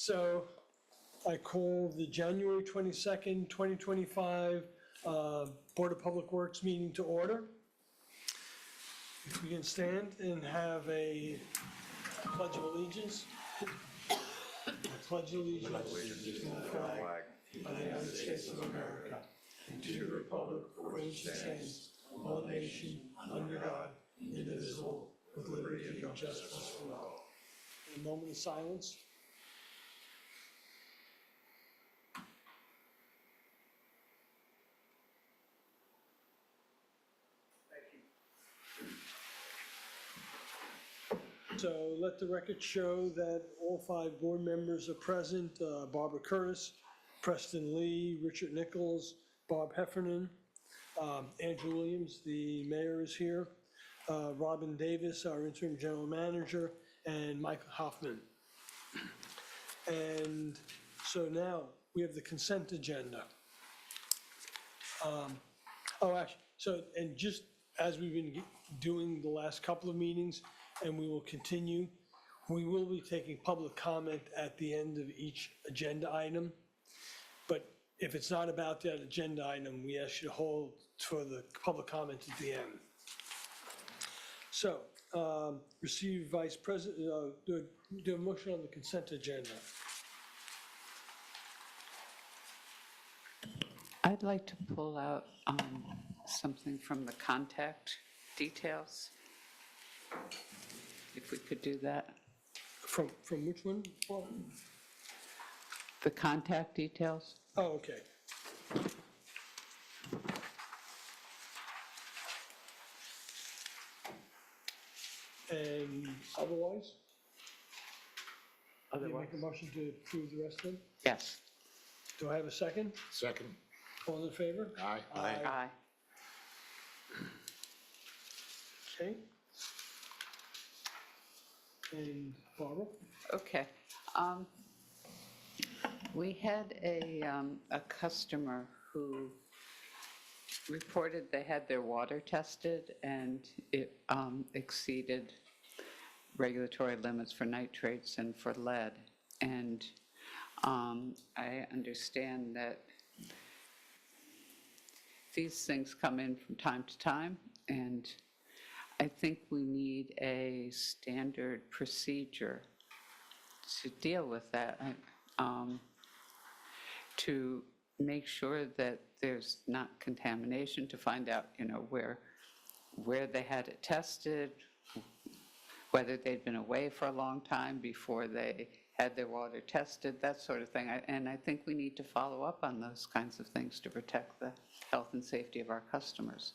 So I call the January 22nd, 2025 Board of Public Works meeting to order. If we can stand and have a pledge of allegiance. I pledge allegiance to the flag of the United States of America and to the republic for which it stands, one nation, under God, indivisible, with liberty and justice for all. A moment of silence. So let the record show that all 5 board members are present. Barbara Curtis, Preston Lee, Richard Nichols, Bob Heffernan, Andrew Williams, the mayor is here, Robin Davis, our interim general manager, and Michael Hoffman. And so now we have the consent agenda. And just as we've been doing the last couple of meetings, and we will continue, we will be taking public comment at the end of each agenda item. But if it's not about that agenda item, we ask you to hold for the public comment at the end. So, receive Vice President, do a motion on the consent agenda. I'd like to pull out something from the contact details, if we could do that. From which one? Well, The contact details? oh, okay. And otherwise? Do you make a motion to approve the rest of them? Yes. Do I have a second? Second. All in favor? Aye. Aye. Okay. And Barbara? Okay. We had a customer who reported they had their water tested and it exceeded regulatory limits for nitrates and for lead. And I understand that these things come in from time to time, and I think we need a standard procedure to deal with that, to make sure that there's not contamination, to find out, where they had it tested, whether they'd been away for a long time before they had their water tested, that sort of thing. And I think we need to follow up on those kinds of things to protect the health and safety of our customers.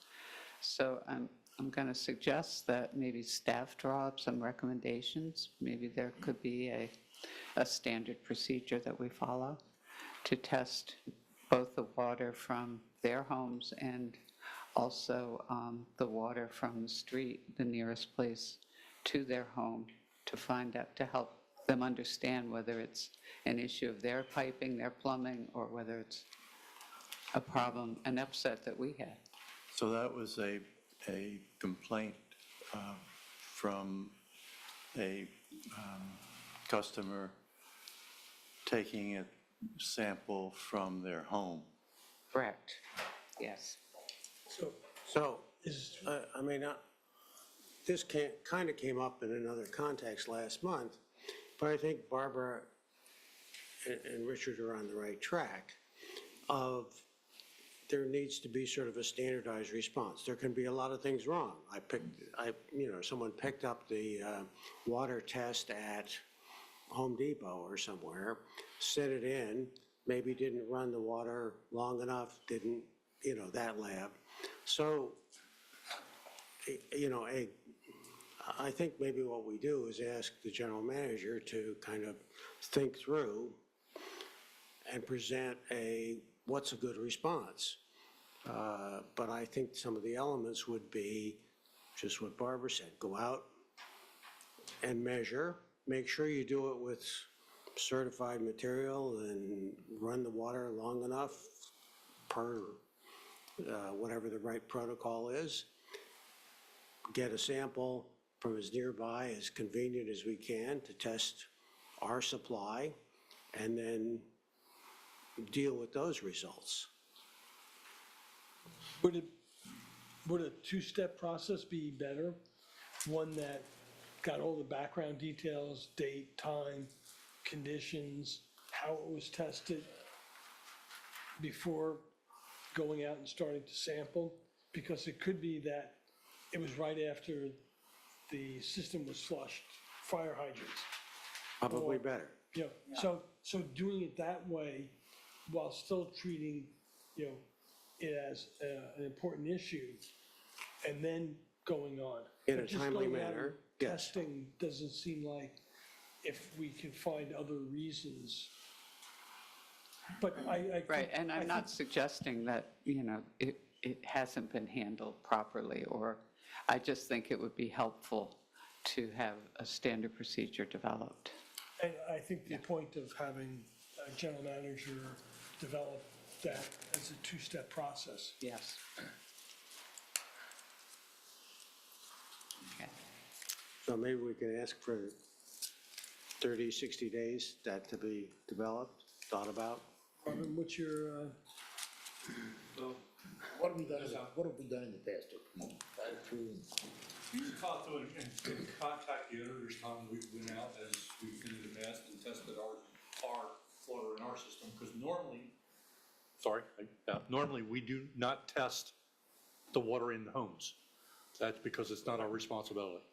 So I'm going to suggest that maybe staff draw up some recommendations. Maybe there could be a standard procedure that we follow to test both the water from their homes and also the water from the street, the nearest place to their home, to find out, to help them understand whether it's an issue of their piping, their plumbing, or whether it's a problem, an upset that we had. So that was a complaint from a customer taking a sample from their home. Correct. Yes. So, this kind of came up in another context last month, but I think Barbara and Richard are on the right track of there needs to be sort of a standardized response. There can be a lot of things wrong. Someone picked up the water test at Home Depot or somewhere, sent it in, maybe didn't run the water long enough, didn't, that lab. So, I think maybe what we do is ask the general manager to kind of think through and present what's a good response. But I think some of the elements would be just what Barbara said. Go out and measure. Make sure you do it with certified material and run the water long enough per whatever the right protocol is. Get a sample from as nearby, as convenient as we can to test our supply. and then deal with those results. Would a two-step process be better? One that got all the background details, date, time, conditions, how it was tested before going out and starting to sample? Because it could be that it was right after the system was flushed, fire hydrants. Probably better. You know, so doing it that way while still treating, you know, it as an important issue and then going on. In a But just timely going out manner, and yes. Testing doesn't seem like, if we can find other reasons. But I. Right, and I I'm think- not suggesting that, you know, it hasn't been handled properly, or I just think it would be helpful to have a standard procedure developed. And I think the point of having a general manager develop that as a two-step process. Yes. Okay. So maybe we can ask for 30, 60 days that to be developed, thought about. Robin, what's your, What have we done, in the past to promote that through? We can talk to it and contact the owners time we went out as we've been in the past and tested our water in our system, because normally we do not test the water in the homes. That's because it's not our responsibility.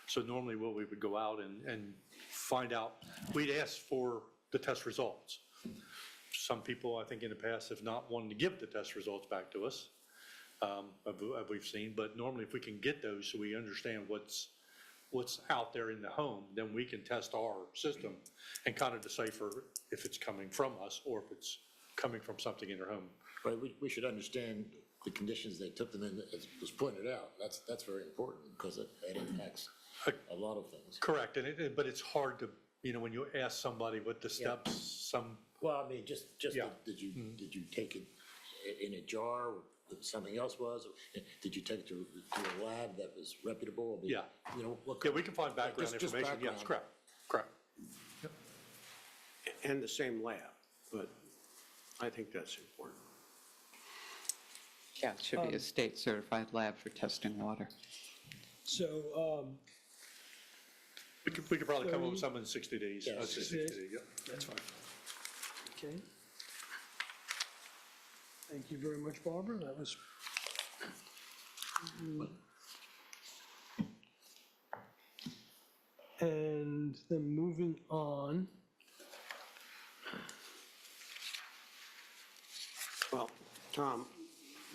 So normally what we would go out and find out, we'd ask for the test results. Some people, I think in the past, have not wanted to give the test results back to us, we've seen, but normally if we can get those so we understand what's out there in the home, then we can test our system and kind of decipher if it's coming from us or if it's coming from something in their home. Right, we should understand the conditions they took them in, as was pointed out. That's very important, because it impacts a lot of things. Correct, but it's hard to, you know, when you ask somebody what the steps, Well, I mean, just, Yeah. did you take it in a jar, or something else was? Or did you take it to a lab that was reputable? I mean, Yeah. You know, what? yeah, we can find background Just information, yes, background. correct. And the same lab, but I think that's important. Yeah, it should be a state-certified lab for testing water. so, We could probably come up 30? with something in 60 days. Yeah, I'd say 60 days. yeah, that's fine. okay. Thank you very much, Barbara. That was. And then moving on. Well, Tom,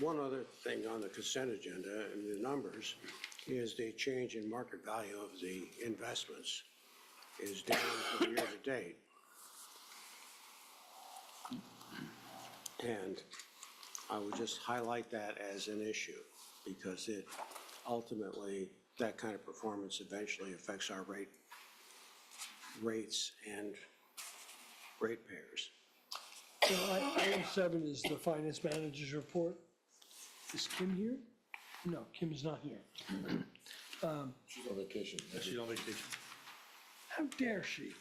one other thing on the consent agenda and the numbers is the change in market value of the investments is down for the year to date. And I would just highlight that as an issue, because it ultimately, that kind of performance eventually affects our rates and ratepayers. So item 7 is the finance manager's report. Is Kim here? No, Kim is not here. She's on vacation. She's on vacation. How dare she?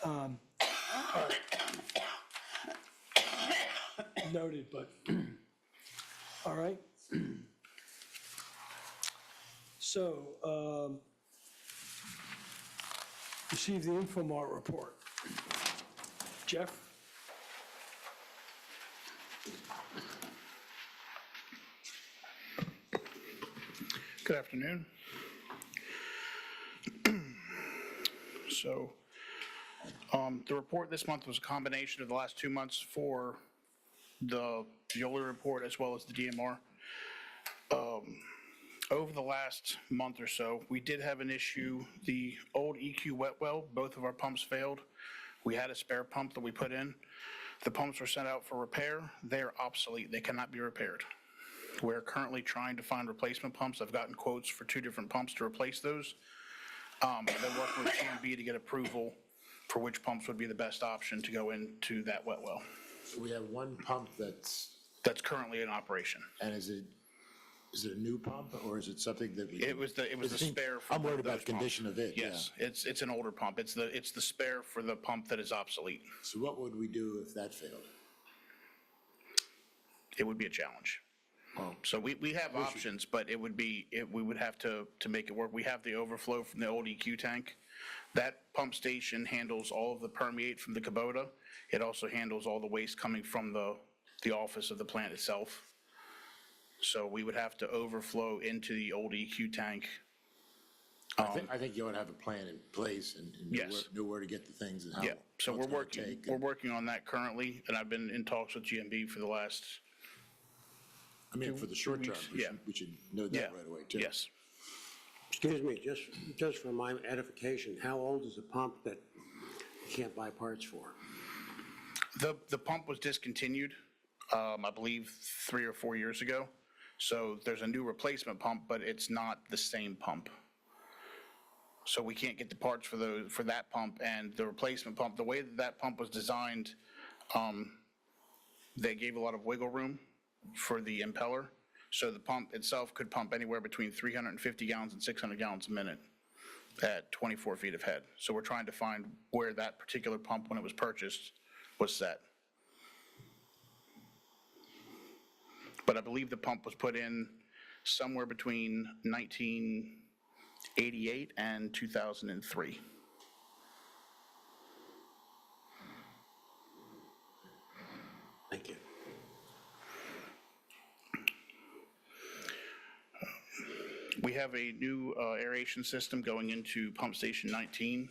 All right. Noted, but, all right. So, receive the Inframark report. Jeff? Good afternoon. So, the report this month was a combination of the last 2 months for the Veolia report as well as the DMR. Over the last month or so, we did have an issue. The old EQ wet well, both of our pumps failed. We had a spare pump that we put in. The pumps were sent out for repair. They're obsolete. They cannot be repaired. We're currently trying to find replacement pumps. I've gotten quotes for 2 different pumps to replace those. I've been working with CMB to get approval for which pumps would be the best option to go into that wet well. So we have one pump that's, That's currently in operation. and is it Is it a new pump, or is it something that we? It was the spare for I'm worried about those the condition pumps. of it, yeah. Yes, it's an older pump. It's the spare for the pump that is obsolete. So what would we do if that failed? It would be a challenge. Well, So we have options, but we would have to make it work. We have the overflow from the old EQ tank. That pump station handles all of the permeate from the Kubota. It also handles all the waste coming from the office of the plant itself. So we would have to overflow into the old EQ tank. I think you ought to have a plan in place and Yes. know where to get the things and how. Yeah, so how we're it's gonna take. working on that currently, and I've been in talks with GMB for the last, I mean, for the short term, weeks, we yeah. should, we should know yeah, that right away, too. yes. Excuse me, just for my edification, how old is a pump that you can't buy parts for? The pump was discontinued, I believe, 3 or 4 years ago. So there's a new replacement pump, but it's not the same pump. So we can't get the parts for that pump and the replacement pump. The way that pump was designed, they gave a lot of wiggle room for the impeller. So the pump itself could pump anywhere between 350 gallons and 600 gallons a minute at 24 feet of head. So we're trying to find where that particular pump, when it was purchased, was set. But I believe the pump was put in somewhere between 1988 and 2003. Thank you. We have a new aeration system going into pump station 19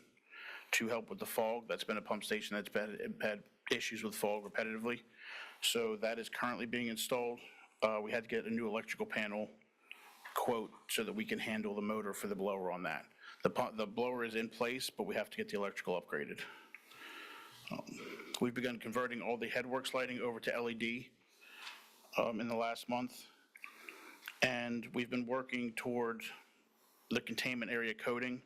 to help with the fog. That's been a pump station that's had issues with fog repetitively. So that is currently being installed. We had to get a new electrical panel quote so that we can handle the motor for the blower on that. The blower is in place, but we have to get the electrical upgraded. We've begun converting all the headworks lighting over to LED in the last month. And we've been working toward the containment area coating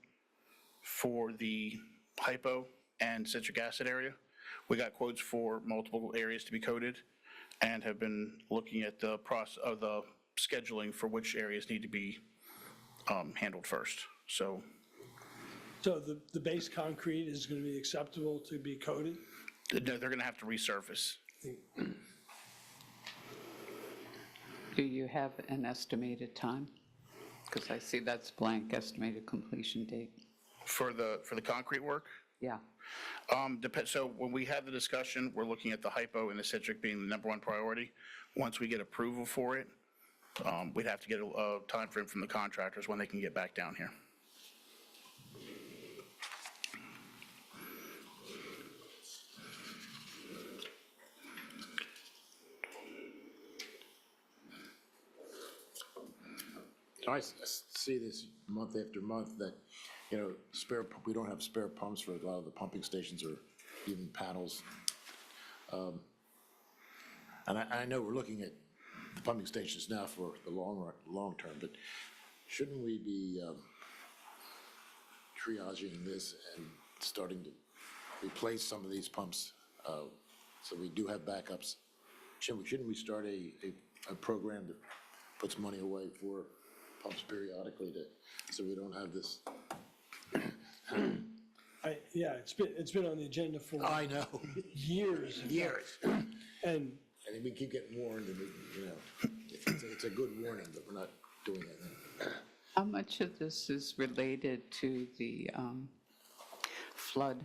for the hypo and citric acid area. We got quotes for multiple areas to be coated and have been looking at the process of the scheduling for which areas need to be handled first. So the base concrete is going to be acceptable to be coated? no, they're going to have to resurface. Do you have an estimated time? Because I see that's blank, estimated completion date. For the concrete work? Yeah. So when we had the discussion, we're looking at the hypo and the citric being the number one priority. Once we get approval for it, we'd have to get a timeframe from the contractors when they can get back down here. I see this month after month that, you know, we don't have spare pumps for a lot of the pumping stations or even panels. And I know we're looking at the pumping stations now for the long term, but shouldn't we be triaging this and starting to replace some of these pumps so we do have backups? Shouldn't we start a program that puts money away for pumps periodically so we don't have this? Yeah, it's been on the agenda for I know. years. And I think we keep getting warned, and you know, it's a good warning, but we're not doing anything. How much of this is related to the flood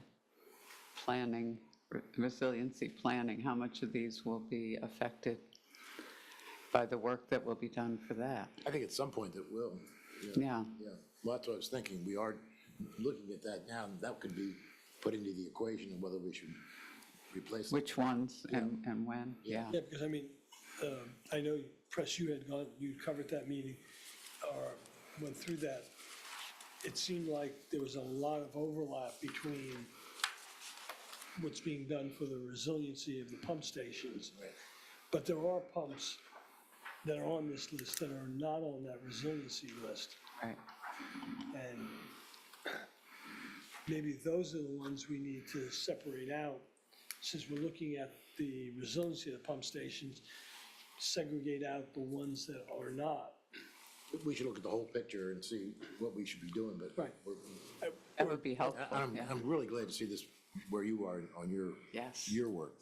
planning, resiliency planning? How much of these will be affected by the work that will be done for that? I think at some point it will. Yeah. Yeah, well, that's what I was thinking. We are looking at that now, and that could be put into the equation of whether we should replace it. Which ones and when? Yeah. yeah, because I mean, I know, Press, you covered that meeting or went through that. It seemed like there was a lot of overlap between what's being done for the resiliency of the pump stations. Right. But there are pumps that are on this list that are not on that resiliency list. Right. And maybe those are the ones we need to separate out, since we're looking at the resiliency of the pump stations, segregate out the ones that are not. we should look at the whole picture and see what we should be doing, but. Right. That would be helpful, yeah. I'm really glad to see this where you are on Yes. your work.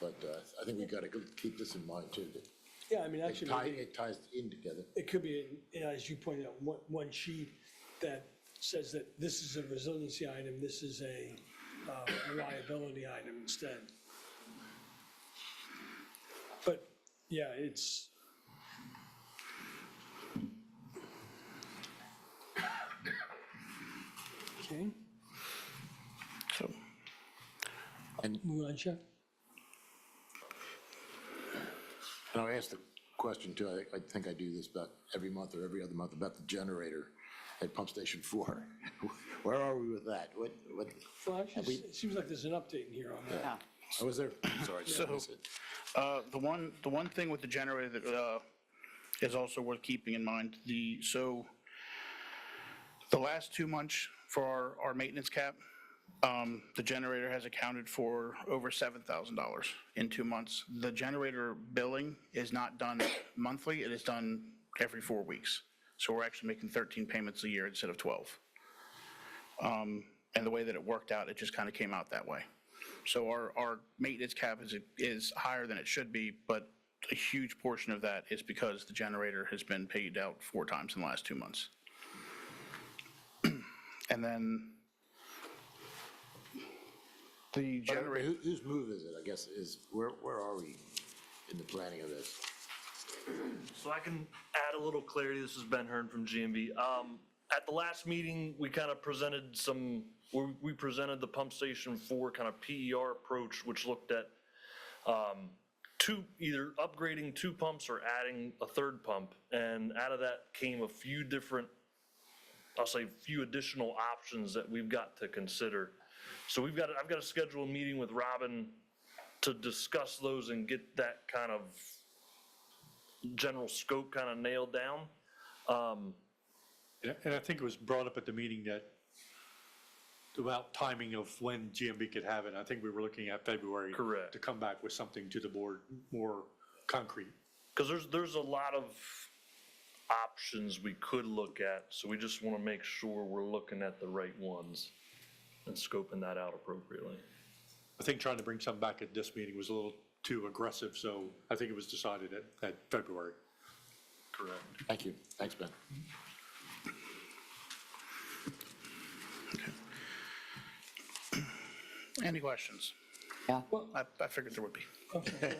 But I think we've got to keep this in mind too. That Yeah, I mean, actually, maybe it ties in together. it could be, as you pointed out, one sheet that says that this is a resiliency item, this is a reliability item instead. But, yeah, it's, okay, So, move on, Chef. And I'll ask the question too, I think I do this about every month or every other month, about the generator at Pump Station 4. Where are we with that? What, Well, actually, it seems like there's an update in here on that. Yeah. I was there, sorry. So- I missed it. the one thing with the generator that is also worth keeping in mind, the last 2 months for our maintenance cap, the generator has accounted for over $7,000 in 2 months. The generator billing is not done monthly, it is done every 4 weeks. So we're actually making 13 payments a year instead of 12. And the way that it worked out, it just kind of came out that way. So our maintenance cap is higher than it should be, but a huge portion of that is because the generator has been paid out 4 times in the last 2 months. And then the generator, Whose move is it, I guess, where are we in the planning of this? So I can add a little clarity. This is Ben Hearn from GMB. At the last meeting, we kind of presented we presented the Pump Station 4 kind of PER approach, which looked at either upgrading 2 pumps or adding a 3rd pump. And out of that came a few different, I'll say, few additional options that we've got to consider. So I've got to schedule a meeting with Robin to discuss those and get that kind of general scope kind of nailed down. And I think it was brought up at the meeting that, about timing of when GMB could have it. I think we were looking at February. Correct. To come back with something to the board more concrete. Because there's a lot of options we could look at, so we just want to make sure we're looking at the right ones and scoping that out appropriately. I think trying to bring something back at this meeting was a little too aggressive, so I think it was decided at February. Correct. Thank you, thanks, Ben. any questions? Yeah. I figured there would be. Okay,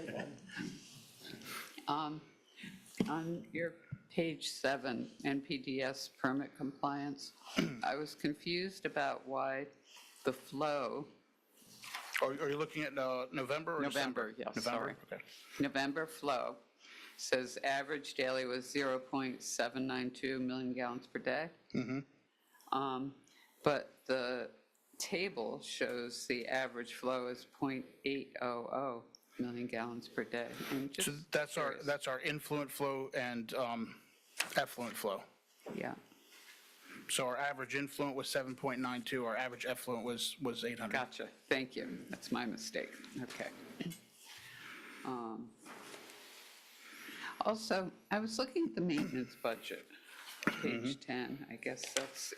On your page 7, NPDS permit compliance, I was confused about why the flow, Are you looking at November or December? November, yes, November, sorry. okay. November flow says average daily was 0.792 million gallons per day. But the table shows the average flow is 0.800 million gallons per day. And just So that's curious. our influent flow and effluent flow. Yeah, So our average influent was 7.92, our average effluent was 800. gotcha, thank you, that's my mistake, okay. Also, I was looking at the maintenance budget, page 10, I guess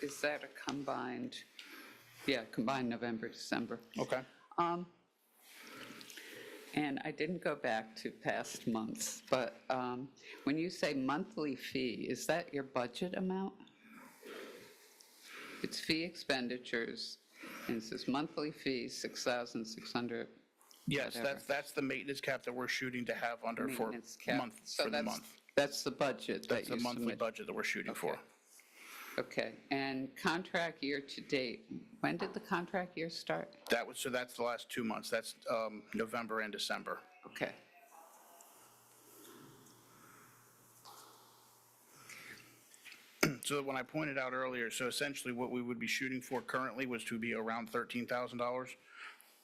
is that a combined, combined November, December. Okay. And I didn't go back to past months, but when you say monthly fee, is that your budget amount? It's fee expenditures, and it says monthly fee, 6,600. Yes, whatever. that's the maintenance cap that we're shooting to have under for Maintenance cap. month, So for the that's- month. That's the budget that That's you the monthly submit. budget that we're shooting for. Okay, and contract year to date, when did the contract year start? So that's the last 2 months, that's November and December. Okay. So when I pointed out earlier, so essentially what we would be shooting for currently was to be around $13,000.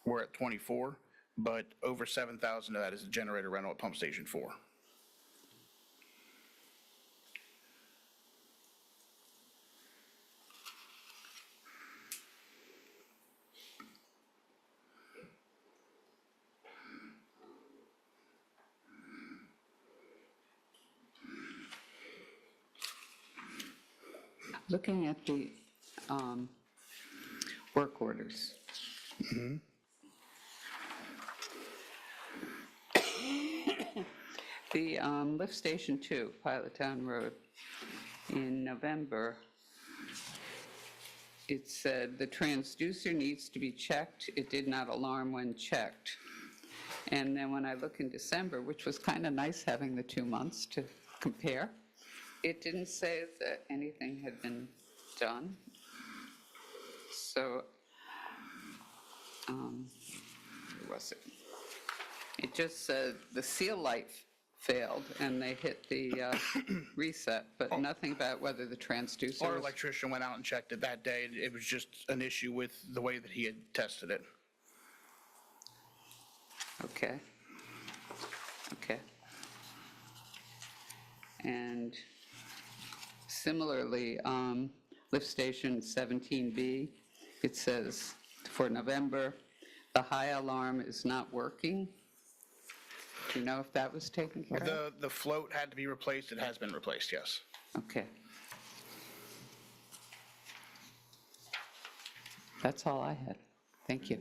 We're at 24, but over 7,000 of that is the generator rental at Pump Station 4. Looking at the work orders. The lift station 2, Pilottown Road, in November, it said the transducer needs to be checked. It did not alarm when checked. And then when I look in December, which was kind of nice having the 2 months to compare, it didn't say that anything had been done. So, where was it? It just said the seal light failed and they hit the reset, but nothing about whether the transducer Our was... electrician went out and checked it that day. It was just an issue with the way that he had tested it. Okay. Okay. And similarly, lift station 17B, it says for November, the high alarm is not working. Do you know if that was taken care of? The float had to be replaced. It has been replaced, yes. Okay. That's all I had. Thank you.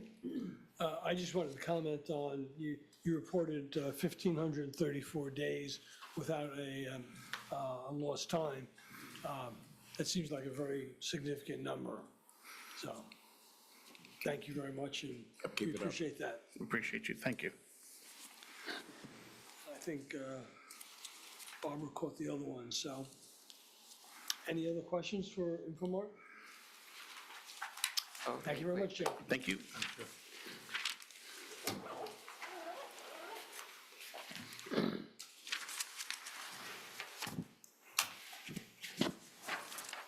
I just wanted to comment on, you reported 1,534 days without a lost time. That seems like a very significant number. So, thank you very much, and Keep we it up. appreciate that. Appreciate you. Thank you. I think Barbara caught the other one, so. Any other questions for Inframark? Thank you very much, Jeff. Thank you.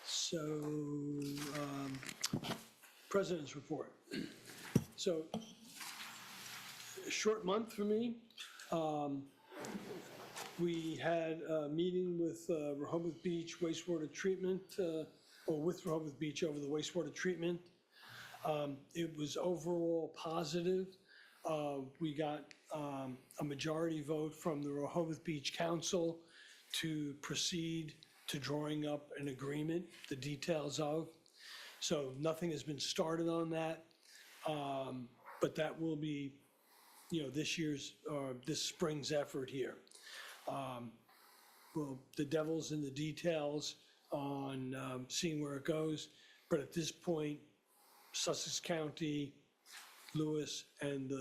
So, President's report. So, a short month for me. We had a meeting with Rehoboth Beach wastewater treatment, or with Rehoboth Beach over the wastewater treatment. It was overall positive. We got a majority vote from the Rehoboth Beach Council to proceed to drawing up an agreement, the details of. So nothing has been started on that, but that will be, this year's, this spring's effort here. Well, the devil's in the details on seeing where it goes, but at this point, Sussex County, Lewes, and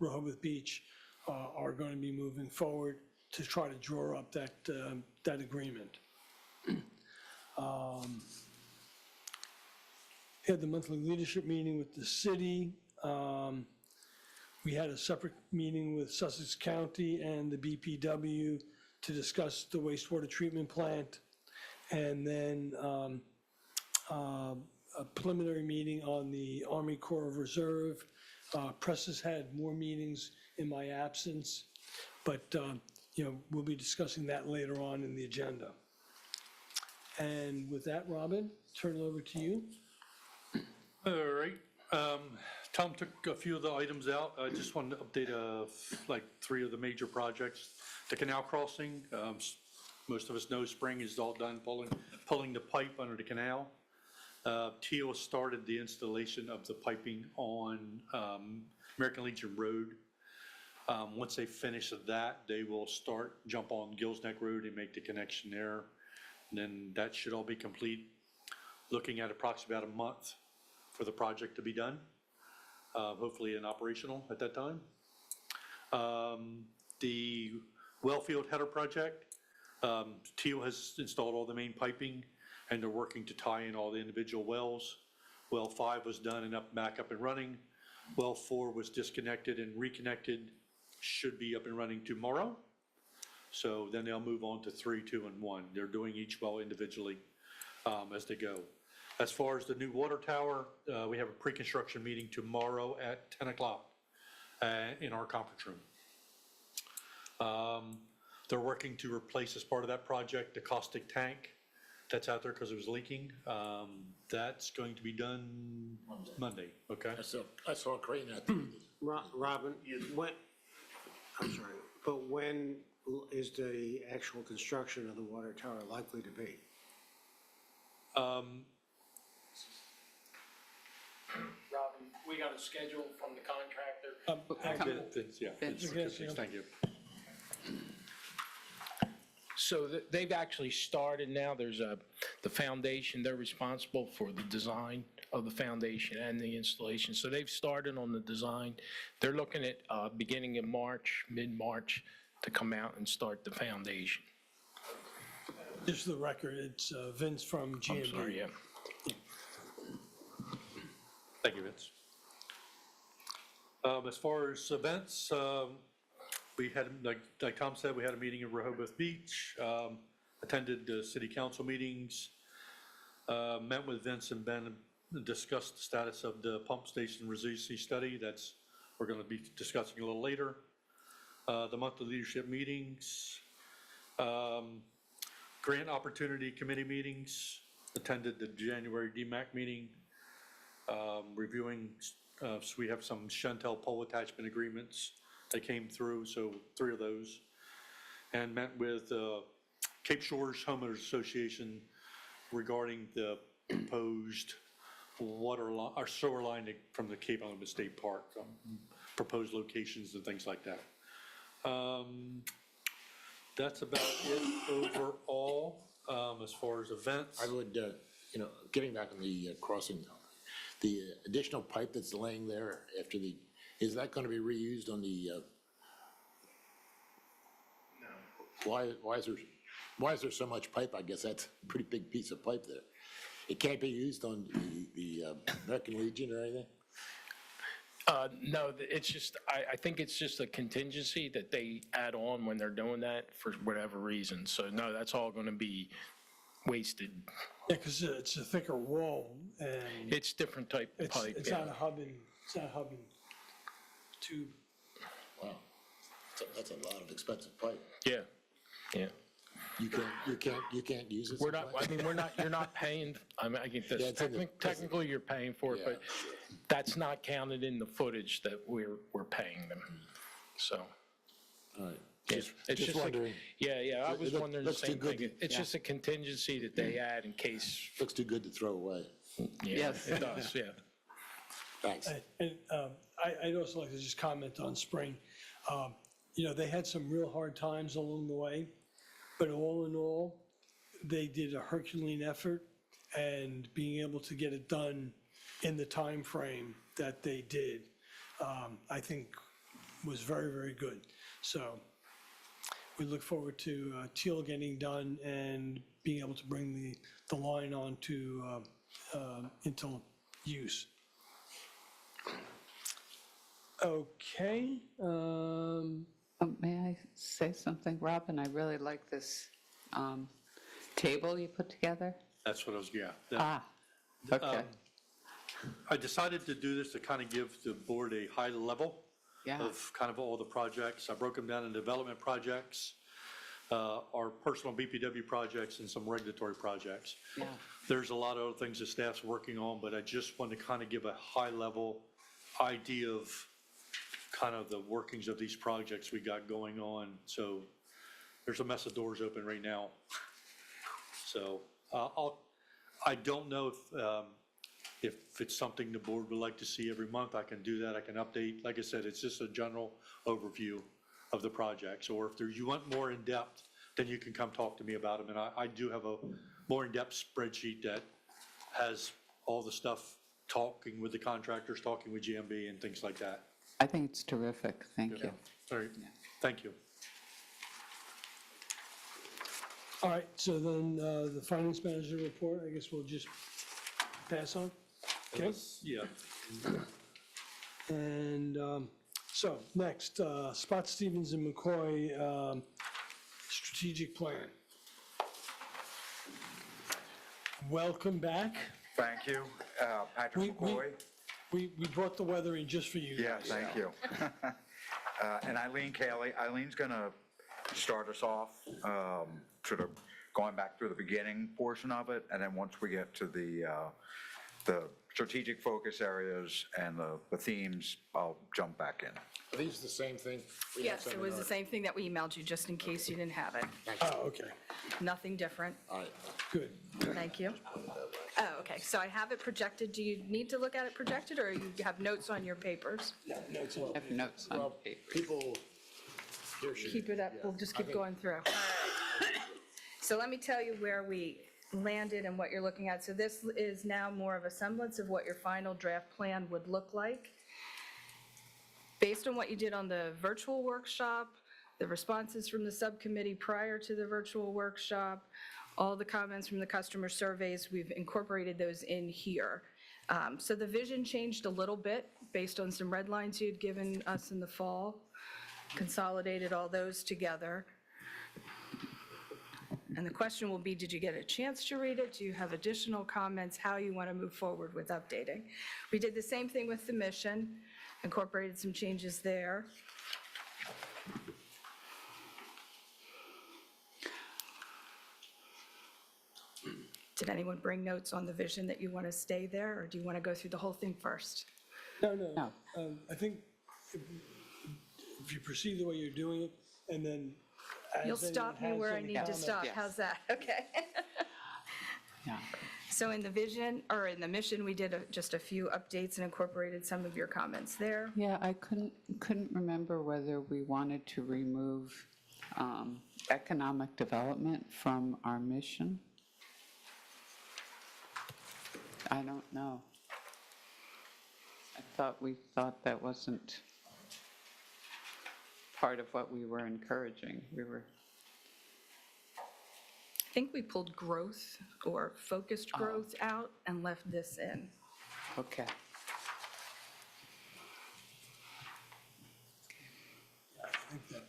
Rehoboth Beach are going to be moving forward to try to draw up that agreement. Had the monthly leadership meeting with the city. We had a separate meeting with Sussex County and the BPW to discuss the wastewater treatment plant. And then a preliminary meeting on the Army Corps of Reserve. Press has had more meetings in my absence, but we'll be discussing that later on in the agenda. And with that, Robin, turn it over to you. All right. Tom took a few of the items out. I just wanted to update like 3 of the major projects. The canal crossing, most of us know spring is all done pulling the pipe under the canal. Teal started the installation of the piping on American Legion Road. Once they finish that, they will jump on Gills Neck Road and make the connection there. And then that should all be complete, looking at approximately about a month for the project to be done, hopefully and operational at that time. The Wellfield Header Project, Teal has installed all the main piping, and they're working to tie in all the individual wells. Well 5 was done and back up and running. Well 4 was disconnected and reconnected, should be up and running tomorrow. So then they'll move on to 3, 2, and 1. They're doing each well individually as they go. As far as the new water tower, we have a pre-construction meeting tomorrow at 10 o'clock in our conference room. They're working to replace, as part of that project, the caustic tank that's out there because it was leaking. That's going to be done Monday, okay? I saw a crane out there. Robin, I'm sorry, but when is the actual construction of the water tower likely to be? Robin, we got a schedule from the contractor. Vince, yeah, Vince, Vince, yeah. thank you. So they've actually started now. There's the foundation, they're responsible for the design of the foundation and the installation. So they've started on the design. They're looking at beginning in March, mid-March, to come out and start the foundation. Just for the record, it's Vince from I'm GMB. sorry, yeah. Thank you, Vince. As far as events, we had, like Tom said, we had a meeting in Rehoboth Beach, attended the city council meetings, met with Vince and Ben, and discussed the status of the pump station resiliency study. We're going to be discussing a little later. The monthly leadership meetings, grant opportunity committee meetings, attended the January DMAC meeting, reviewing, so we have some Chantel pole attachment agreements that came through, so 3 of those, and met with Cape Shores Homeowners Association regarding the proposed water line, or sewer line from the Cape Island State Park, proposed locations and things like that. That's about it overall, as far as events. I would, getting back on the crossing, the additional pipe that's laying there after is that going to be reused on the? No. Why is there so much pipe? I guess that's a pretty big piece of pipe there. It can't be used on the American Legion or anything? No, it's just, I think it's just a contingency that they add on when they're doing that for whatever reason. So no, that's all going to be wasted. Yeah, because it's a thicker wall and It's different type of pipe. it's not a hubbing tube. Wow, that's a lot of expensive pipe. Yeah, yeah. You can't use it. We're not, I mean, you're not paying, I mean, I think Yeah, that's, it's in the- technically you're paying for it, Yeah. but that's not counted in the footage that we're paying them, so. All right. yeah, Just it's just wondering. Yeah, I was wondering the looks too same good thing. to- It's just a contingency that they add in case, Looks too good to throw away. yeah, Yes. it does, yeah. Thanks. And I'd also like to just comment on Spring. They had some real hard times along the way, but all in all, they did a Herculean effort, and being able to get it done in the time frame that they did, I think was very, very good. So we look forward to Teal getting done and being able to bring the line on to into use. Okay. May I say something, Robin? I really like this table you put together. That's what I was, yeah. Ah, okay, I decided to do this to kind of give the board a high level yeah, of kind of all the projects. I broke them down in development projects, our personal BPW projects, and some regulatory projects. yeah. There's a lot of other things the staff's working on, but I just want to kind of give a high level idea of kind of the workings of these projects we got going on. So there's a mess of doors open right now. So I don't know if it's something the board would like to see every month. I can do that. I can update. Like I said, it's just a general overview of the projects. Or if you want more in depth, then you can come talk to me about them. And I do have a more in-depth spreadsheet that has all the stuff, talking with the contractors, talking with GMB and things like that. I think it's terrific, thank you. All right, thank you. All right, so then the finance manager report, I guess we'll just pass on. Okay. Yeah. And so next, Spot Stevens and McCoy strategic plan. Welcome back. Thank you. Patrick McCoy. We brought the weather in just for you. Yeah, guys. thank you. And Eileen Cayley. Eileen's going to start us off, sort of going back through the beginning portion of it, and then once we get to the the strategic focus areas and the themes, I'll jump back in. Are these the same thing? We have Yes, some it in was our- the same thing that we emailed you, just in case you didn't have it. Oh, okay, Nothing different. All right. good. Thank you. Oh, okay, so I have it projected. Do you need to look at it projected, or you have notes on your papers? I have notes on Well, paper. people here should. Keep it up, yeah, we'll just I keep think- going through. So let me tell you where we landed and what you're looking at. So this is now more of a semblance of what your final draft plan would look like. Based on what you did on the virtual workshop, the responses from the subcommittee prior to the virtual workshop, all the comments from the customer surveys, we've incorporated those in here. So the vision changed a little bit based on some red lines you'd given us in the fall, consolidated all those together. And the question will be, did you get a chance to read it? Do you have additional comments, how you want to move forward with updating? We did the same thing with the mission, incorporated some changes there. Did anyone bring notes on the vision that you want to stay there, or do you want to go through the whole thing first? No, no, No. I think if you proceed the way you're doing it, and then. as You'll anyone stop me has where I any need to comments- stop, Yes. how's that? Okay. Yeah. So in the vision, or in the mission, we did just a few updates and incorporated some of your comments there. Yeah, I couldn't remember whether we wanted to remove economic development from our mission. I don't know. We thought that wasn't part of what we were encouraging. I think we pulled growth or focused growth out and left this in. Okay. I think that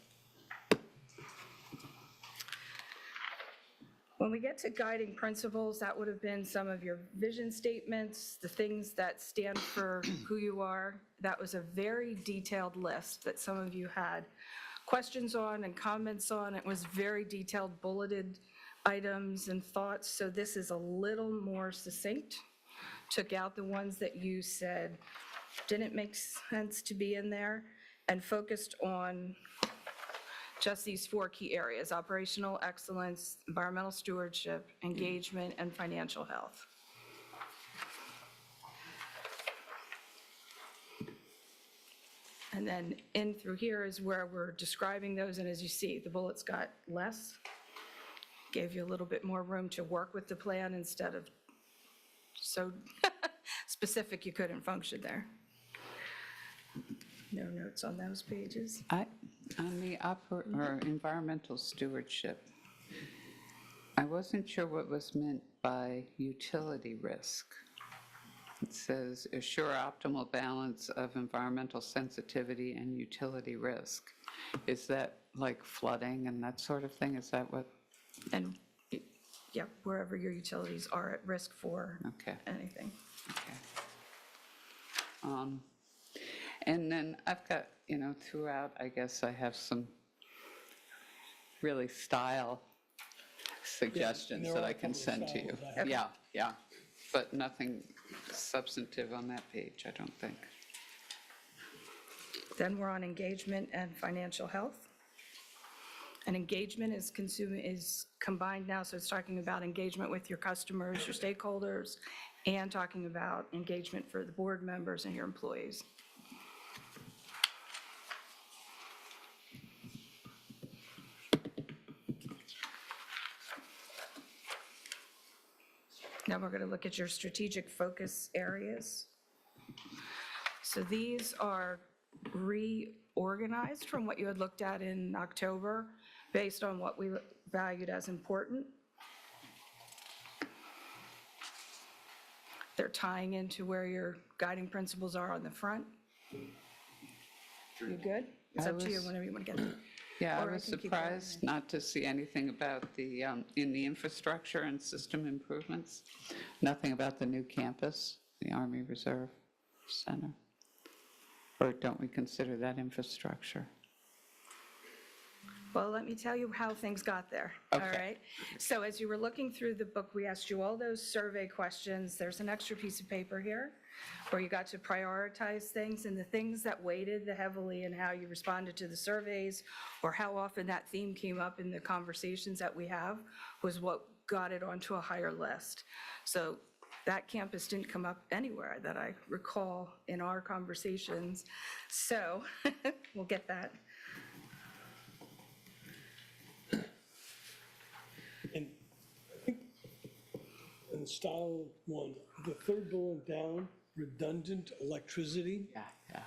When we get to guiding principles, that would have been some of your vision statements, the things that stand for who you are. That was a very detailed list that some of you had questions on and comments on. It was very detailed, bulleted items and thoughts, so this is a little more succinct. Took out the ones that you said didn't make sense to be in there, and focused on just these four key areas: operational excellence, environmental stewardship, engagement, and financial health. And then in through here is where we're describing those, and as you see, the bullets got less, gave you a little bit more room to work with the plan instead of so specific you couldn't function there. No notes on those pages. On the environmental stewardship, I wasn't sure what was meant by utility risk. It says, assure optimal balance of environmental sensitivity and utility risk. Is that like flooding and that sort of thing? Is that what? And, yeah, wherever your utilities are at risk for Okay. anything. Okay. And then I've got, throughout, I guess I have some really style suggestions there that are I a can couple of send to you. styles, Yeah, but nothing substantive on that page, I don't think. Then we're on engagement and financial health. And engagement is combined now, so it's talking about engagement with your customers, your stakeholders, and talking about engagement for the board members and your employees. Now we're going to look at your strategic focus areas. So these are reorganized from what you had looked at in October, based on what we valued as important. They're tying into where your guiding principles are on the front. You good? It's up to you, whenever you want to get there. Yeah, Or I I was can keep going. surprised not to see anything about in the infrastructure and system improvements, nothing about the new campus, the Army Reserve Center. Or don't we consider that infrastructure? Well, let me tell you how things got there, all right? So as you were looking through the book, we asked you all those survey questions. There's an extra piece of paper here where you got to prioritize things, and the things that weighted the heavily in how you responded to the surveys or how often that theme came up in the conversations that we have was what got it onto a higher list. So that campus didn't come up anywhere that I recall in our conversations. So we'll get that. And I think in style one, the third bullet down, redundant electricity. Yeah, yeah.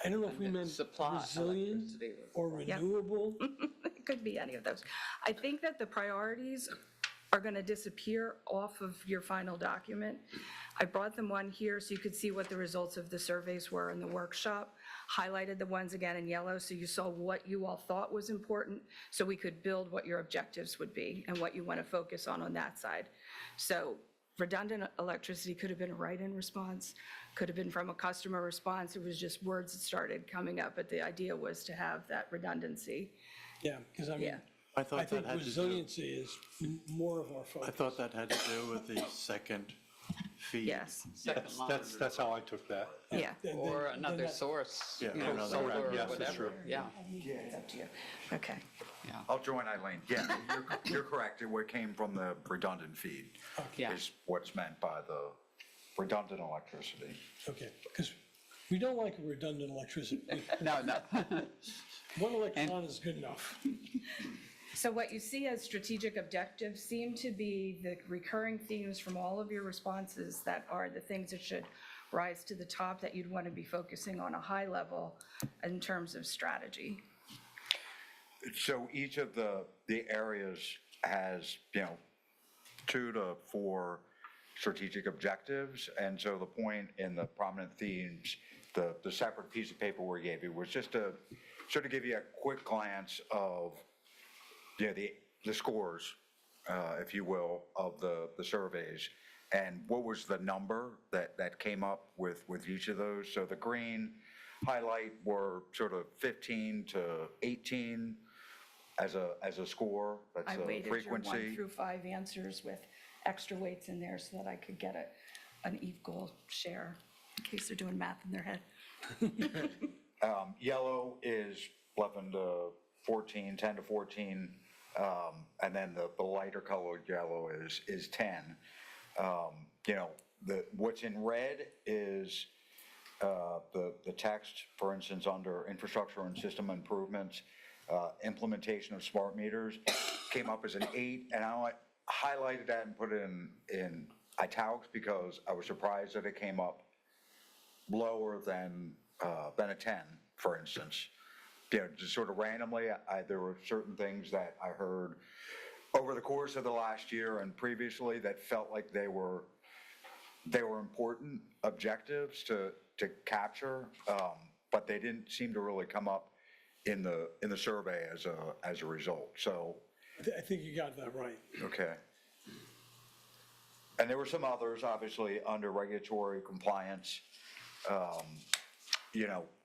I don't know if we meant Supply resilient electricity. or Yep. renewable. It could be any of those. I think that the priorities are going to disappear off of your final document. I brought them one here so you could see what the results of the surveys were in the workshop, highlighted the ones again in yellow so you saw what you all thought was important, so we could build what your objectives would be and what you want to focus on that side. So redundant electricity could have been a write-in response, could have been from a customer response. It was just words that started coming up, but the idea was to have that redundancy. Yeah, because I mean, Yeah. I I thought that think had to do, resiliency is more of our I focus. thought that had to do with the second feed. Yes, Second line. That's how I took that. yeah. And Or then another that- source, Yeah, you know, another- solar or Yes, that's whatever. true. Yeah, It's up to you. Okay. yeah. I'll join Eileen. Yeah, you're correct. It came from the redundant feed. Yeah. Is what's meant by the redundant electricity. Okay, because we don't like redundant electricity. No, no. One electron is good enough. So what you see as strategic objectives seem to be the recurring themes from all of your responses that are the things that should rise to the top that you'd want to be focusing on a high level in terms of strategy. So each of the areas has, 2 to 4 strategic objectives. And so the point in the prominent themes, the separate piece of paper we gave you was just to sort of give you a quick glance of, the scores, if you will, of the surveys. And what was the number that came up with each of those? So the green highlight were sort of 15 to 18 as a score. That's I a weighted your 1 frequency. through 5 answers with extra weights in there so that I could get an equal share in case they're doing math in their head. Yellow is 11 to 14, 10 to 14, and then the lighter colored yellow is 10. What's in red is the text, for instance, under infrastructure and system improvements, implementation of smart meters came up as an 8, and I highlighted that and put it in italics because I was surprised that it came up lower than a 10, for instance. Just sort of randomly, there were certain things that I heard over the course of the last year and previously that felt like they were important objectives to capture, but they didn't seem to really come up in the survey as a result. So, I think you got that right. okay. And there were some others, obviously, under regulatory compliance.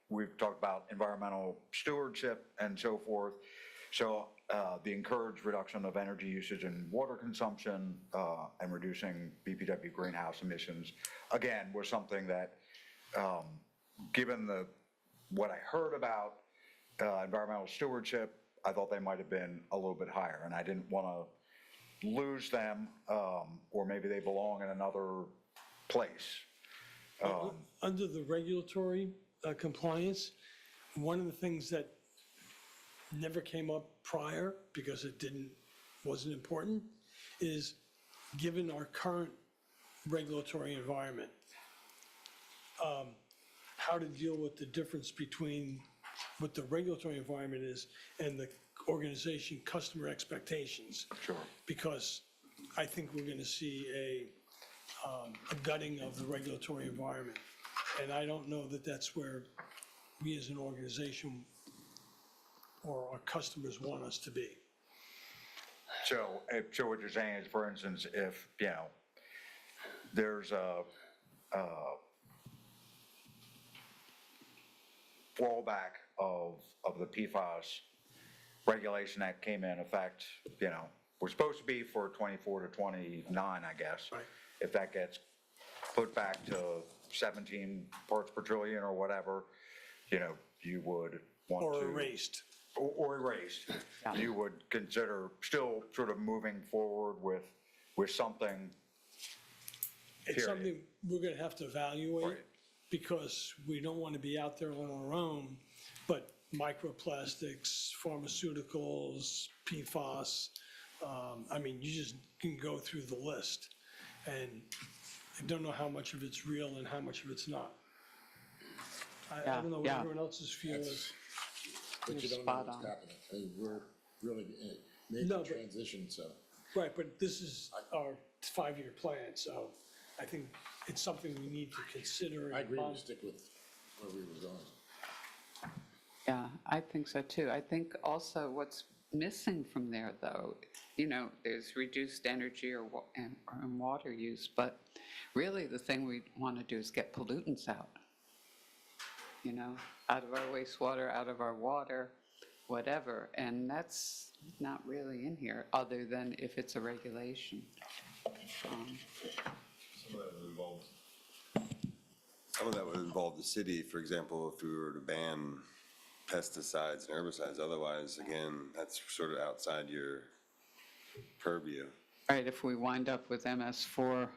We've talked about environmental stewardship and so forth. So the encouraged reduction of energy usage and water consumption and reducing BPW greenhouse emissions, again, was something that, given what I heard about environmental stewardship, I thought they might have been a little bit higher, and I didn't want to lose them, or maybe they belong in another place. Under the regulatory compliance, one of the things that never came up prior because it wasn't important is, given our current regulatory environment, how to deal with the difference between what the regulatory environment is and the organization customer expectations. Sure. Because I think we're going to see a gutting of the regulatory environment. And I don't know that that's where we as an organization or our customers want us to be. So what you're saying is, for instance, if, there's a fallback of the PFAS regulation that came in effect, we're supposed to be for 24 to 29, I guess. Right. If that gets put back to 17 parts per trillion or whatever, you would want to. Or erased. Or erased. You would consider still sort of moving forward with something. It's Period. something we're gonna have to evaluate, Right. because we don't want to be out there on our own, but microplastics, pharmaceuticals, PFAS, you just can go through the list, and I don't know how much of it's real and how much of it's not. I don't know what Yeah. everyone else's feel is. But you don't know Spot what's on. happening. I mean, we're really in a major No, but- transition, so. Right, but this is our 5-year plan, so I think it's something we need to consider. I and agree, we monitor. stick with where we were going. Yeah, I think so too. I think also what's missing from there, though, there's reduced energy or water use, but really the thing we want to do is get pollutants out. Out of our wastewater, out of our water, whatever, and that's not really in here, other than if it's a regulation. Some of that would involve the city, for example, if we were to ban pesticides and herbicides. Otherwise, again, that's sort of outside your purview. Right, if we wind up with MS4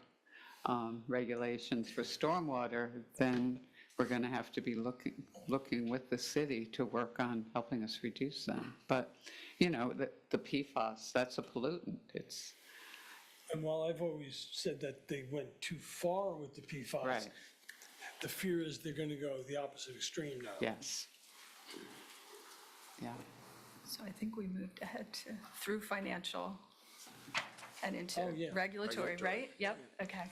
regulations for stormwater, then we're going to have to be looking with the city to work on helping us reduce them. But, the PFAS, that's a pollutant. It's, And while I've always said that they went too far with the PFAS, Right. the fear is they're gonna go the opposite extreme now. yes. Yeah. So I think we moved ahead through financial and into Oh, yeah. regulatory, right? Yep, okay.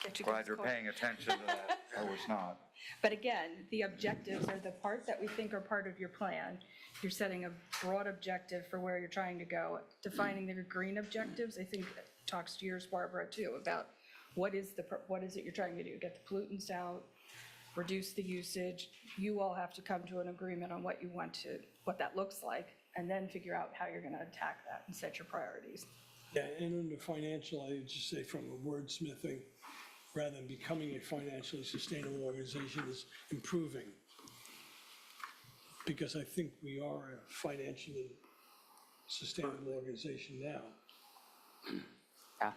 Get you Glad guys you're caught. paying attention to that. I was not. But again, the objectives are the part that we think are part of your plan. You're setting a broad objective for where you're trying to go. Defining the green objectives, I think talks to yours, Barbara, too, about what is it you're trying to do? Get the pollutants out, reduce the usage. You all have to come to an agreement on what that looks like, and then figure out how you're gonna attack that and set your priorities. Yeah, and under financial, I would just say from a wordsmithing, rather than becoming a financially sustainable organization, is improving. Because I think we are a financially sustainable organization now. Yeah.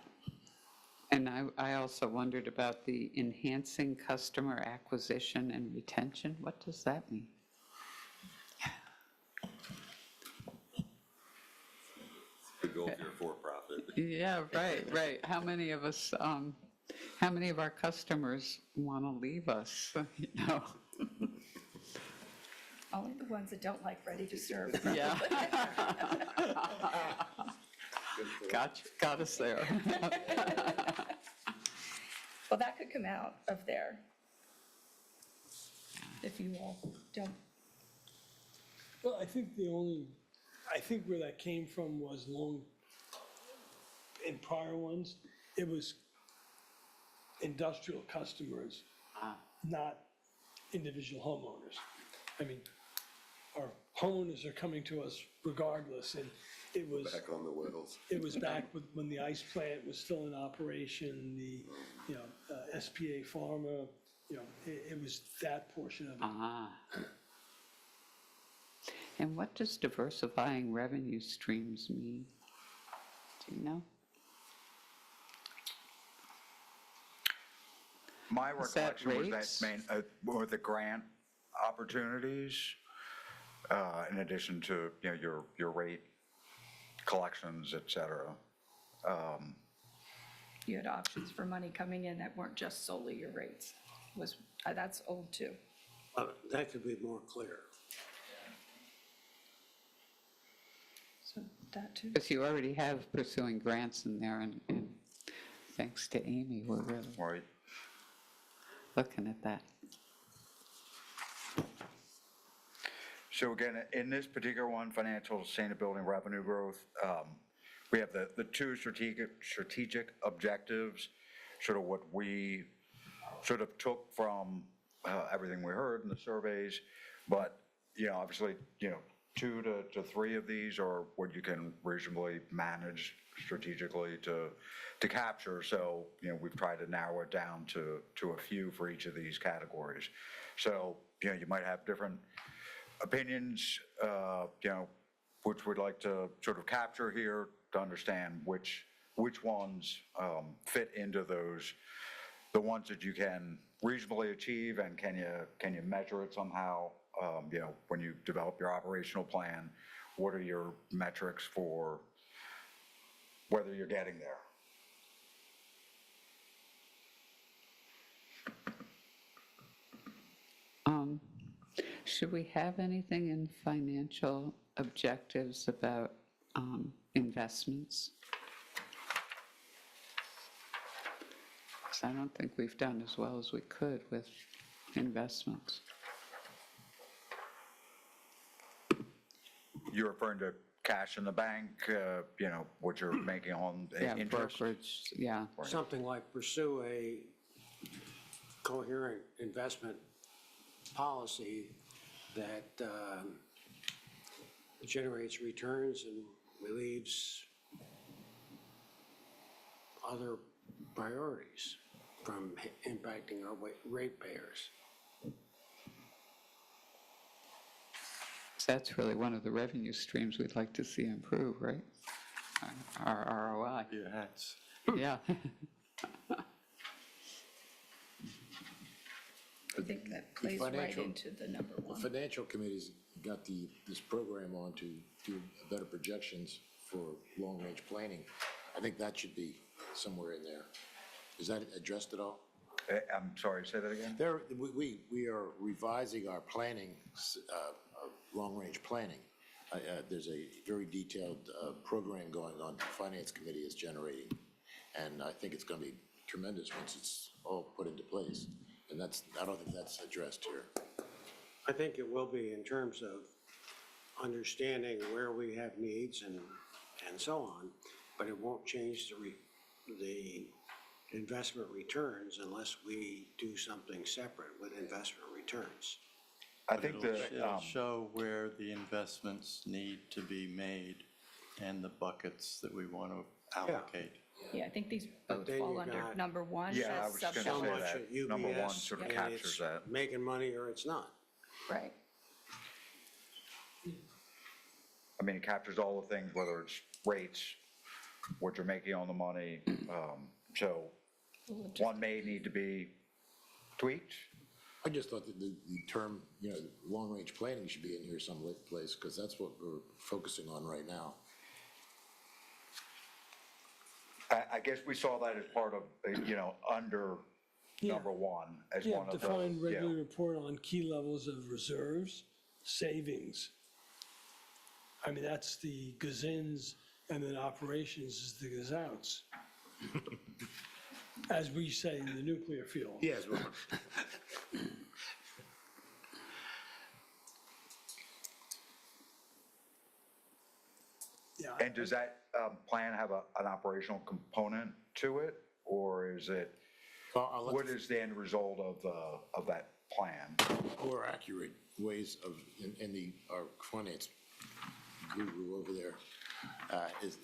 And I also wondered about the enhancing customer acquisition and retention. What does that mean? The goal if you're for-profit. Yeah, right. How many of us, how many of our customers want to leave us, Only the ones that don't like ready to serve. Yeah. Got us there. Well, that could come out of there if you all don't. Well, I think where that came from was in prior ones, it was industrial customers, not individual homeowners. Our homeowners are coming to us regardless, and it was. Back on the wheels. It was back when the ice plant was still in operation, the, SPA Pharma, it was that portion of it. And what does diversifying revenue streams mean? Do you know? My Is that recollection was rates? that were the grant opportunities, in addition to, your rate collections, et cetera. You had options for money coming in that weren't just solely your rates. That's old too. That could be more clear. So that too. Because you already have pursuing grants in there, and thanks to Amy, we're really Right. looking at that. So again, in this particular one, financial sustainability and revenue growth, we have the two strategic objectives, sort of what we sort of took from everything we heard in the surveys, but, obviously, 2 to 3 of these are what you can reasonably manage strategically to capture. So, we've tried to narrow it down to a few for each of these categories. So, you might have different opinions, which we'd like to sort of capture here to understand which ones fit into those, the ones that you can reasonably achieve, and can you measure it somehow? When you develop your operational plan, what are your metrics for whether you're getting there? Should we have anything in financial objectives about investments? 'Cause I don't think we've done as well as we could with investments. You're referring to cash in the bank, what you're making on Yeah, interest? brokerage, yeah. Something like pursue a coherent investment policy that generates returns and relieves other priorities from impacting our ratepayers. That's really one of the revenue streams we'd like to see improve, right? Our ROI. Your hats. Yeah. I think that plays right financial- into the number The one. financial committee's got this program on to do better projections for long-range planning. I think that should be somewhere in there. Is that addressed at all? I'm sorry, say that again? We are revising our planning, our long-range planning. There's a very detailed program going on the Finance Committee is generating, and I think it's going to be tremendous once it's all put into place. And I don't think that's addressed here. I think it will be in terms of understanding where we have needs and so on, but it won't change the investment returns unless we do something separate with investment returns. I think that, It'll show where the investments need to be made and the buckets that we want to allocate. Yeah, I think these both then fall you under got- number one. yeah, I that's was just So gonna subsection. say much that. at Number one UBS, sort of and captures it's that. making money or it's not. Right. I mean, it captures all the things, whether it's rates, what you're making on the money. So one may need to be tweaked. I just thought that the term, long-range planning should be in here someplace, because that's what we're focusing on right now. I guess we saw that as part of, under Yeah. number one, as Yeah, one of define those. regular report on key levels of reserves, savings. I mean, that's the gazins, and then operations is the gazouts. As we say in the nuclear field. Yes, well. Yeah. And does that plan have an operational component to it? Or is it, what is the end result of that plan? More accurate ways of, our finance guru over there is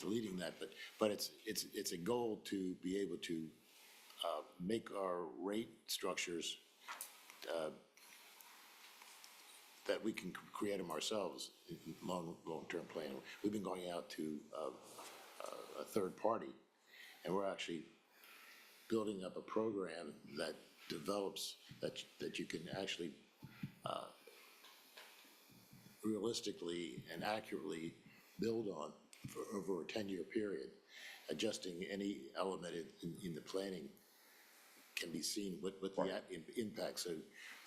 leading that, but it's a goal to be able to make our rate structures that we can create them ourselves in long-term planning. We've been going out to a third party, and we're actually building up a program that develops, that you can actually realistically and accurately build on for over a 10-year period. Adjusting any element in the planning can be seen with the impact, so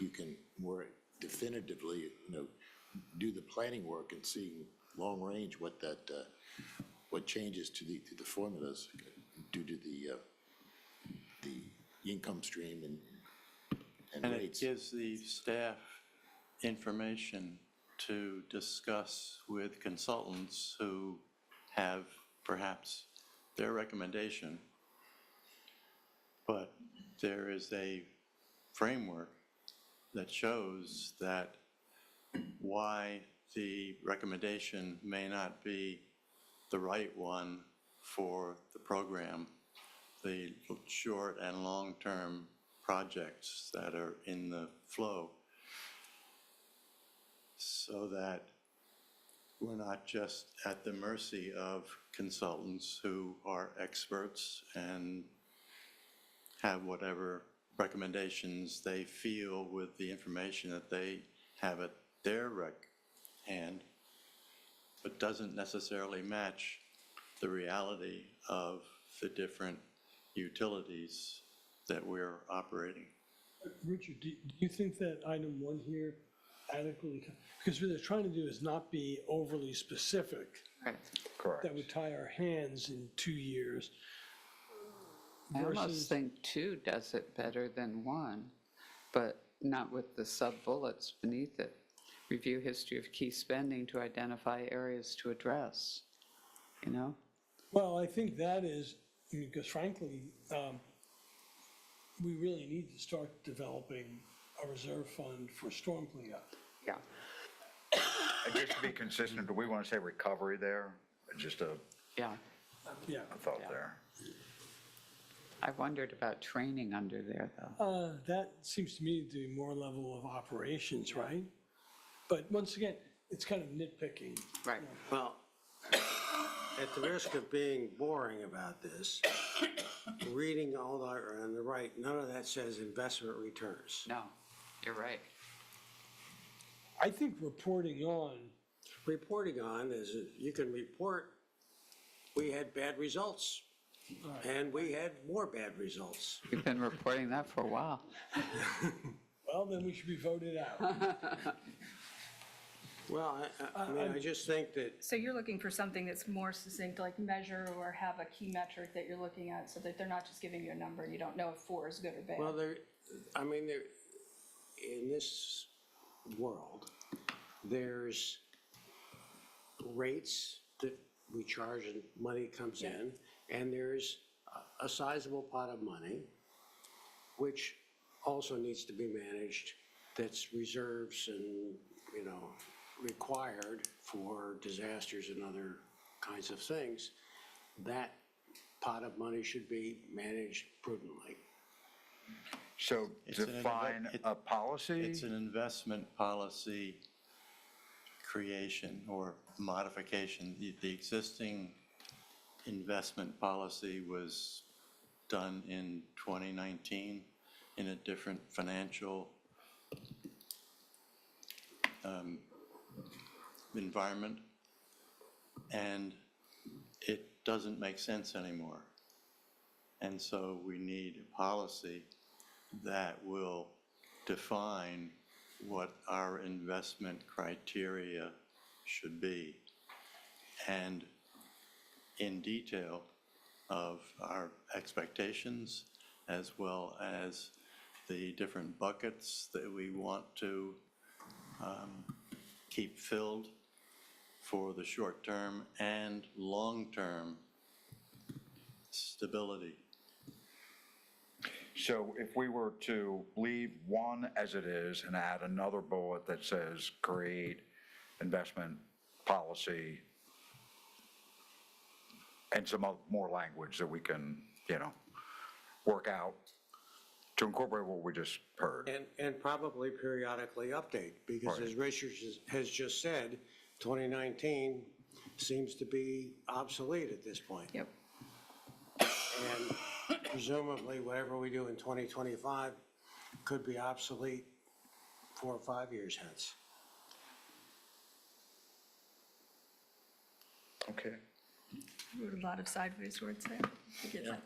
you can more definitively, do the planning work and see long range what changes to the formulas due to the income stream and And it rates. gives the staff information to discuss with consultants who have perhaps their recommendation, but there is a framework that shows that why the recommendation may not be the right one for the program, the short and long-term projects that are in the flow, so that we're not just at the mercy of consultants who are experts and have whatever recommendations they feel with the information that they have at their hand, but doesn't necessarily match the reality of the different utilities that we're operating. Richard, do you think that item 1 here adequately, because what they're trying to do is not be overly specific, Right. Correct. that would tie our hands in 2 years. I almost versus- think 2 does it better than 1, but not with the sub-bullets beneath it. Review history of key spending to identify areas to address, you know? Well, I think that is, because frankly, we really need to start developing a reserve fund for storm cleanup. Yeah. And just to be consistent, do we want to say recovery there? Just a Yeah. Yeah. thought Yeah. there. I wondered about training under there, though. That seems to me to be more level of operations, right? But once again, it's kind of nitpicking. Right. Well, at the risk of being boring about this, reading all that on the right, none of that says investment returns. No, you're right. I think reporting on, Reporting on is, you can report, we had bad results, and we had more bad results. We've been reporting that for a while. well, then we should be voted out. Well, I mean, I just think that, So you're looking for something that's more succinct, like measure or have a key metric that you're looking at, so that they're not just giving you a number, you don't know if 4 is good or bad. well, in this world, there's rates that we charge and money comes in, and there's a sizable pot of money, which also needs to be managed, that's reserves and, required for disasters and other kinds of things. That pot of money should be managed prudently. So It's an define it- a policy? It's an investment policy creation or modification. The existing investment policy was done in 2019 in a different financial environment, and it doesn't make sense anymore. And so we need a policy that will define what our investment criteria should be, and in detail of our expectations, as well as the different buckets that we want to keep filled for the short-term and long-term stability. So if we were to leave 1 as it is and add another bullet that says create investment policy and some more language that we can, work out to incorporate what we just heard. And probably periodically update, because as Richard has just said, 2019 seems to be obsolete at this point. Yep. And presumably, whatever we do in 2025 could be obsolete 4 or 5 years hence. Okay. Wrote a lot of sideways words there. I get that.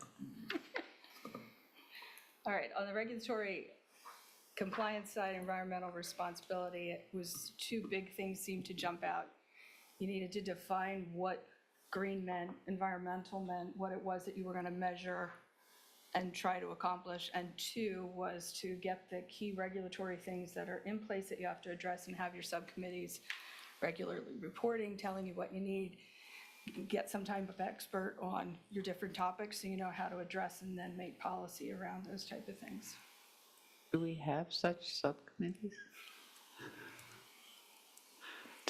All right, on the regulatory compliance side, environmental responsibility, it was 2 big things seemed to jump out. You needed to define what green meant, environmental meant, what it was that you were going to measure and try to accomplish. And 2 was to get the key regulatory things that are in place that you have to address and have your subcommittees regularly reporting, telling you what you need. Get some type of expert on your different topics so you know how to address and then make policy around those type of things. Do we have such subcommittees?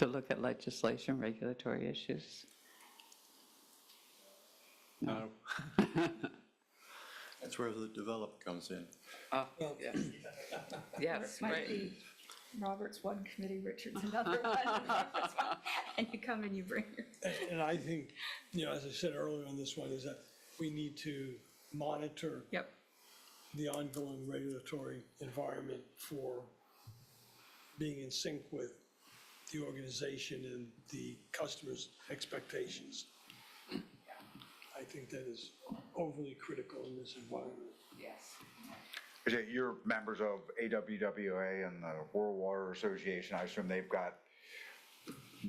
To look at legislation, regulatory issues? No. That's where the developer comes in. Oh, yes. Yes, Might right. be Robert's one committee, Richard's another one, and you come and you bring your. And I think, as I said earlier on this one, is that we need to monitor Yep. the ongoing regulatory environment for being in sync with the organization and the customer's expectations. I think that is overly critical in this environment. Yes. You're members of AWWA and the World Water Association. I assume they've got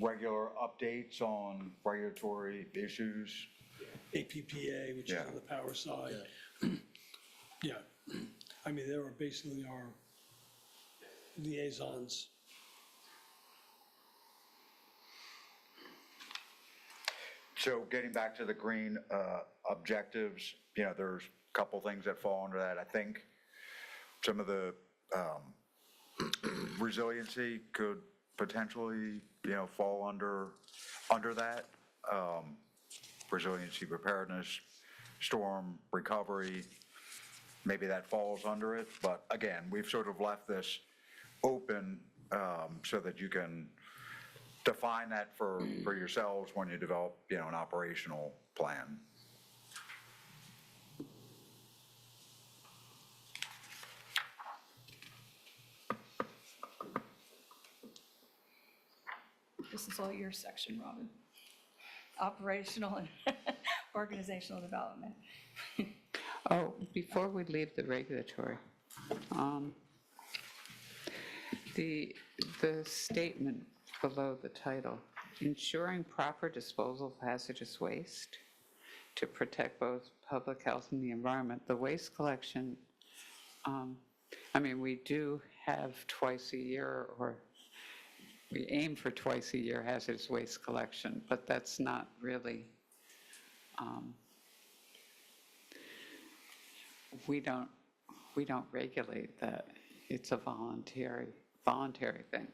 regular updates on regulatory issues. APPA, which is Yeah. on the power side. Yeah, I mean, they were basically our liaisons. So getting back to the green objectives, there's a couple things that fall under that. I think some of the resiliency could potentially, fall under that. Resiliency, preparedness, storm recovery, maybe that falls under it. But again, we've sort of left this open so that you can define that for yourselves when you develop, an operational plan. This is all your section, Robin. Operational and organizational development. Oh, before we leave the regulatory, the statement below the title, ensuring proper disposal of hazardous waste to protect both public health and the environment. The waste collection, we do have twice a year, or we aim for twice a year hazardous waste collection, but that's not really, we don't regulate that. It's a voluntary thing.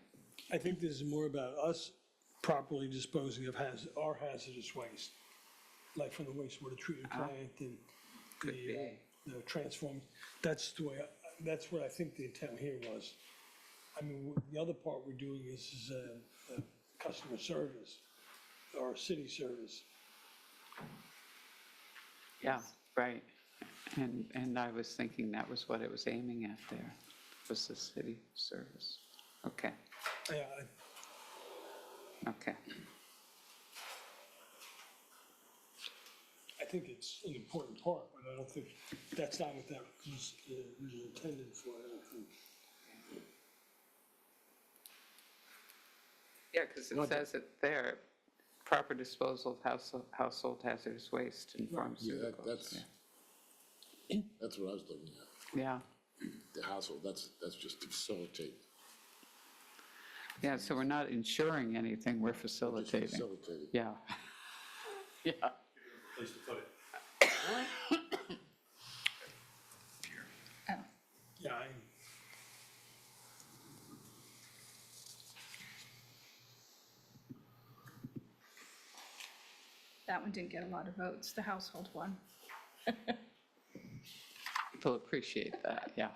I think this is more about us properly disposing of our hazardous waste, like from the wastewater treatment plant and the transform. That's the way, that's what I think the intent here was. The other part we're doing is customer service or city service. Yeah, right. And I was thinking that was what it was aiming at there, was the city service. Okay, Yeah, okay. I think it's an important part, but I don't think, that's not what that was intended for, I don't think. Yeah, because it says it there, proper disposal of household hazardous waste and Yeah, pharmaceuticals. that's what I was looking at. Yeah, The household, that's just to facilitate. yeah, so we're not ensuring anything, we're Just facilitating. facilitating. Yeah. Yeah. Place to put it. Yeah, That one didn't get a lot of votes, the household one. People appreciate that, yeah.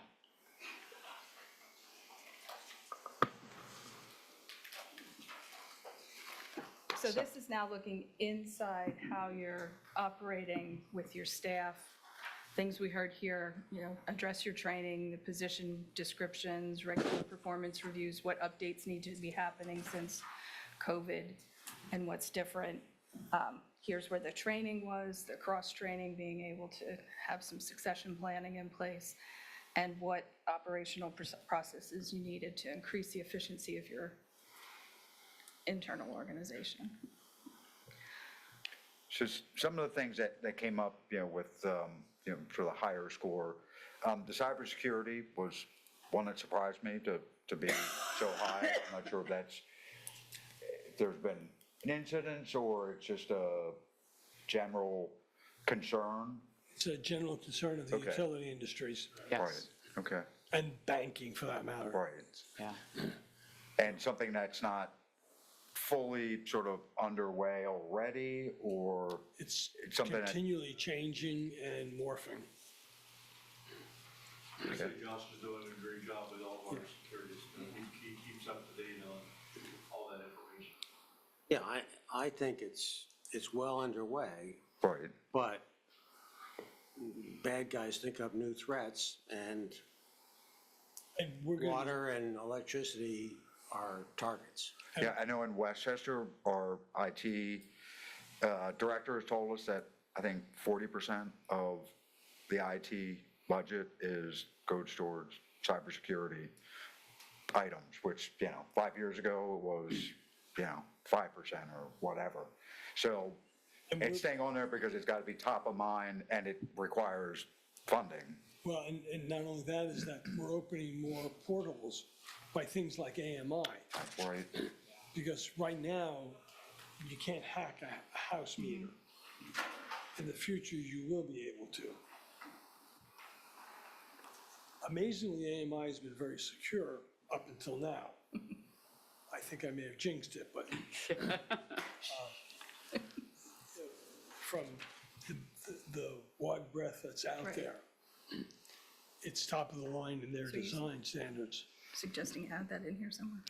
So this is now looking inside how you're operating with your staff. Things we heard here, address your training, the position descriptions, regular performance reviews, what updates need to be happening since COVID and what's different. Here's where the training was, the cross-training, being able to have some succession planning in place, and what operational processes you needed to increase the efficiency of your internal organization. So some of the things that came up, with, for the higher score, the cybersecurity was one that surprised me to be so high. I'm not sure if there's been an incident or it's just a general concern. it's a general concern of the Okay. utility industries Yes, Right, okay, and banking for that matter. right. yeah. And something that's not fully sort of underway already, or It's It's something that- continually changing and morphing. I say Josh is doing a great job with all of our securities. He keeps up to date on all that information. Yeah, I think it's well underway, right? but bad guys think up new threats, and And we're going to, water and electricity are targets. Yeah, I know in Westchester, our IT director has told us that I think 40% of the IT budget goes towards cybersecurity items, which, 5 years ago it was, 5% or whatever. So it's staying on there because it's got to be top of mind and it requires funding. well, and not only that is that we're opening more portals by things like AMI. Right? Because right now, you can't hack a house meter. In the future, you will be able to. Amazingly, AMI has been very secure up until now. I think I may have jinxed it, but from the wide breadth that's out Right. there, it's top of the line in their So you- design standards. Suggesting add that in here somewhere.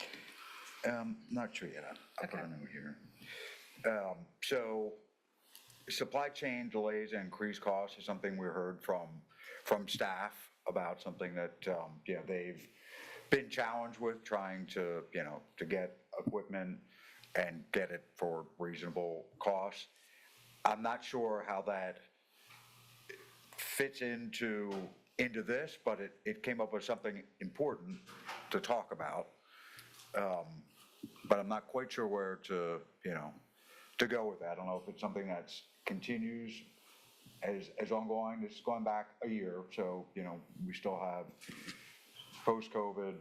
Not sure yet. I'll put Okay. a note here. So supply chain delays and increased costs is something we heard from staff about, something that, they've been challenged with trying to, to get equipment and get it for reasonable costs. I'm not sure how that fits into this, but it came up with something important to talk about. But I'm not quite sure where to go with that. I don't know if it's something that's continues as ongoing. This is going back a year, so, we still have post-COVID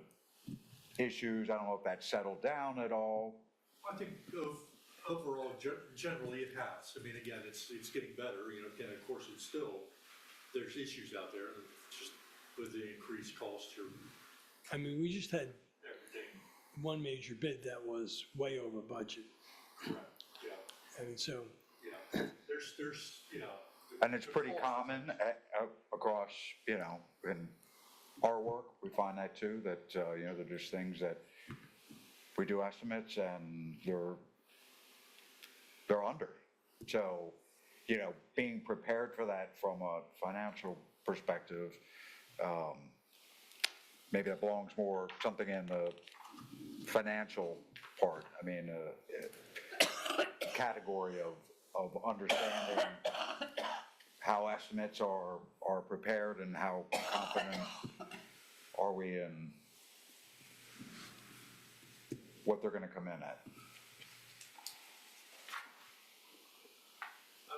issues. I don't know if that's settled down at all. I think overall, generally it has. I mean, again, it's getting better, again, of course, it's still, there's issues out there, just with the increased cost here, I mean, we just had everything. one major bid that was way over budget. Yeah, I mean, so, yeah, there's, And it's pretty common across, in our work, we find that too, that, that there's things that we do estimates and they're under. So, being prepared for that from a financial perspective, maybe that belongs more something in the financial part. I mean, category of understanding how estimates are prepared and how confident are we in what they're gonna come in at. I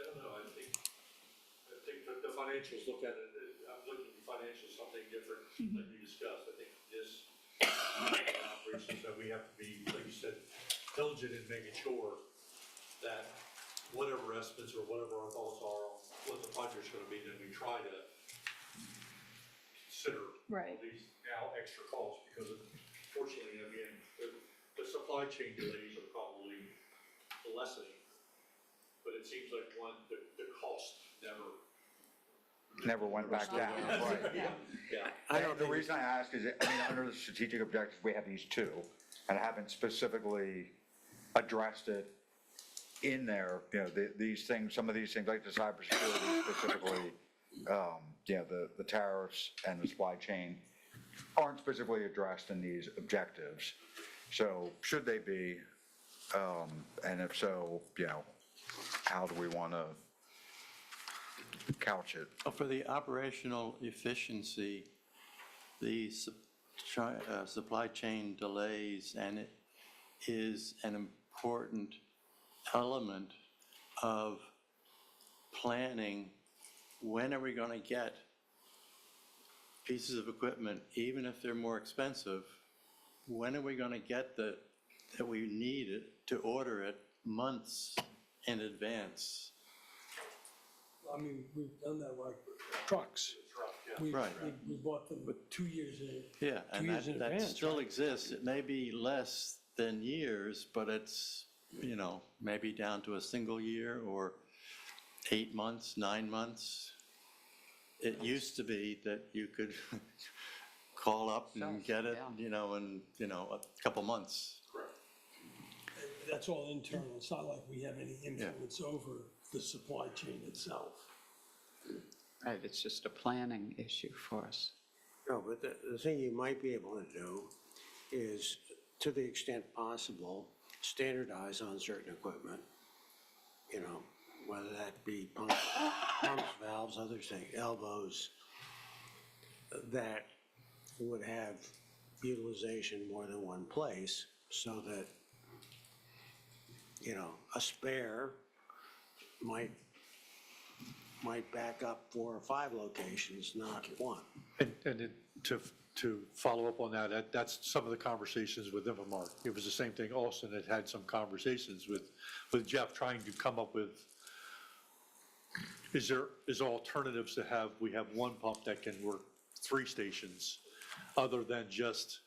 don't know, I think that the financials look at it, I'm looking at the financials, something different than you discussed. I think this operations that we have to be, like you said, diligent in making sure that whatever estimates or whatever our thoughts are on what the project's gonna be, then we try to consider Right. all these now extra costs, because unfortunately, I mean, the supply chain delays are probably lessening, but it seems like the cost Never went back down, right? Yeah. The reason I ask is, under the strategic objectives, we have these two, and I haven't specifically addressed it in there, these things, some of these things, like the cybersecurity specifically, the tariffs and the supply chain aren't specifically addressed in these objectives. So should they be, and if so, how do we want to couch it? For the operational efficiency, the supply chain delays, and it is an important element of planning. When are we going to get pieces of equipment, even if they're more expensive? When are we going to get that we need it to order it months in advance? I mean, we've done that like trucks. We bought them with 2 years in. Yeah, 2 and years in that advance, still right? exists. It may be less than years, but it's, you know, maybe down to a single year or 8 months, 9 months. It used to be that you could call up and get it, you know, in, you know, a couple months. That's all internal. It's not like we have any influence over the supply chain itself. Right, it's just a planning issue for us. No, but the thing you might be able to do is, to the extent possible, standardize on certain equipment. You know, whether that be pumps, valves, other things, elbows, that would have utilization more than one place, so that, you know, a spare might back up 4 or 5 locations, not one. And to follow up on that, that's some of the conversations with Inframark. It was the same thing. Austin had some conversations with Jeff, trying to come up with, is alternatives to we have one pump that can work 3 stations, other than just,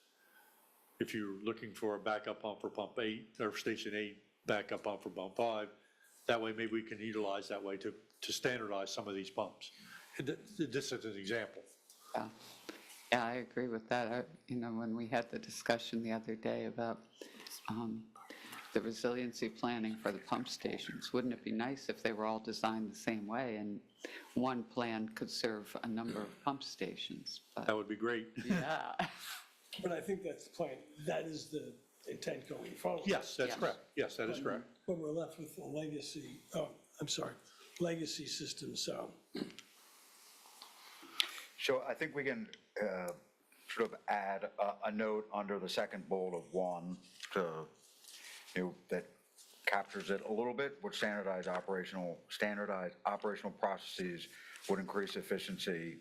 if you're looking for a backup pump for pump 8, or station 8, backup pump for pump 5, that way maybe we can utilize that way to standardize some of these pumps. And this is an example. Yeah, yeah, I agree with that. You know, when we had the discussion the other day about the resiliency planning for the pump stations, wouldn't it be nice if they were all designed the same way and one plan could serve a number of pump stations? But, That would be great. yeah. But I think that's the plan. That is the intent going forward. Yes, that's Yes. correct. Yes, that is correct. But we're left with a legacy, legacy system, so. So I think we can sort of add a note under the second bullet of 1 to, you know, that captures it a little bit, would standardized operational processes would increase efficiency,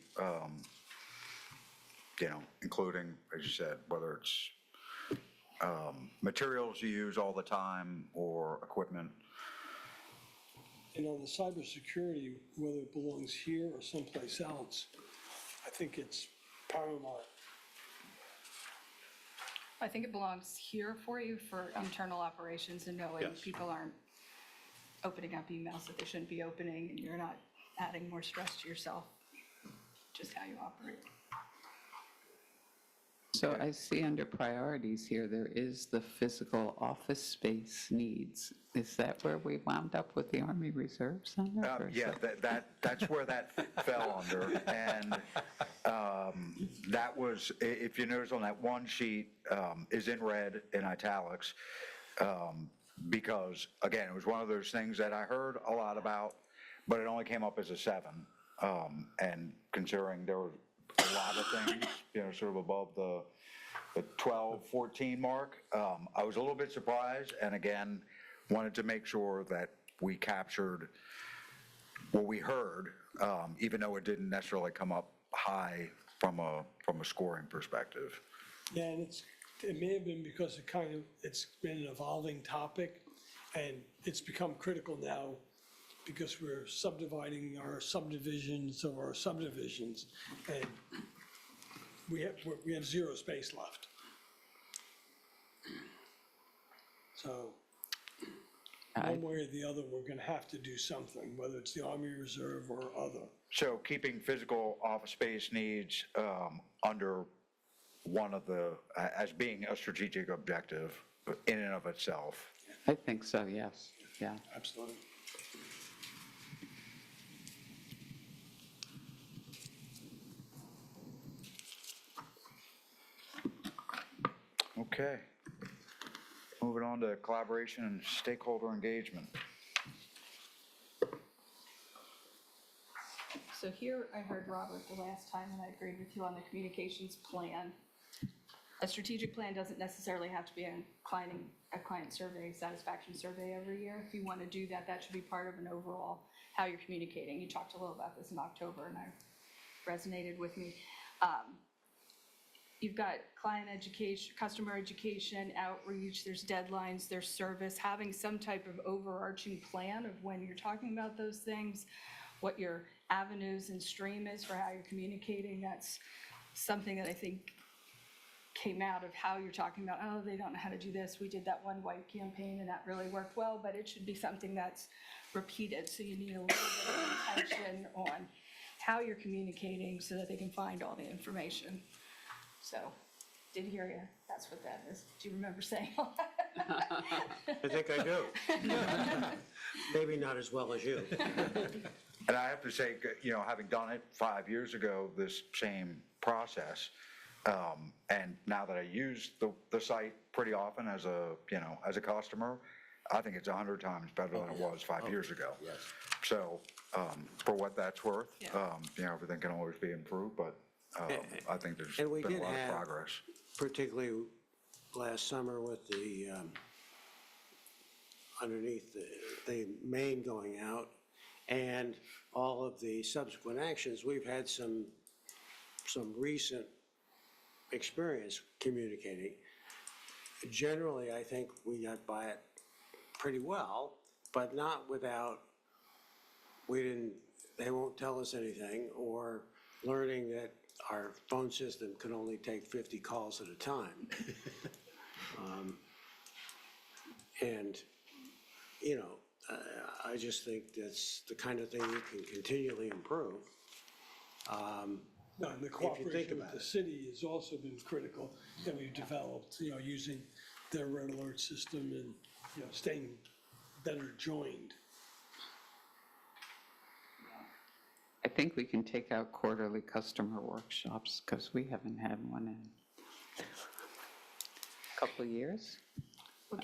you know, including, as you said, whether it's materials you use all the time or equipment. And on the cybersecurity, whether it belongs here or someplace else, I think it's paramount. I think it belongs here for you for internal operations and knowing Yes. people aren't opening up emails that they shouldn't be opening, and you're not adding more stress to yourself, just how you operate. So I see under priorities here, there is the physical office space needs. Is that where we wound up with the Army Reserve Center? Or is Yeah, that's where that fell under. And that was, if you notice on that one sheet, is in red in italics, because, again, it was one of those things that I heard a lot about, but it only came up as a 7. And considering there were a lot of things, you know, sort of above the 12, 14 mark, I was a little bit surprised, and again, wanted to make sure that we captured what we heard, even though it didn't necessarily come up high from a scoring perspective. Yeah, and it may have been because it's been an evolving topic, and it's become critical now because we're subdividing our subdivisions of our subdivisions, and we have 0 space left. So one way or the other, we're going to have to do something, whether it's the Army Reserve or other. So keeping physical office space needs under one of the, as being a strategic objective in and of itself. I think so, yes, yeah. Absolutely. Okay. Moving on to collaboration and stakeholder engagement. So here, I heard Robert the last time, and I agreed with you on the communications plan. A strategic plan doesn't necessarily have to be a client survey, satisfaction survey every year. If you want to do that, that should be part of an overall how you're communicating. You talked a little about this in October, and it resonated with me. You've got client education, customer education, outreach, there's deadlines, there's service, having some type of overarching plan of when you're talking about those things, what your avenues and stream is for how you're communicating. That's something that I think came out of how you're talking about, oh, they don't know how to do this. We did that one wipe campaign and that really worked well, but it should be something that's repeated. So you need a little bit of attention on how you're communicating so that they can find all the information. So, did hear you. That's what that is. Do you remember saying all that? I think I do. Maybe not as well as you. And I have to say, you know, having done it 5 years ago, this same process, and now that I use the site pretty often as a, you know, as a customer, I think it's 100 times better than it was 5 years ago. Yes. So, for what that's worth, Yeah. you know, everything can always be improved, but I think there's And we been a did lot of have- progress. Particularly last summer with the, underneath the main going out and all of the subsequent actions, we've had some recent experience communicating. Generally, I think we got by it pretty well, but not without, they won't tell us anything, or learning that our phone system can only take 50 calls at a time. And, you know, I just think that's the kind of thing you can continually improve. No, and the cooperation with the city has also been critical that we've developed, you know, using their red alert system and, you know, staying better joined. I think we can take out quarterly customer workshops, because we haven't had one in a couple of years.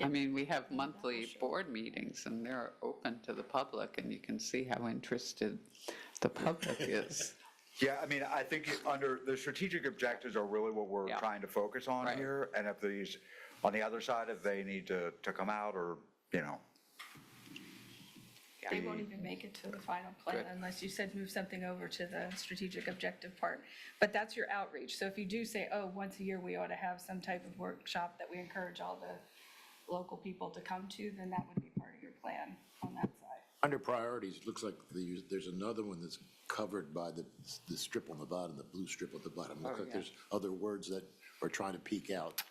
I mean, we have monthly board meetings, and they're open to the public, and you can see how interested the public is. Yeah, I mean, I think under, the strategic objectives are really what we're Yeah. trying to focus on Right. here. And if these, on the other side, if they need to come out or, you know, They won't even make it to the final plan Good. unless you said move something over to the strategic objective part. But that's your outreach. So if you do say, oh, once a year we ought to have some type of workshop that we encourage all the local people to come to, then that would be part of your plan on that side. Under priorities, it looks like there's another one that's covered by the strip on the bottom, the blue strip at the bottom. Looks like yeah. there's other words that are trying to peek out.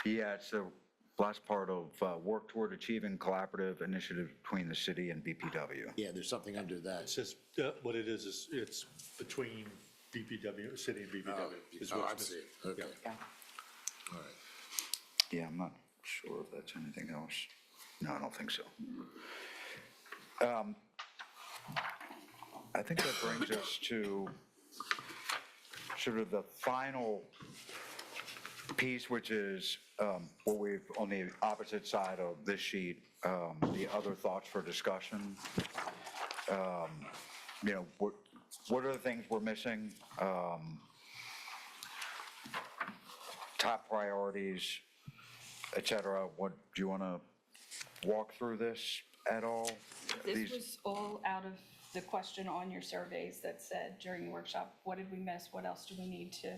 yeah, it's the last part of work toward achieving collaborative initiative between the city and BPW. Yeah, there's something under that. It's just, what it is it's between BPW, city and BPW. is Oh, what's I see. missing. Okay. Yeah. All right. Yeah, I'm not sure if that's anything else. No, I don't think so. I think that brings us to sort of the final piece, which is what we've, on the opposite side of this sheet, the other thoughts for discussion. You know, what are the things we're missing? Top priorities, et cetera. What, do you want to walk through this at all? This was all out of the question on your surveys that said during the workshop, what did we miss? What else do we need to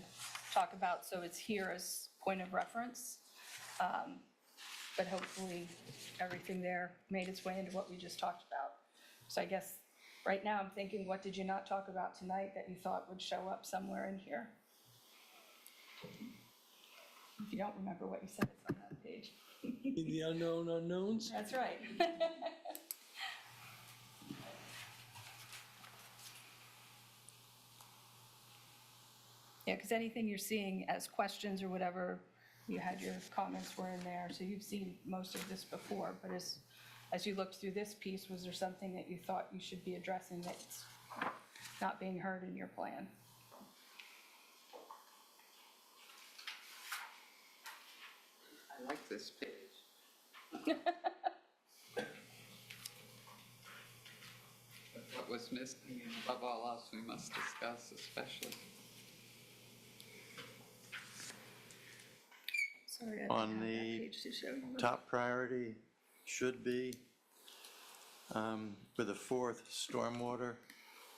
talk about? So it's here as point of reference. But hopefully everything there made its way into what we just talked about. So I guess right now I'm thinking, what did you not talk about tonight that you thought would show up somewhere in here? If you don't remember what you said, it's on that page. In the unknown unknowns? That's right. Yeah, because anything you're seeing as questions or whatever, you had your comments were in there, so you've seen most of this before, but as you looked through this piece, was there something that you thought you should be addressing that's not being heard in your plan? I like this page. What was missing, and above all else, we must discuss especially. Sorry, I On didn't have that the page to show you. Top priority should be, for the fourth, stormwater.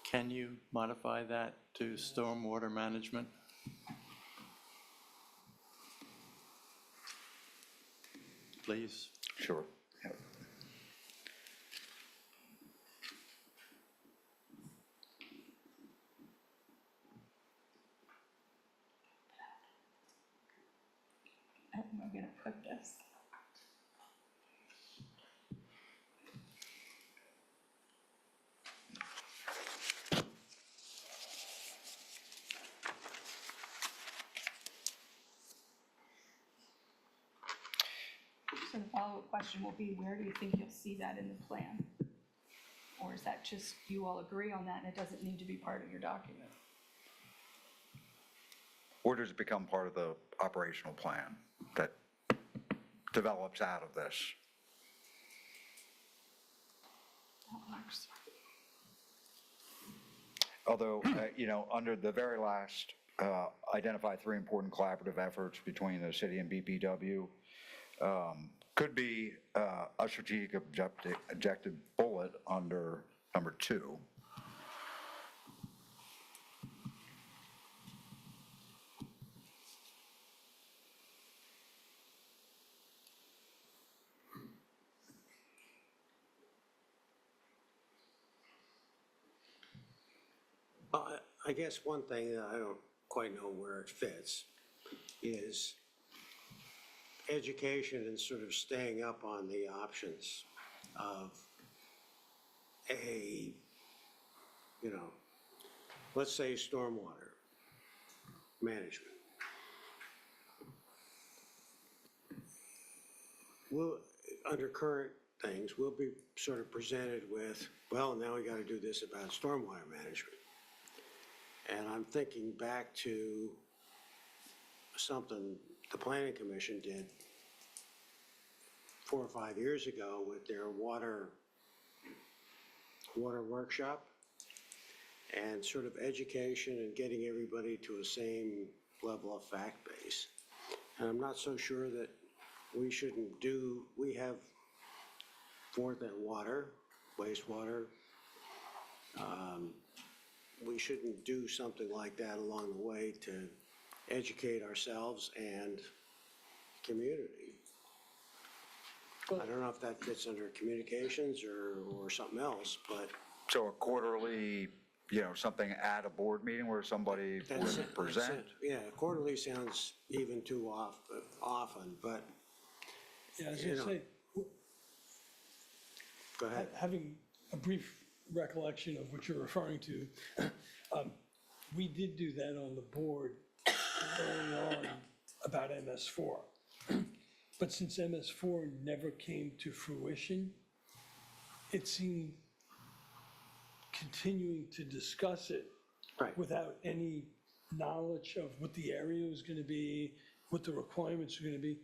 Can you modify that to stormwater management? Please. Sure. Yep. this. So the follow-up question will be, where do you think you'll see that in the plan? Or is that just you all agree on that and it doesn't need to be part of your document? Or does it become part of the operational plan that develops out of this? That works. Although, under the very last, identify 3 important collaborative efforts between the city and BPW, could be a strategic objective bullet under number 2. I guess one thing that I don't quite know where it fits is education and sort of staying up on the options of let's say stormwater management. Under current things, we'll be sort of presented with, well, now we got to do this about stormwater management. And I'm thinking back to something the Planning Commission did 4 or 5 years ago with their water workshop, and sort of education and getting everybody to a same level of fact base. And I'm not so sure that we have fourth at water, wastewater. We shouldn't do something like that along the way to educate ourselves and community. I don't know if that fits under communications or something else, but. So a quarterly, something at a board meeting where somebody would present? Yeah, quarterly sounds even too often, but. Yeah, I was gonna say, Go ahead. having a brief recollection of what you're referring to, we did do that on the board early on about MS4. But since MS4 never came to fruition, it seemed continuing to discuss it Right. without any knowledge of what the area was going to be, what the requirements were going to be.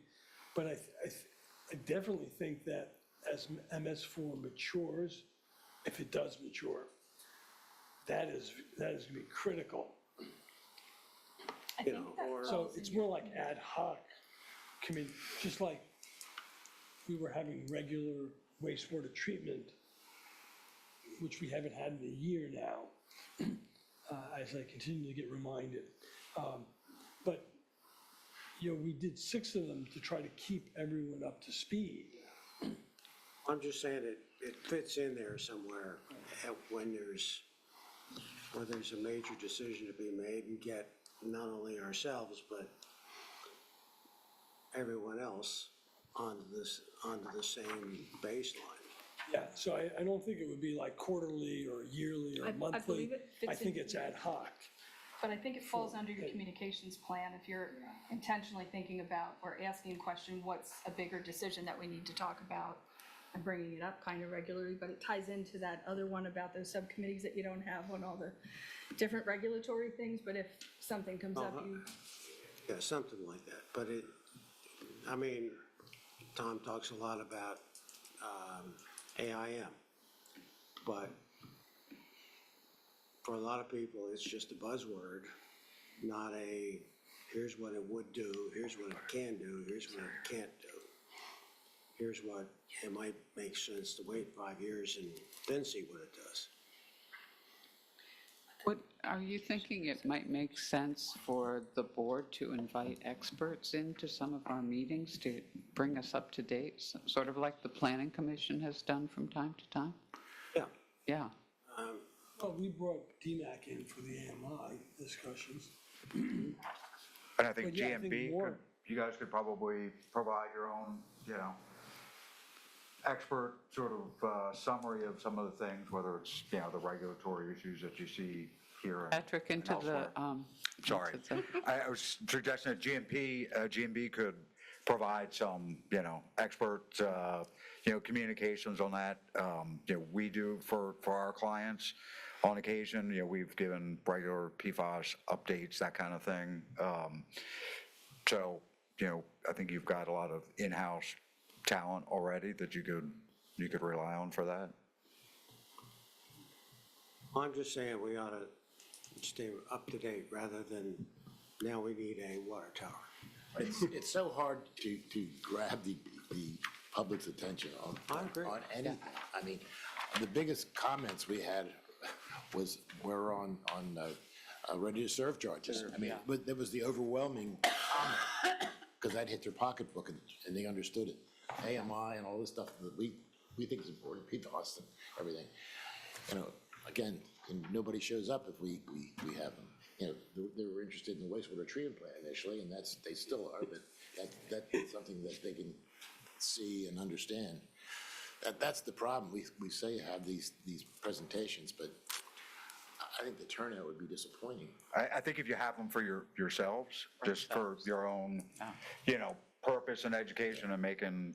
But I definitely think that as MS4 matures, if it does mature, that is going to be critical. I think that So falls it's in more your- like ad hoc committee, just like we were having regular wastewater treatment, which we haven't had in a year now, as I continue to get reminded. But, we did 6 of them to try to keep everyone up to speed. I'm just saying it fits in there somewhere when there's a major decision to be made and get not only ourselves, but everyone else onto the same baseline. Yeah, so I don't think it would be like quarterly or yearly or I monthly. believe it fits I think in- it's ad hoc. But I think it falls under your communications plan if you're intentionally thinking about or asking a question, what's a bigger decision that we need to talk about, and bringing it up kind of regularly, but it ties into that other one about those subcommittees that you don't have on all the different regulatory things, but if something comes up, you, Yeah, something like that. But Tom talks a lot about AIM, but for a lot of people, it's just a buzzword, not a, here's what it would do, here's what it can do, here's what it can't do. Here's what, it might make sense to wait 5 years and then see what it does. Are you thinking it might make sense for the board to invite experts into some of our meetings to bring us up to date, sort of like the Planning Commission has done from time to time? Yeah. Yeah. Well, we brought DMAC in for the AMI discussions. And I think But yeah, I think GMB more could you guys could probably provide your own, expert sort of summary of some of the things, whether it's, the regulatory issues that you see here and Patrick, into elsewhere. Sorry, into the- I was suggesting that GMB could provide some, expert, communications on that. We do for our clients on occasion, we've given regular PFAS updates, that kind of thing. So, I think you've got a lot of in-house talent already that you could rely on for that. I'm just saying we ought to stay up to date rather than now we need a water tower. It's so hard to grab the public's attention on anything. I mean, the biggest comments we had were on ready-to-serve charges. I mean, but there was the overwhelming comment, because that hit their pocketbook and they understood it. AMI and all this stuff that we think is important, PFAS and everything. Again, and nobody shows up if we have them. They were interested in the wastewater treatment plant initially, and they still are, but that's something that they can see and understand. That's the problem. We say have these presentations, but I think the turnout would be disappointing. I think if you have them for yourselves, just for your own, purpose and education and making,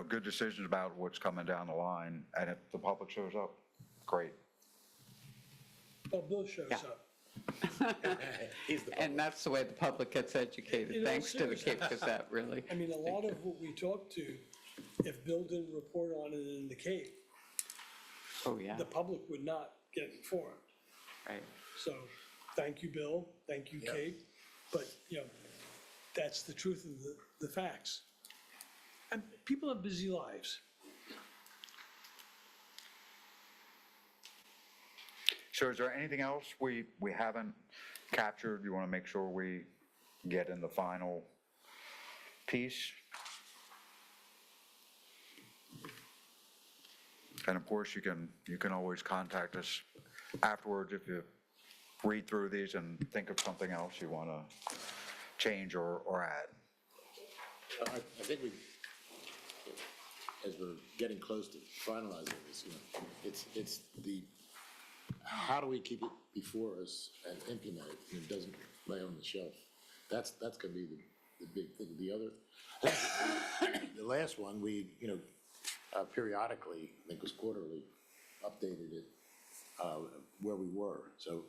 good decisions about what's coming down the line, and if the public shows up, great. Well, Bill shows up. And that's the way the public gets educated, In all thanks to the Cape seriousness. Gazette, really. I mean, a lot of what we talked to, if Bill didn't report on it in the Cape, Oh, yeah, the public would not get informed. right. So, thank you, Bill, thank you, Kate, but, that's the truth of the facts. And people have busy lives. So is there anything else we haven't captured, you want to make sure we get in the final piece? And of course, you can always contact us afterwards if you read through these and think of something else you want to change or add. I think as we're getting close to finalizing this, it's the, how do we keep it before us and implement it, and it doesn't lay on the shelf? That's gonna be the big thing. The other, the last one, we, periodically, I think it was quarterly, updated it, where we were. So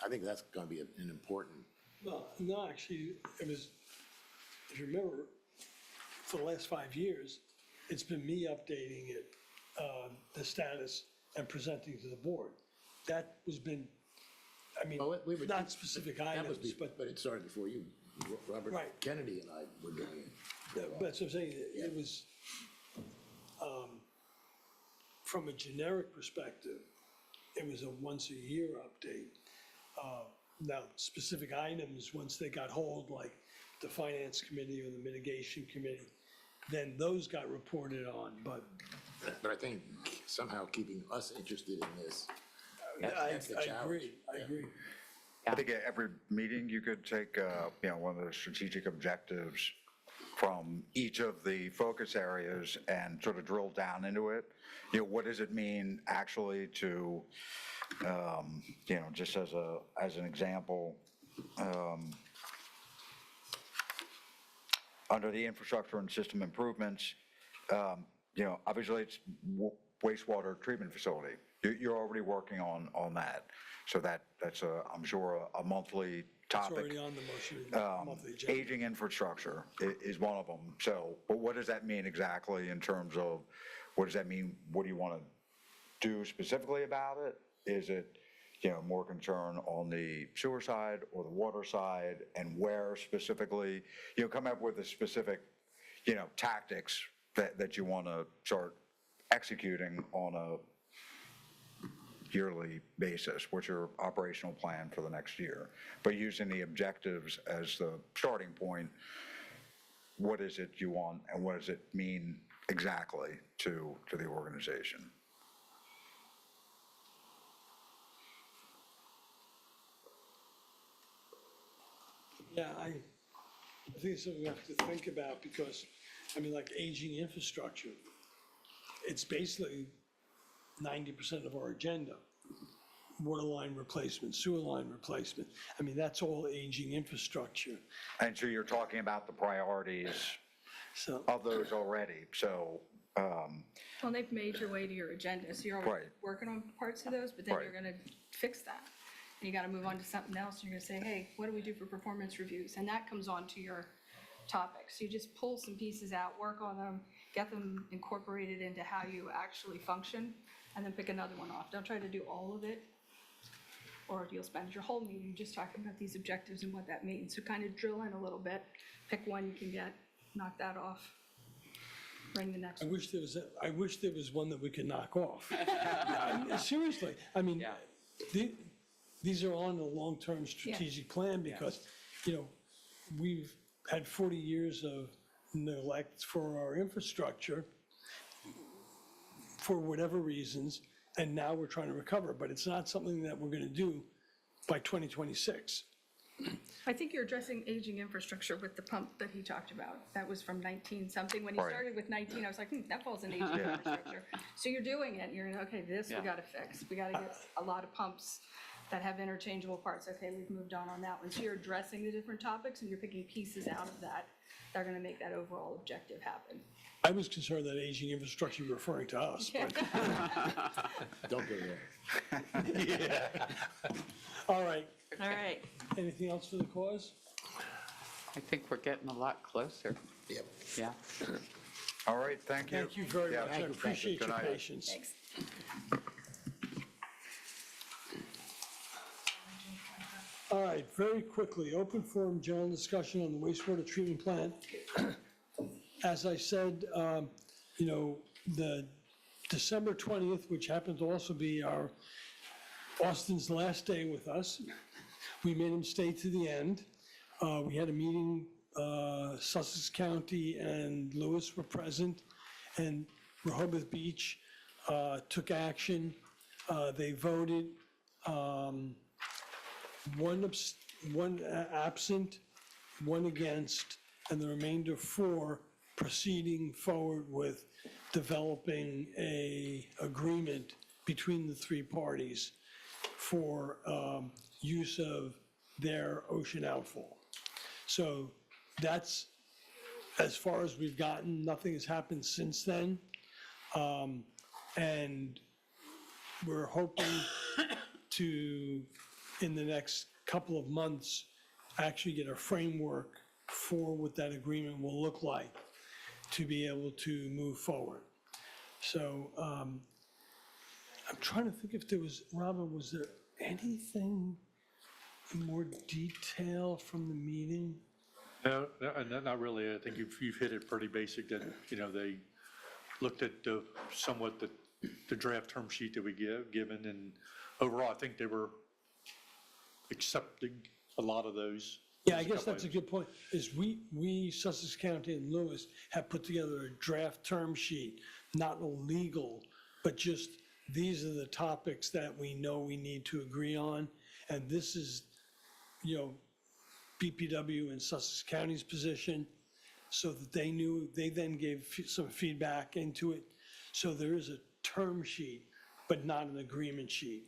I think that's gonna be an important. Well, no, actually, it was, if you remember, for the last 5 years, it's been me updating it, the status, and presenting to the board. That was been, I mean, Well, we were- not specific That was items, but it started before you. Robert Right. Kennedy and I were doing it. for a while. But so I'm saying, it was, from a generic perspective, it was a once-a-year update. Now, specific items, once they got hold, like the finance committee or the mitigation committee, then those got reported on, but But I think somehow keeping us interested in this, I that's the challenge. I agree. I think at every meeting, you could take, one of the strategic objectives from each of the focus areas and sort of drill down into it. What does it mean actually to, just as an example, under the infrastructure and system improvements, obviously it's wastewater treatment facility. You're already working on that. So that's I'm sure a monthly It's topic. already on the motion, monthly agenda. Aging infrastructure is one of them. So, but what does that mean exactly in terms of, what does that mean? What do you want to do specifically about it? Is it, more concern on the sewer side or the water side, and where specifically, come up with the specific, tactics that you want to start executing on a yearly basis. What's your operational plan for the next year? But using the objectives as the starting point, what is it you want and what does it mean exactly to the organization? Yeah, I think it's something we have to think about because, I mean, like aging infrastructure, it's basically 90% of our agenda. Water line replacement, sewer line replacement. I mean, that's all aging infrastructure. And so you're talking about the priorities So, of those already, so, Well, they've made your way to your agenda, so you're already Right. working on parts of those, but then Right. you're gonna fix that. And you gotta move on to something else, and you're gonna say, hey, what do we do for performance reviews? And that comes on to your topics. You just pull some pieces out, work on them, get them incorporated into how you actually function, and then pick another one off. Don't try to do all of it, or you'll spend your whole meeting just talking about these objectives and what that means. So kind of drill in a little bit, pick one you can get, knock that off, bring the next I one. wish there was one that we could knock off. I mean, seriously, I mean, these are on a long-term strategic plan because, you know, we've had 40 years of neglect for our infrastructure for whatever reasons, and now we're trying to recover, but it's not something that we're gonna do by 2026. I think you're addressing aging infrastructure with the pump that he talked about. That was from 19-something. When he Right. started with 19, I was like, that falls in aging infrastructure. So you're doing it, you're, okay, this we gotta fix. We gotta get a lot of pumps that have interchangeable parts. Okay, we've moved on that one. So you're addressing the different topics and you're picking pieces out of that that are gonna make that overall objective happen. I was concerned that aging infrastructure you were referring to us, but, Don't go there. all right. All right. Anything else for the cause? I think we're getting a lot closer. Yep. Yeah. all right, thank you. Thank you very Yeah. much. I appreciate Good your night. patience. Thanks. All right, very quickly, open forum general discussion on the wastewater treatment plant. As I said, you know, the December 20th, which happened to also be our, Austin's last day with us, we made him stay to the end. We had a meeting, Sussex County and Lewes were present, and Rehoboth Beach took action. They voted, one absent, one against, and the remainder 4 proceeding forward with developing a agreement between the 3 parties for use of their ocean outfall. So that's as far as we've gotten. Nothing has happened since then. And we're hoping to, in the next couple of months, actually get a framework for what that agreement will look like to be able to move forward. So I'm trying to think if there was, Robin, was there anything in more detail from the meeting? No, not really. I think you've hit it pretty basic that, you know, they looked at somewhat the draft term sheet that we given, and overall, I think they were accepting a lot a those. Yeah, I guess that's a good point, is we, Sussex County and Lewis, have put together a draft term sheet, not legal, but just, these are the topics that we know we need to agree on, and this is, you know, BPW and Sussex County's position, so that they knew, they then gave some feedback into it. So there is a term sheet, but not an agreement sheet.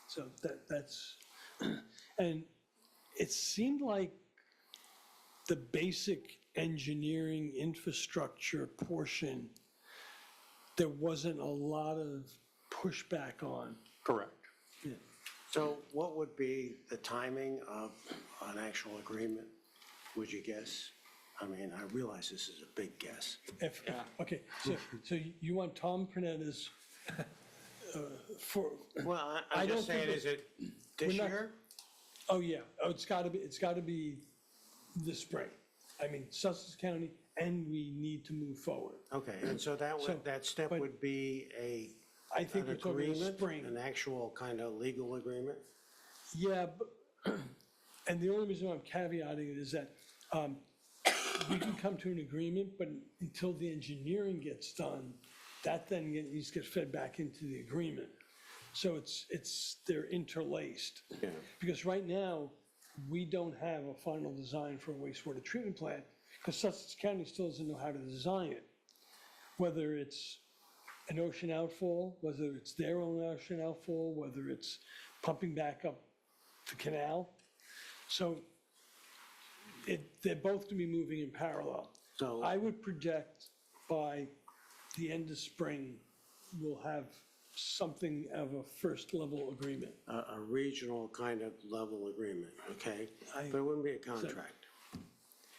So that's, and it seemed like the basic engineering infrastructure portion, there wasn't a lot of pushback on. Correct. Yeah. So what would be the timing of an actual agreement, would you guess? I mean, I realize this is a big guess. Okay, so you want Tom Panetta's, for, Well, I I'm don't just think saying, it- is it this we're not- year? oh yeah, it's gotta be this spring. I mean, Sussex County, and we need to move forward. Okay, and so that step but- would be I think an we're talking agreement, spring. an actual kind of legal agreement? Yeah, but, and the only reason I'm caveating it is that we can come to an agreement, but until the engineering gets done, that then needs to get fed back into the agreement. So they're interlaced. Yeah. Because right now, we don't have a final design for a wastewater treatment plant, because Sussex County still doesn't know how to design it. Whether it's an ocean outfall, whether it's their own ocean outfall, whether it's pumping back up the canal. So they're both going to be moving in parallel. So- I would project by the end of spring, we'll have something of a first level agreement. A regional kind of level agreement, okay? But it wouldn't be a contract.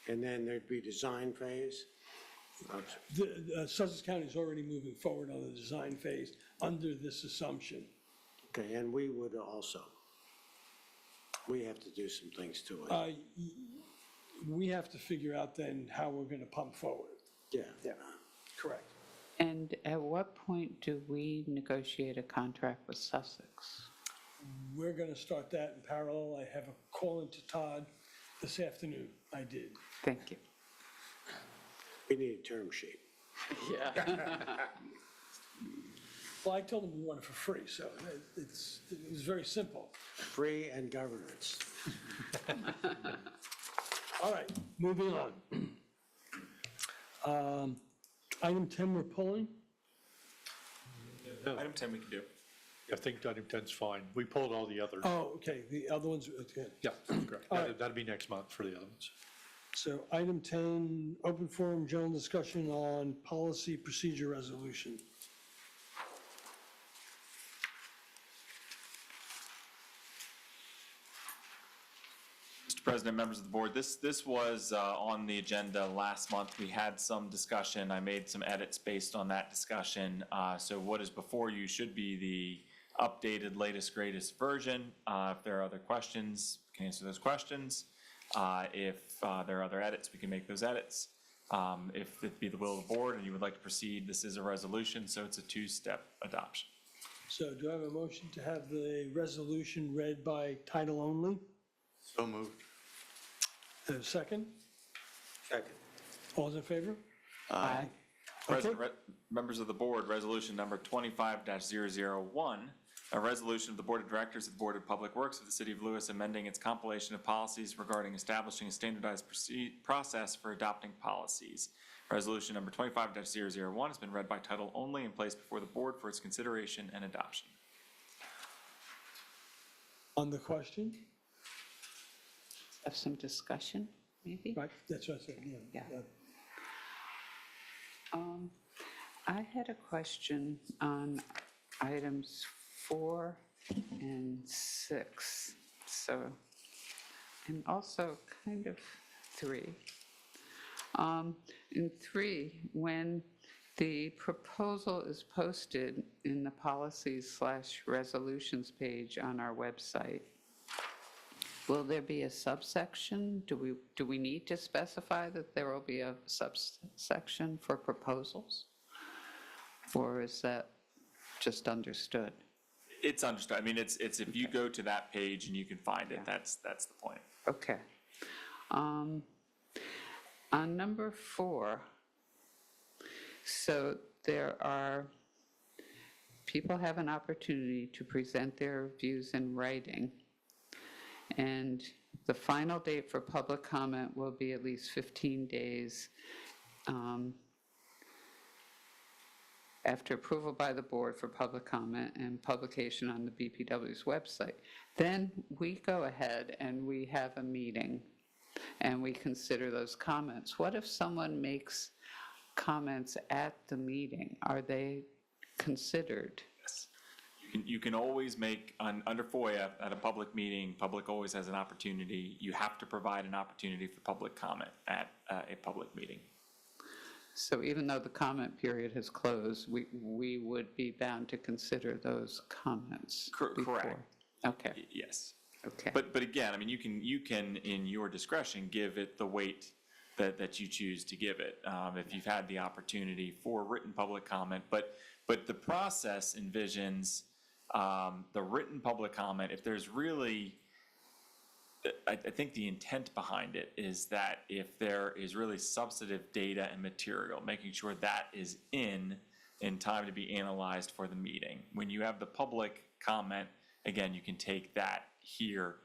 And then there'd be design phase. Sussex County is already moving forward on the design phase under this assumption. Okay, and we would also. We have to do some things to it. We have to figure out then how we're going to pump forward. Yeah. Correct. And at what point do we negotiate a contract with Sussex? We're going to start that in parallel. I have a call into Todd this afternoon. I did. Thank you. We need a term sheet. Well, I told him we want it for free, so it was very simple. Free and governance. All right, moving on. Item 10 we're pulling. Item 10 we can do. I think item 10's fine. We pulled all the others. Oh, okay, the other ones, okay. Yeah, correct. All right. That'll be next month for the other ones. So item 10, open forum, general discussion on policy procedure resolution. Mr. President, members of the board, this was on the agenda last month. We had some discussion. I made some edits based on that discussion. So what is before you should be the updated, latest, greatest version. If there are other questions, we can answer those questions. If there are other edits, we can make those edits. If it be the will of the board and you would like to proceed, this is a resolution, so it's a two-step adoption. So do I have a motion to have the resolution read by title only? So moved. And a second? Second. All's in favor? Aye. President, members of the board, resolution number 25-001, a resolution of the Board of Directors of the Board of Public Works of the City of Lewis amending its compilation of policies regarding establishing a standardized process for adopting policies. Resolution number 25-001 has been read by title only and placed before the board for its consideration and adoption. On the question? Have some discussion, maybe? Right, that's what I said, yeah. Yeah. I had a question on items 4 and 6, so, and also kind of 3. In 3, when the proposal is posted in the policies/resolutions page on our website, will there be a subsection? Do we need to specify that there will be a subsection for proposals? Or is that just understood? It's understood. I mean, it's if you go to that page and you can find it, that's the point. Okay. On number 4, so people have an opportunity to present their views in writing. And the final date for public comment will be at least 15 days after approval by the board for public comment and publication on the BPW's website. Then we go ahead and we have a meeting and we consider those comments. What if someone makes comments at the meeting? Are they considered? Yes. You can always make, under FOIA, at a public meeting, public always has an opportunity. You have to provide an opportunity for public comment at a public meeting. So even though the comment period has closed, we would be bound to consider those comments before? Correct. Okay, Yes. okay. But again, I mean, you can, in your discretion, give it the weight that you choose to give it, if you've had the opportunity for written public comment. But the process envisions the written public comment, if there's really, I think the intent behind it is that if there is really substantive data and material, making sure that is in time to be analyzed for the meeting. When you have the public comment, again, you can take that here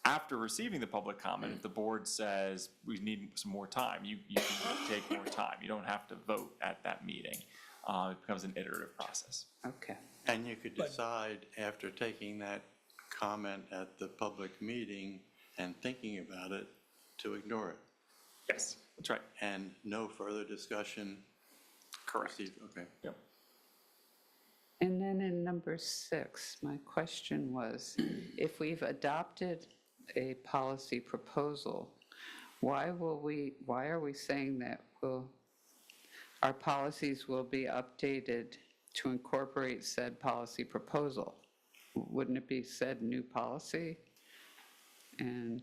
After receiving the public comment, if the board says we need some more time, you can take more time. You don't have to vote at that meeting. It becomes an iterative process. Okay. And you could decide after taking that comment at the public meeting and thinking about it to ignore it. Yes, that's right. And no further discussion. Correct. Received. Okay. Yep. And then in number 6, my question was, if we've adopted a policy proposal, why are we saying that our policies will be updated to incorporate said policy proposal? Wouldn't it be said new policy? And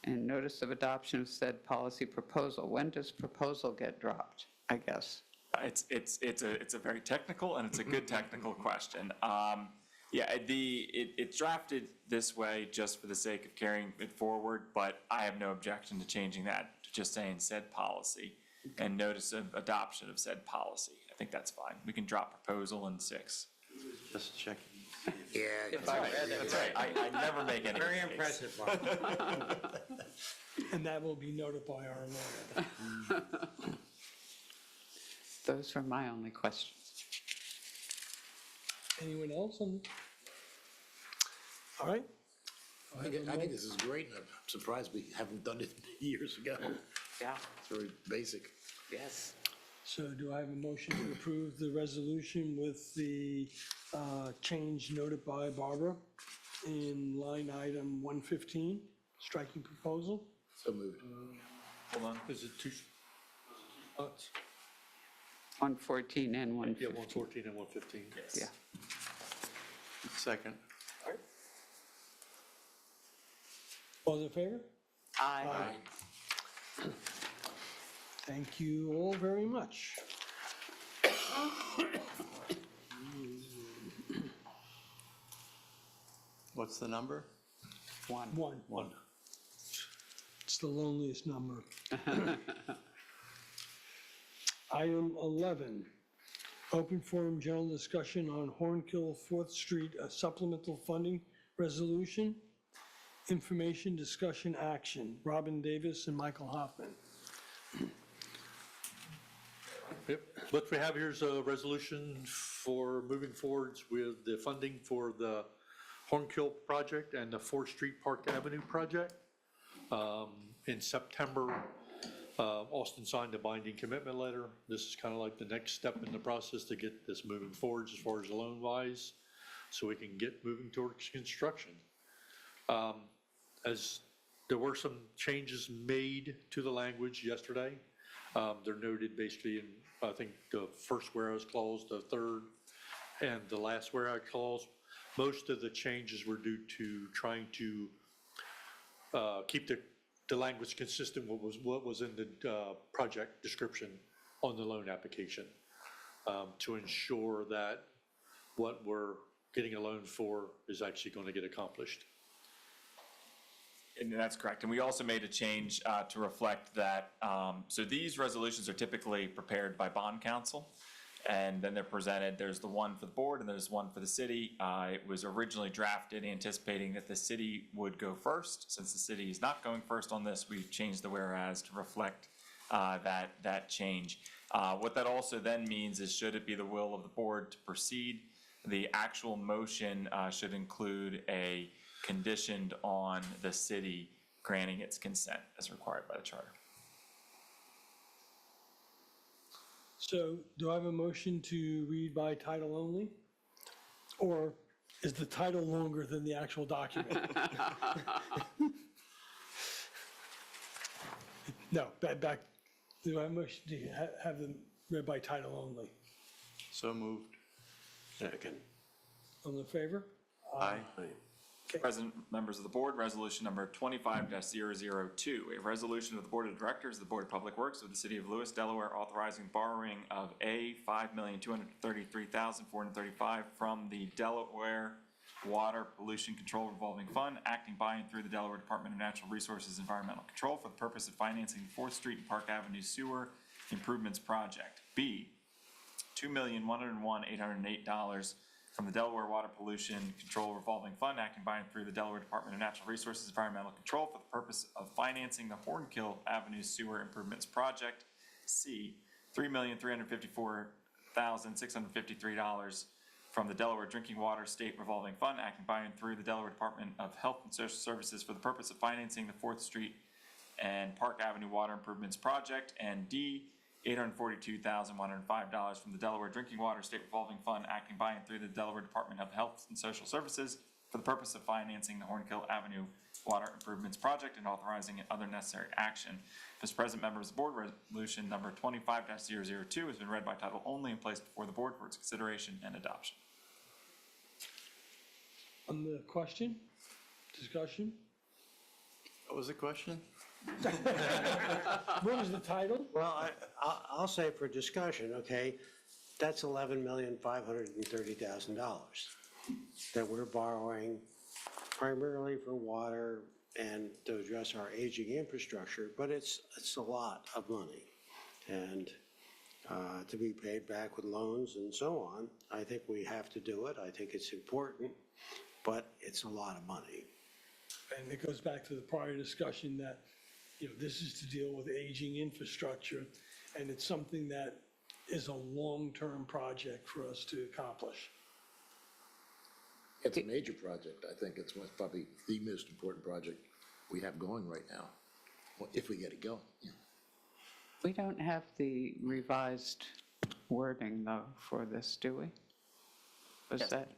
notice of adoption of said policy proposal. When does proposal get dropped, I guess? It's a very technical and it's a good technical question. Yeah, it's drafted this way just for the sake of carrying it forward, but I have no objection to changing that to just saying said policy and notice of adoption of said policy. I think that's fine. We can drop proposal in 6. Just checking. Yeah. That's right. I never make any Very mistakes. impressive, Bob. And that will be noted by our lawyer. Those were my only questions. Anyone else on? All right. I think this is great, and I'm surprised we haven't done it years ago. Yeah. It's very basic. Yes. So do I have a motion to approve the resolution with the change noted by Barbara in line item 115, striking proposal? So moved. Hold on. Is it two spots? 114 and 115. Yeah, 114 and 115. Yeah. Second. All those in favor? Aye. Thank you all very much. What's the number? One. One. It's the loneliest number. Item 11, open forum general discussion on Hoornkill 4th Street, a supplemental funding resolution, information, discussion, action. Robin Davis and Michael Hoffman. Yep. What we have here is a resolution for moving forwards with the funding for the Hoornkill project and the 4th Street Park Avenue project. In September, Austin signed a binding commitment letter. This is kind of like the next step in the process to get this moving forwards as far as loan wise, so we can get moving towards construction. As there were some changes made to the language yesterday. They're noted basically in, I think, the first whereas clause, the third, and the last whereas clause. Most of the changes were due to trying to keep the language consistent with what was in the project description on the loan application, to ensure that what we're getting a loan for is actually going to get accomplished. And that's correct. And we also made a change to reflect that. So these resolutions are typically prepared by bond counsel, and then they're presented. There's the one for the board and there's one for the city. It was originally drafted anticipating that the city would go first. Since the city is not going first on this, we've changed the whereas to reflect that change. What that also then means is, should it be the will of the board to proceed, the actual motion should include a conditioned on the city granting its consent as required by the charter. So do I have a motion to read by title only? Or is the title longer than the actual document? No, back, do I have a motion to have them read by title only? So moved. Second. All in favor? Aye. President, members of the board, resolution number 25-002, a resolution of the Board of Directors of the Board of Public Works of the City of Lewes, Delaware, authorizing borrowing of $5,233,435 from the Delaware Water Pollution Control Revolving Fund, acting by and through the Delaware Department of Natural Resources Environmental Control for the purpose of financing the 4th Street and Park Avenue Sewer Improvements Project. B, $2,101,808 from the Delaware Water Pollution Control Revolving Fund, acting by and through the Delaware Department of Natural Resources Environmental Control for the purpose of financing the Hoornkill Avenue Sewer Improvements Project. C, $3,354,653 from the Delaware Drinking Water State Revolving Fund, acting by and through the Delaware Department of Health and Social Services for the purpose of financing the 4th Street and Park Avenue Water Improvements Project. And D, $842,105 from the Delaware Drinking Water State Revolving Fund, acting by and through the Delaware Department of Health and Social Services for the purpose of financing the Hoornkill Avenue Water Improvements Project and authorizing other necessary action. Mr. President, members of the board, resolution number 25-002 has been read by title only and placed before the board for its consideration and adoption. On the question, discussion, What was the question? what was the title? Well, I'll say for discussion, okay, that's $11,530,000 that we're borrowing primarily for water and to address our aging infrastructure, but it's a lot of money. And to be paid back with loans and so on, I think we have to do it. I think it's important, but it's a lot of money. And it goes back to the prior discussion that, this is to deal with aging infrastructure, and it's something that is a long-term project for us to accomplish. It's a major project. I think it's probably the most important project we have going right now, if we get it going. Yeah. We don't have the revised wording, though, for this, do we? Was Yes. that?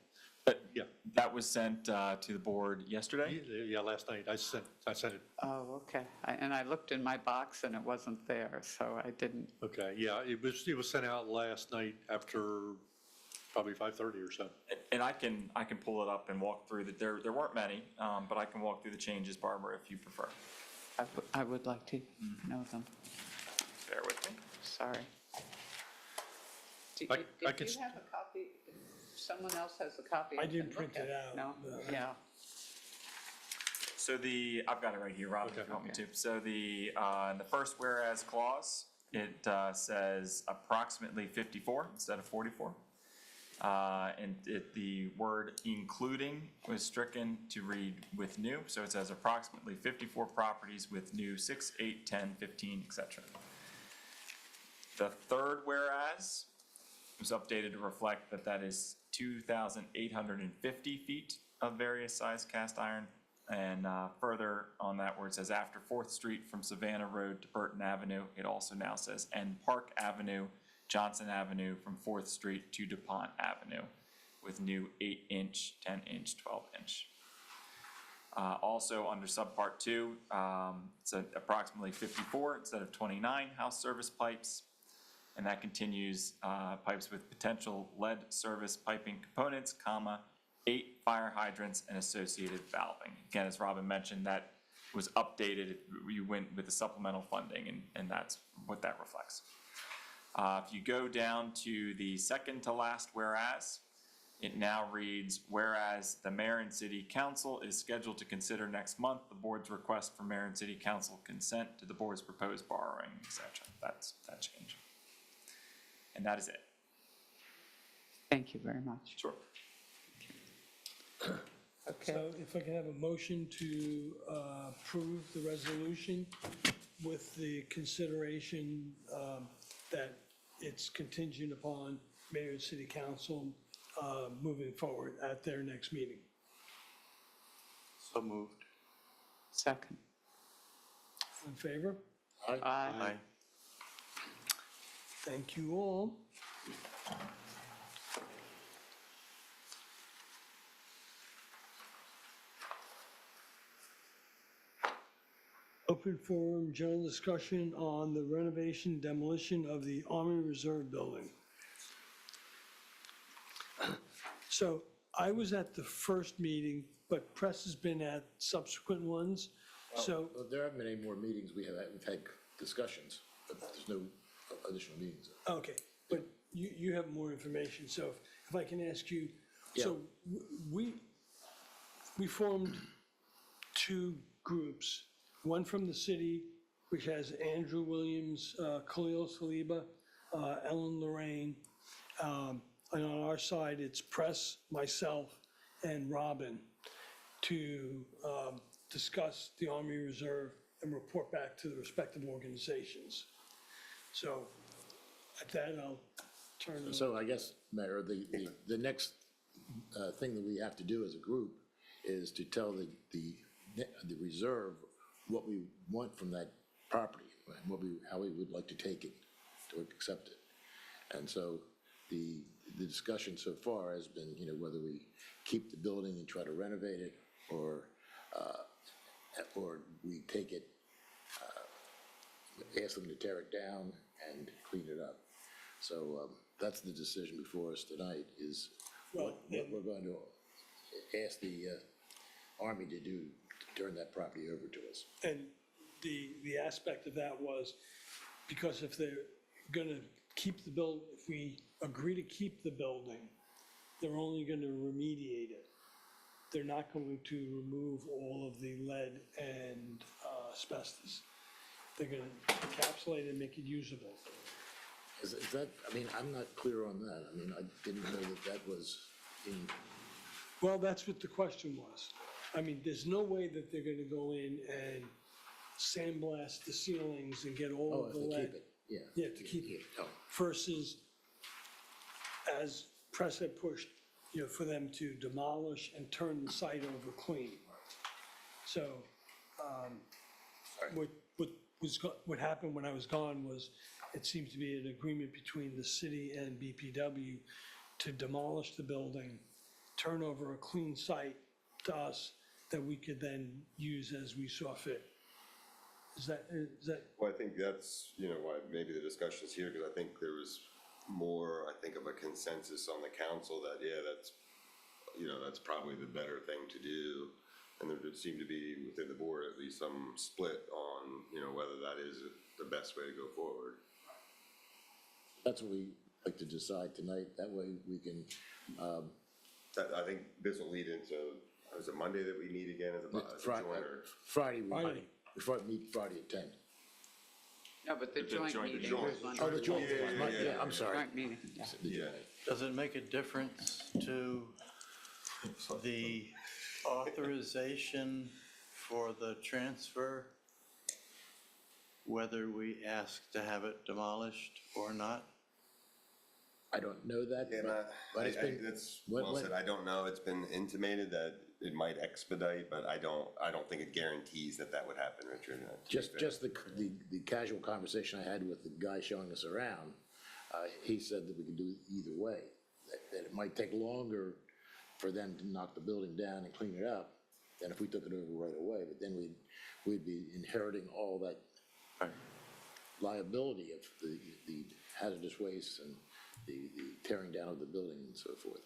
Yeah, That was sent to the board yesterday. yeah, last night, I sent it, Oh, okay. And I looked in my box and it wasn't there, so I didn't. okay, yeah, it was sent out last night after probably 5:30 or so. And I can pull it up and walk through that. There weren't many, but I can walk through the changes, Barbara, if you prefer. I would like to know them. Bear with me. Sorry. Did I you can have a copy? Someone else has a copy? I we didn't can look print it at? out. No? Yeah. So I've got it right here, Rob, if you want me Okay. to. So in the first whereas clause, it says approximately 54 instead of 44. And the word including was stricken to read with new. So it says approximately 54 properties with new 6, 8, 10, 15, etc. The third whereas was updated to reflect that is 2,850 feet of various size cast iron. And further on that where it says after 4th Street from Savannah Road to Burton Avenue, it also now says and Park Avenue, Johnson Avenue from 4th Street to DuPont Avenue with new 8-inch, 10-inch, 12-inch. Also under subpart 2, it's approximately 54 instead of 29 house service pipes. And that continues pipes with potential lead service piping components, 8 fire hydrants and associated valving. Again, as Robin mentioned, that was updated. You went with the supplemental funding, and that's what that reflects. If you go down to the second to last whereas, it now reads, whereas the mayor and city council is scheduled to consider next month the board's request for mayor and city council consent to the board's proposed borrowing, etc. That's that change. And that is it. Thank you very much. Sure. Okay. So if I can have a motion to approve the resolution with the consideration that it's contingent upon mayor and city council moving forward at their next meeting. So moved. Second. In favor? Aye. Thank you all. Open forum, general discussion on the renovation demolition of the Army Reserve Building. So I was at the first meeting, but Press has been at subsequent ones. So Well, there haven't been any more meetings. We've had discussions, but there's no additional meetings. okay, but you have more information, so if I can ask you, so we formed 2 groups, one from the city, which has Andrew Williams, Khalil Saliba, Ellen Lorraine, And on our side, it's press, myself, and Robin to discuss the Army Reserve and report back to the respective organizations. So at that, I'll turn it. So I guess, Mayor, the next thing that we have to do as a group is to tell the reserve what we want from that property, and how we would like to take it, to accept it. And so the discussion so far has been, whether we keep the building and try to renovate it, or we take it, ask them to tear it down and clean it up. So that's the decision before us tonight, is what we're going to ask the Army to do, to turn that property over to us. And the aspect of that was, because if they're gonna keep the building, if we agree to keep the building, they're only gonna remediate it. They're not going to remove all of the lead and asbestos. They're gonna encapsulate it and make it usable. Is that, I'm not clear on that. I didn't know that was in. Well, that's what the question was. There's no way that they're gonna go in and sandblast the ceilings and get all of the lead. If they keep it, yeah. Yeah, to keep it. Oh. Versus, as press had pushed, for them to demolish and turn the site over clean. So, what happened when I was gone was, it seems to be an agreement between the city and BPW to demolish the building, turn over a clean site to us that we could then use as we saw fit. Is that? Well, I think that's, why maybe the discussion is here, because I think there was more, of a consensus on the council that, that's probably the better thing to do. And there did seem to be, within the board, at least some split on, whether that is the best way to go forward. That's what we like to decide tonight. That way we can, I think this will lead into, is it Monday that we meet again as a joint, or? Friday, we meet Friday at 10. No, but the joint meeting is one. Oh, the joint, I'm sorry. Joint meeting, yeah. Yeah. Does it make a difference to the authorization for the transfer, whether we ask to have it demolished or not? I don't know that, but it's been. That's well said. I don't know. It's been intimated that it might expedite, but I don't think it guarantees that would happen, Richard. Just the casual conversation I had with the guy showing us around, he said that we could do it either way. That it might take longer for them to knock the building down and clean it up than if we took it over right away. But then we'd be inheriting all that liability of the hazardous waste and the tearing down of the building and so forth.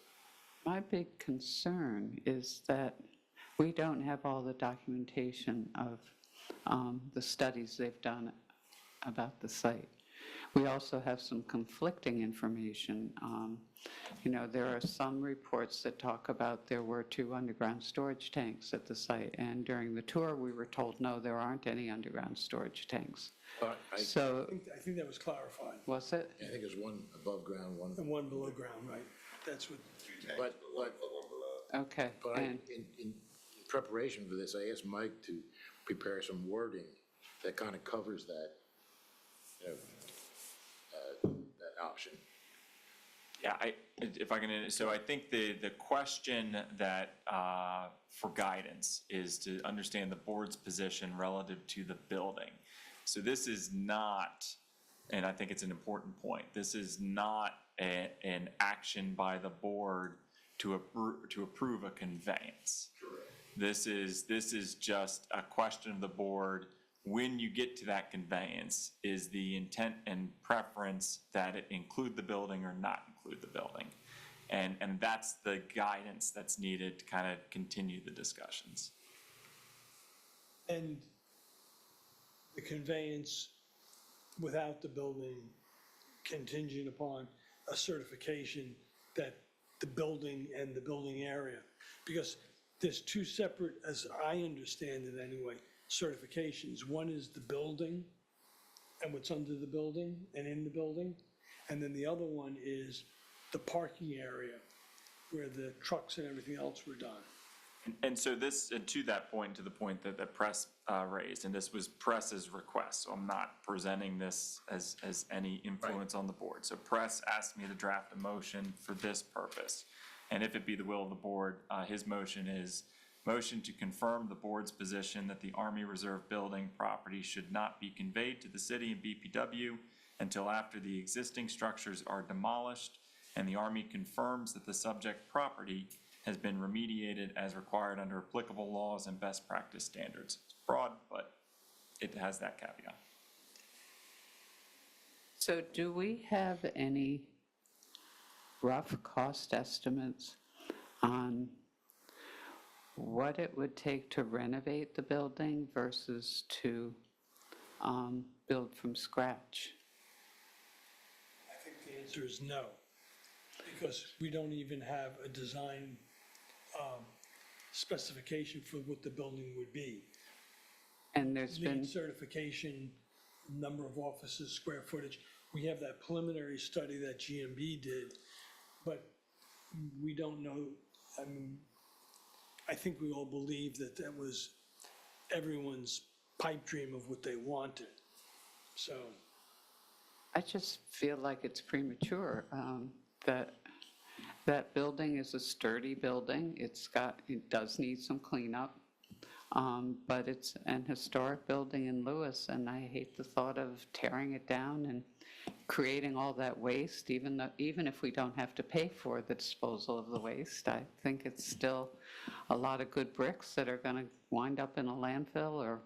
My big concern is that we don't have all the documentation of the studies they've done about the site. We also have some conflicting information. There are some reports that talk about there were 2 underground storage tanks at the site, and during the tour, we were told, no, there aren't any underground storage tanks. So, I think that was clarified. was it? I think there's one above ground, one. And one below ground, right? That's what. But Okay. But and in preparation for this, I asked Mike to prepare some wording that kind of covers that, that option. Yeah, if I can, so I think the question that, for guidance is to understand the board's position relative to the building. So this is not, and I think it's an important point, this is not an action by the board to approve a conveyance. Correct. This is just a question of the board. When you get to that conveyance, is the intent and preference that it include the building or not include the building? And that's the guidance that's needed to kind of continue the discussions. And the conveyance without the building contingent upon a certification that the building and the building area, because there's 2 separate, as I understand it anyway, certifications. One is the building and what's under the building and in the building, and then the other one is the parking area where the trucks and everything else were done. And so this, and to that point, to the point that the press raised, and this was press's request, so I'm not presenting this as any influence on the board. So press asked me to draft a motion for this purpose. And if it be the will of the board, his motion is motion to confirm the board's position that the Army Reserve Building property should not be conveyed to the city and BPW until after the existing structures are demolished and the Army confirms that the subject property has been remediated as required under applicable laws and best practice standards. It's broad, but it has that caveat. So do we have any rough cost estimates on what it would take to renovate the building versus to build from scratch? I think the answer is no, because we don't even have a design specification for what the building would be. And there's been, LEED certification, number of offices, square footage. We have that preliminary study that GMB did, but we don't know. I mean, I think we all believe that that was everyone's pipe dream of what they wanted. So I just feel like it's premature. That building is a sturdy building. It does need some cleanup, but it's an historic building in Lewes, and I hate the thought of tearing it down and creating all that waste, even if we don't have to pay for the disposal of the waste. I think it's still a lot of good bricks that are going to wind up in a landfill or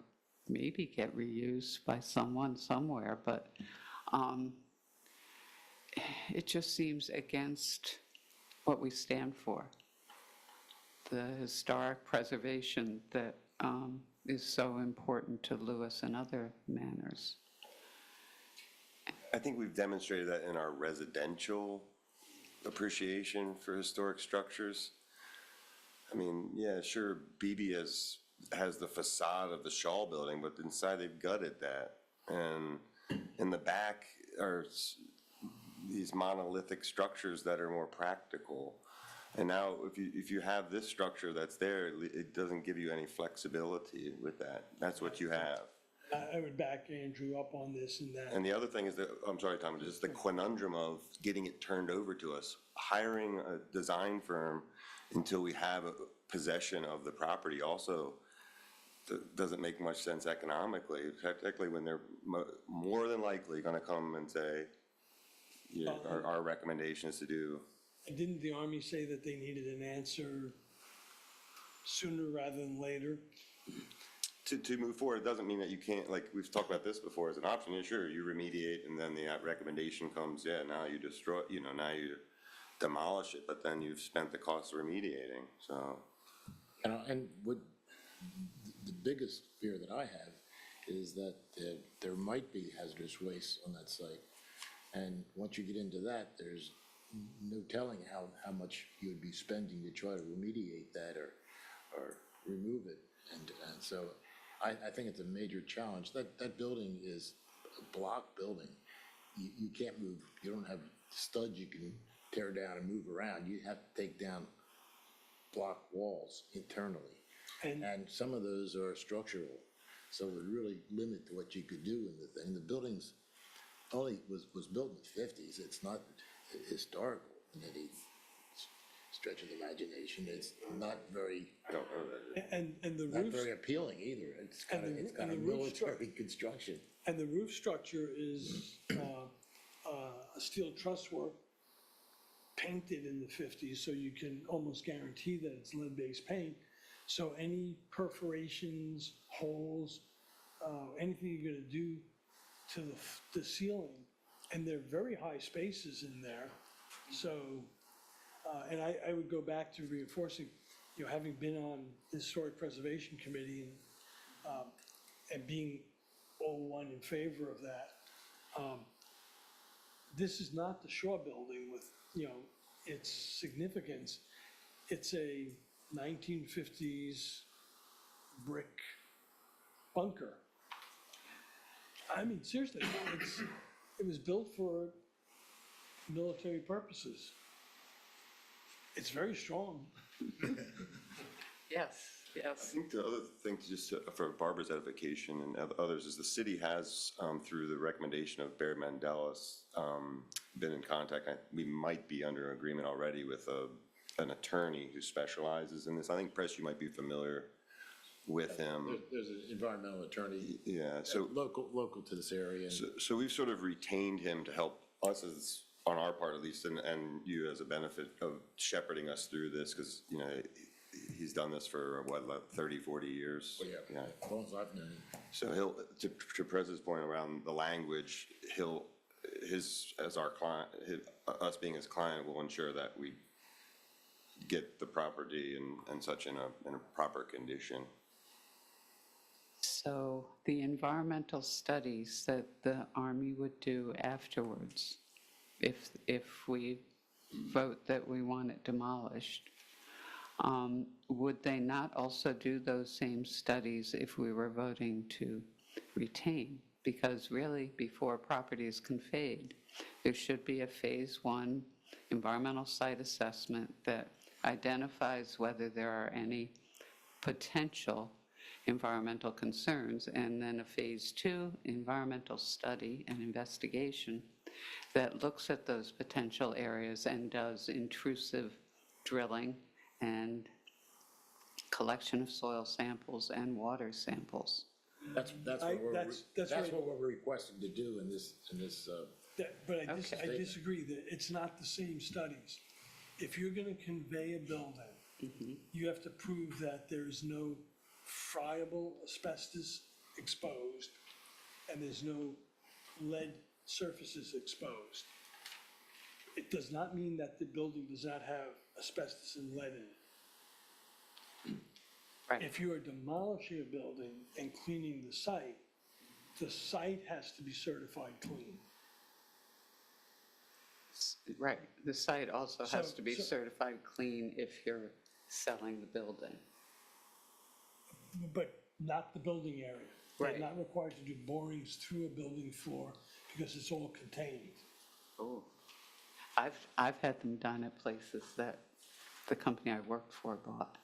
maybe get reused by someone somewhere, but it just seems against what we stand for, the historic preservation that is so important to Lewes and other manors. I think we've demonstrated that in our residential appreciation for historic structures. I mean, yeah, sure, BB has the facade of the Shaw building, but inside they've gutted that. And in the back are these monolithic structures that are more practical. And now if you have this structure that's there, it doesn't give you any flexibility with that. That's what you have. I would back Andrew up on this and that. And the other thing is that, I'm sorry, Tom, just the conundrum of getting it turned over to us. Hiring a design firm until we have a possession of the property also doesn't make much sense economically, particularly when they're more than likely going to come and say, yeah, our recommendation is to do. And didn't the Army say that they needed an answer sooner rather than later? To move forward, it doesn't mean that you can't, like, we've talked about this before as an option. Yeah, sure, you remediate and then the recommendation comes, yeah, now you destroy, now you demolish it, but then you've spent the cost of remediating, so. And what the biggest fear that I have is that there might be hazardous waste on that site. And once you get into that, there's no telling how much you would be spending to try to remediate that or remove it. And so I think it's a major challenge. That building is a block building. You can't move, you don't have studs you can tear down and move around. You have to take down block walls internally. And some of those are structural, so it would really limit what you could do in the thing. The building's only was built in the 50s. It's not historical in any stretch of the imagination. It's not very, And the not roof, very appealing either. It's kind of, it's kind of military construction. and the roof structure is a steel truss work painted in the 50s, so you can almost guarantee that it's lead-based paint. So any perforations, holes, anything you're gonna do to the ceiling, and they're very high spaces in there. So, and I would go back to reinforcing, having been on the Historic Preservation Committee and being all one in favor of that. This is not the Shaw Building with, its significance. It's a 1950s brick bunker. I mean, seriously, it was built for military purposes. It's very strong. Yes, I yes. think the other thing, for Barbara's edification and others, is the city has, through the recommendation of Barry Mandelis, been in contact. We might be under agreement already with an attorney who specializes in this. I think, Press, you might be familiar with him. There's an environmental attorney. Yeah, so, Local to this area. And so we've sort of retained him to help us as, on our part at least, and you as a benefit of shepherding us through this, because, you know, he's done this for, what, like 30, 40 years? yeah, as long as I've known him. So he'll, to Prez's point around the language, as our client, us being his client, will ensure that we get the property and such in a proper condition. So the environmental studies that the Army would do afterwards, if we vote that we want it demolished, would they not also do those same studies if we were voting to retain? Because really, before property is conveyed, there should be a Phase 1 environmental site assessment that identifies whether there are any potential environmental concerns, and then a Phase 2 environmental study and investigation that looks at those potential areas and does intrusive drilling and collection of soil samples and water samples. That's right. what we're requesting to do in this. But I Okay. disagree that it's not the same studies. If you're gonna convey a building, you have to prove that there's no friable asbestos exposed and there's no lead surfaces exposed. It does not mean that the building does not have asbestos and lead in it. Right. If you are demolishing a building and cleaning the site has to be certified clean. Right, the site also has So- to be so- certified clean if you're selling the building. But not the building area. Right. They're not required to do borings through a building floor because it's all contained. Oh, I've had them done at places that the company I worked for bought.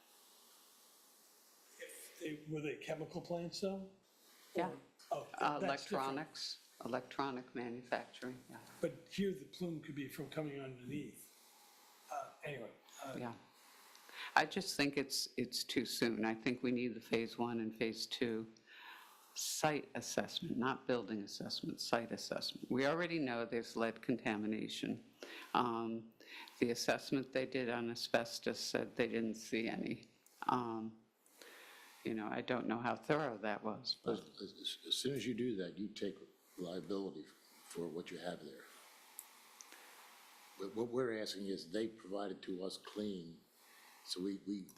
Were they chemical plants though? Yeah. Oh, that's different. Electronic manufacturing, yeah. But here the plume could be from coming underneath. Anyway. Yeah. I just think it's too soon. I think we need the Phase 1 and Phase 2 site assessment, not building assessment, site assessment. We already know there's lead contamination. The assessment they did on asbestos said they didn't see any. You know, I don't know how thorough that was, but As soon as you do that, you take liability for what you have there. But what we're asking is they provide it to us clean, so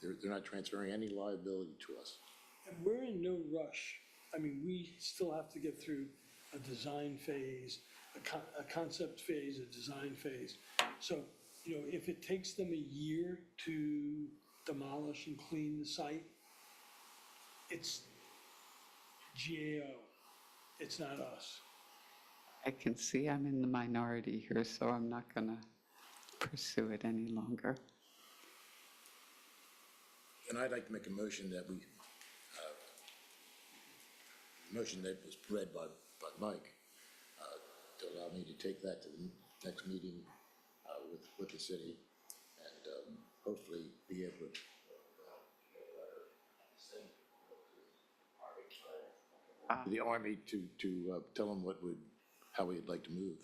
they're not transferring any liability to us. And we're in no rush. I mean, we still have to get through a design phase, a concept phase, a design phase. So, you know, if it takes them a year to demolish and clean the site, it's GAO. It's not us. I can see I'm in the minority here, so I'm not going to pursue it any longer. And I'd like to make a motion that motion that was read by Mike, to allow me to take that to the next meeting with the city and hopefully be able to the Army to tell them how we'd like to move.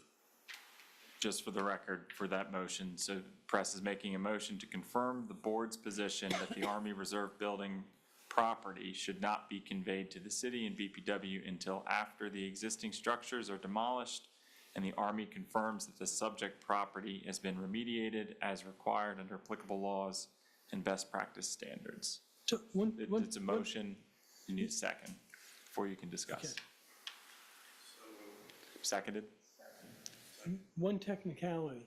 Just for the record, for that motion, so Press is making a motion to confirm the board's position that the Army Reserve Building property should not be conveyed to the city and BPW until after the existing structures are demolished and the Army confirms that the subject property has been remediated as required under applicable laws and best practice standards. So It's a motion, you need a second before you can discuss. Okay. Seconded? One technicality.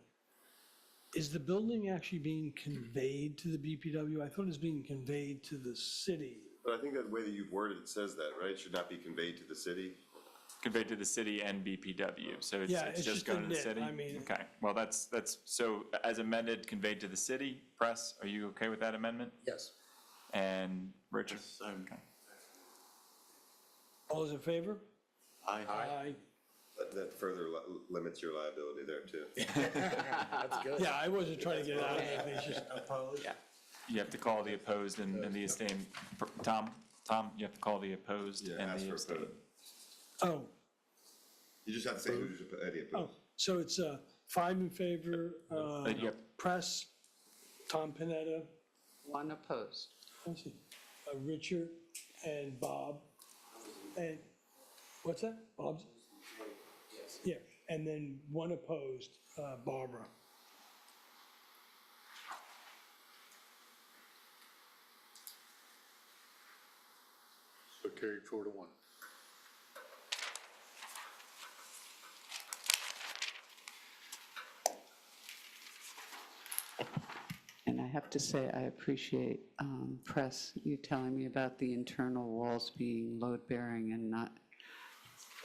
Is the building actually being conveyed to the BPW? I thought it was being conveyed to the city. But I think that the way that you've worded it says that, right? It should not be conveyed to the city. conveyed to the city and BPW, so Yeah, it's it's just just a going to the nit, city? I mean- Okay, well, that's, so as amended, conveyed to the city, press, are you okay with that amendment? Yes. And Richard? Okay. All those in favor? Aye. Aye. That further limits your liability there too. That's good. Yeah, I wasn't trying to get out of it, it's just opposed. You have to call the opposed and the abstained. Tom, you have to call the opposed Yeah, and ask the for abstained. opposed. Oh, You just have to say who's any oh, opposed. so it's 5 in favor, Yep. Press, Tom Panetta, One opposed. let's see, Richard and Bob. And, what's that? Bob's? Yeah, and then one opposed, Barbara. So carried 4-1. And I have to say, I appreciate, Press, you telling me about the internal walls being load-bearing and not,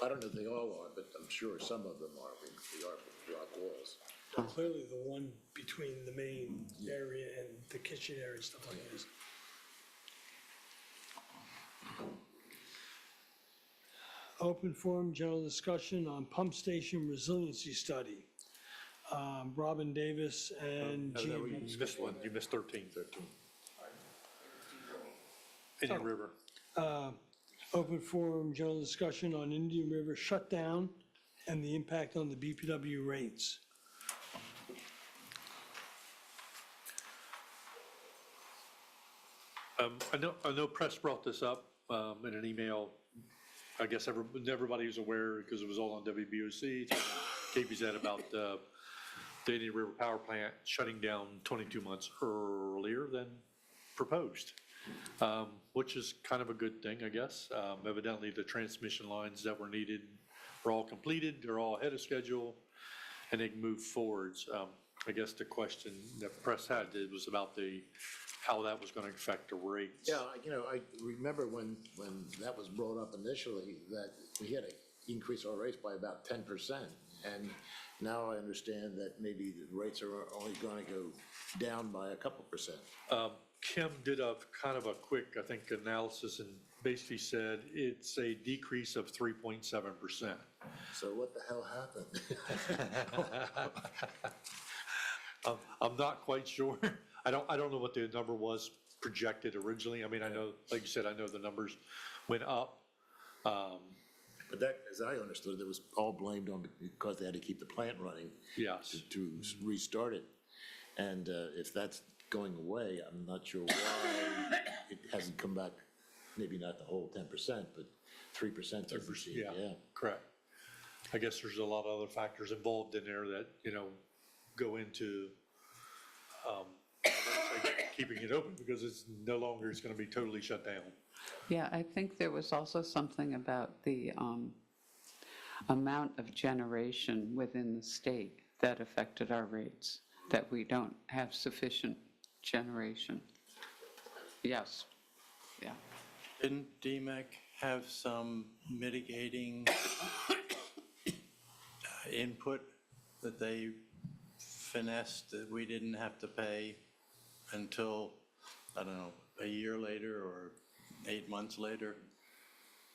I don't know if they all are, but I'm sure some of them are. We are rock walls. Clearly the one between the main area and the kitchen area, stuff like this. Open forum, general discussion on pump station resiliency study. Robin Davis and No, Gene. you missed one, you missed 13. Indian River. Open forum, general discussion on Indian River shutdown and the impact on the BPW rates. I know Press brought this up in an email. I guess everybody was aware because it was all on WWTP. KPZ about the Indian River Power Plant shutting down 22 months earlier than proposed, which is kind of a good thing, I guess. Evidently, the transmission lines that were needed were all completed, they're all ahead of schedule, and they can move forwards. I guess the question that Press had was about how that was going to affect the rates. Yeah, I remember when that was brought up initially, that we had to increase our rates by about 10%. And now I understand that maybe the rates are only going to go down by a couple percent. Kim did a kind of a quick, I think, analysis and basically said it's a decrease of 3.7%. So what the hell happened? I'm not quite sure. I don't know what the number was projected originally. I mean, I know, like you said, I know the numbers went up. But that, as I understood, it was all blamed on because they had to keep the plant running. Yes. To restart it. And if that's going away, I'm not sure why it hasn't come back, maybe not the whole 10%, but 3%. Yeah, correct. I guess there's a lot of other factors involved in there that, go into keeping it open because it's no longer, it's going to be totally shut down. yeah, I think there was also something about the amount of generation within the state that affected our rates, that we don't have sufficient generation. Yes, yeah. Didn't DMEC have some mitigating input that they finessed that we didn't have to pay until, I don't know, a year later or 8 months later?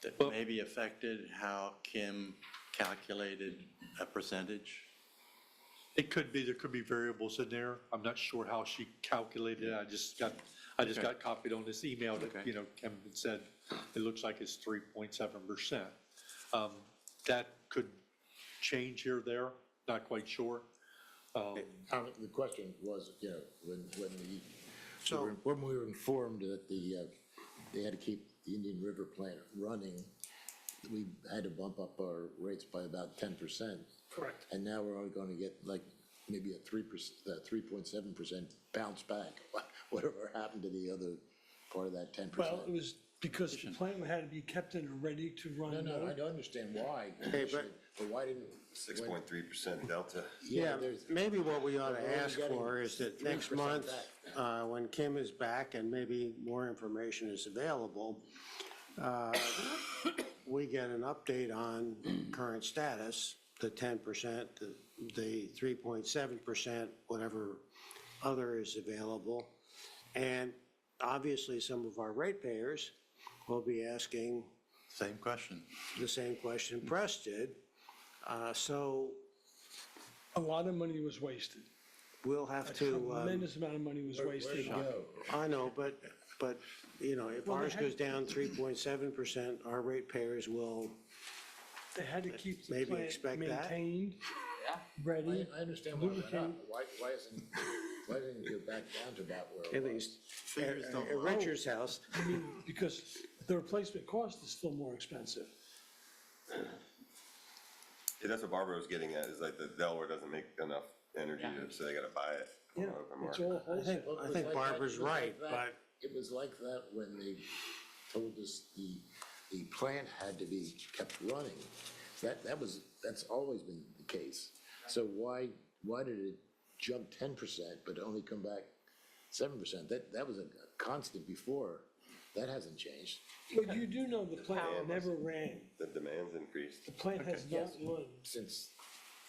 That maybe affected how Kim calculated a percentage? It could be, there could be variables in there. I'm not sure how she calculated it. I just got copied on this email that, Okay. Kim had said, it looks like it's 3.7%. That could change here or there, not quite sure. The question was, when we were informed that they had to keep the Indian River plant running, we had to bump up our rates by about 10%. Correct. And now we're only going to get like maybe a 3.7% bounce back. Whatever happened to the other part of that 10%? Well, it was because the plant had to be kept in a ready to run No, mode. I don't understand why. But why didn't? 6.3% delta. Yeah, there's- maybe what we ought We're to only ask getting for is that next 3% month, back. when Kim is back and maybe more information is available, we get an update on current status, the 10%, the 3.7%, whatever other is available. And obviously, some of our ratepayers will be asking Same question. the same question Press did. So A lot of money was wasted. we'll have A to, tremendous amount of money was wasted. I know, but, you know, if Well, they ours had- goes down 3.7%, our ratepayers will They had to keep the maybe plant expect that. maintained, Yeah. ready. I understand why it went up. Why didn't it go back down to about where At it was? least Figures don't at lie. Richard's house. I mean, because the replacement cost is still more expensive. Yeah, that's what Barbara was getting at, is like the Delaware doesn't make enough energy, so they gotta buy it. Yeah, from the it's market. all I think, wholesale. I think Barbara's right, but It was like that when they told us the plant had to be kept running. That's always been the case. So why did it jump 10% but only come back 7%? That was a constant before. That hasn't changed. But you do know the plant never ran. The demand's increased. The plant has not run Since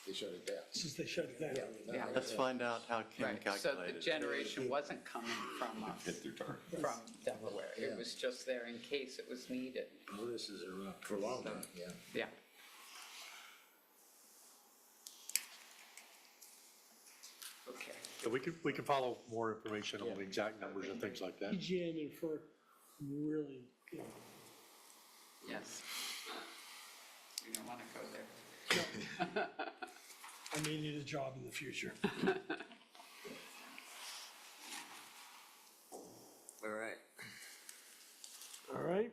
they shut it down. since they shut it down. Yeah. Let's find out how Kim Right, so the calculated. generation wasn't coming from us, Hit through target. from Delaware. It was just there in case it was needed. Bonuses are up. For a long time, yeah. Yeah. Okay. Yeah, we can follow more information on the exact numbers and things like that. PGM and FERC really, you know, Yes. We don't want to go there. I may need a job in the future. All right. All right.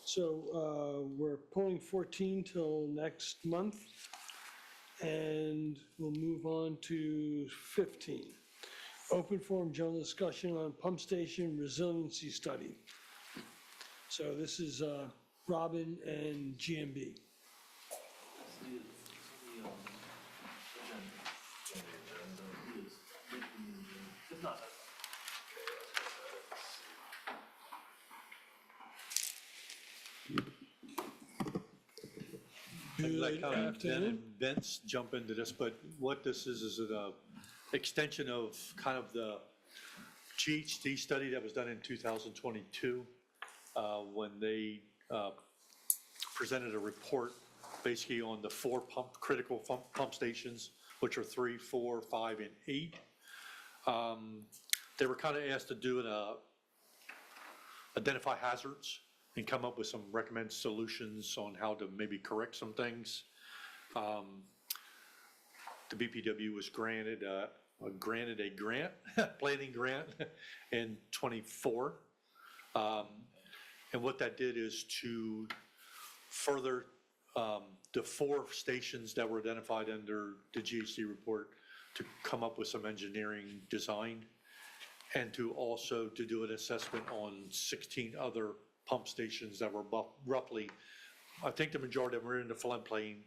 So we're pulling 14 till next month. And we'll move on to 15. Open forum general discussion on pump station resiliency study. So this is Robin and GMB. I'd like Good Ben and afternoon. Vince jump into this, but what this is an extension of kind of the GHD study that was done in 2022, when they presented a report basically on the four critical pump stations, which are 3, 4, 5, and 8. They were kind of asked to do identify hazards and come up with some recommended solutions on how to maybe correct some things. The BPW was granted a grant, planning grant in '24. And what that did is to further the 4 stations that were identified under the GHD report to come up with some engineering design and to also to do an assessment on 16 other pump stations that were roughly, I think the majority of them are in the floodplain.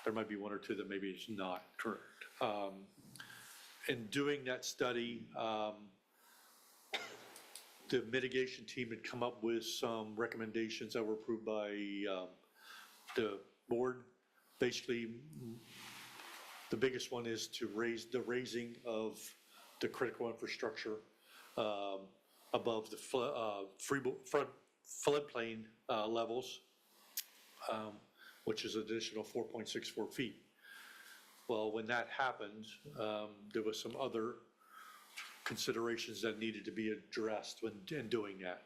There might be 1 or 2 that maybe is not. Correct. In doing that study, the mitigation team had come up with some recommendations that were approved by the board. Basically, the biggest one is to raise the raising of the critical infrastructure above the floodplain levels, which is additional 4.64 feet. Well, when that happened, there was some other considerations that needed to be addressed in doing that.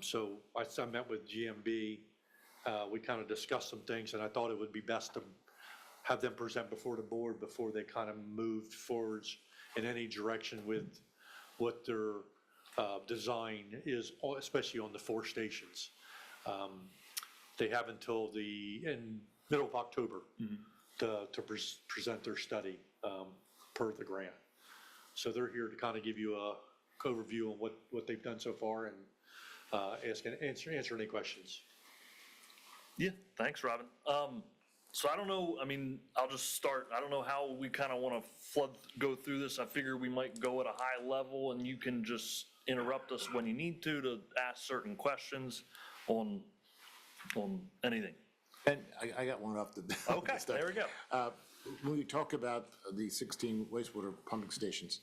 So I met with GMB, we kind of discussed some things, and I thought it would be best to have them present before the board before they kind of moved forwards in any direction with what their design is, especially on the 4 stations. They have until in middle of October to present their study per the grant. So they're here to kind of give you a overview on what they've done so far and answer any questions. Yeah, thanks, Robin. So I don't know, I mean, I'll just start. I don't know how we kind of want to go through this. I figure we might go at a high level and you can just interrupt us when you need to ask certain questions on on anything. And I got one off the. Okay, there we go. When we talk about the 16 wastewater pumping stations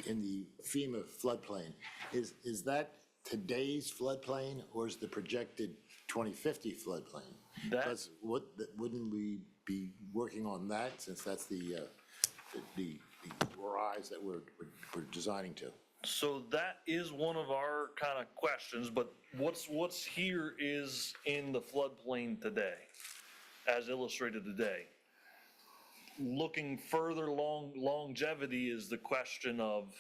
in the FEMA floodplain, is that today's floodplain or is the projected 2050 floodplain? That- Because wouldn't we be working on that since that's the rise that we're designing to? So that is one of our kind of questions, but what's here is in the floodplain today, as illustrated today. Looking further longevity is the question of,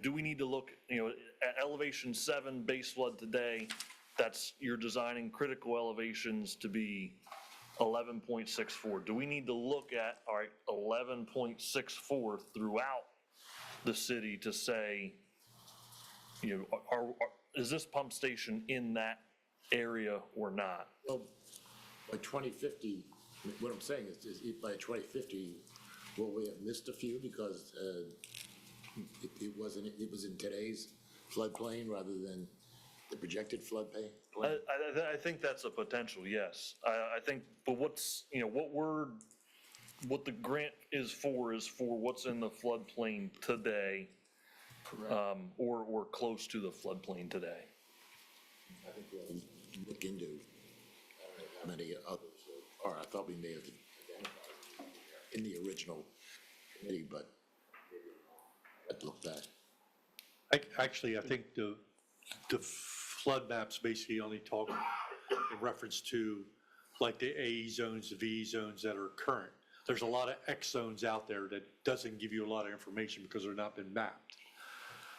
do we need to look, at elevation 7 base flood today, you're designing critical elevations to be 11.64. Do we need to look at, all right, 11.64 throughout the city to say, is this pump station in that area or not? Well, by 2050, what I'm saying is by 2050, will we have missed a few because it was in today's floodplain rather than the projected floodplain? I think that's a potential, yes. I think, but what the grant is for what's in the floodplain today, or close to the floodplain today. I think we'll look into, I don't know how many others, or I thought we may have identified in the original committee, but I'd look back. Actually, I think the flood maps basically only talk in reference to like the AE zones, the VE zones that are current. There's a lot of X zones out there that doesn't give you a lot of information because they're not been mapped.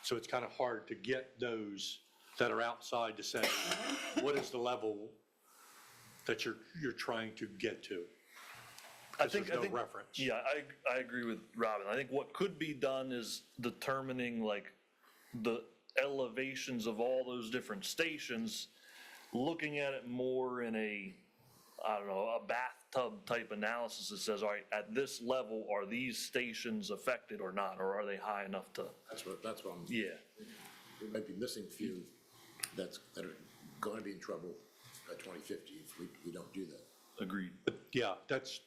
So it's kind of hard to get those that are outside to say, what is the level that you're trying to get to? Because there's no reference. Yeah, I agree with Robin. I think what could be done is determining like the elevations of all those different stations, looking at it more in a bathtub type analysis that says, all right, at this level, are these stations affected or not, or are they high enough to? That's what I'm. Yeah. We might be missing a few that are going to be in trouble by 2050 if we don't do that. Agreed. Yeah, that's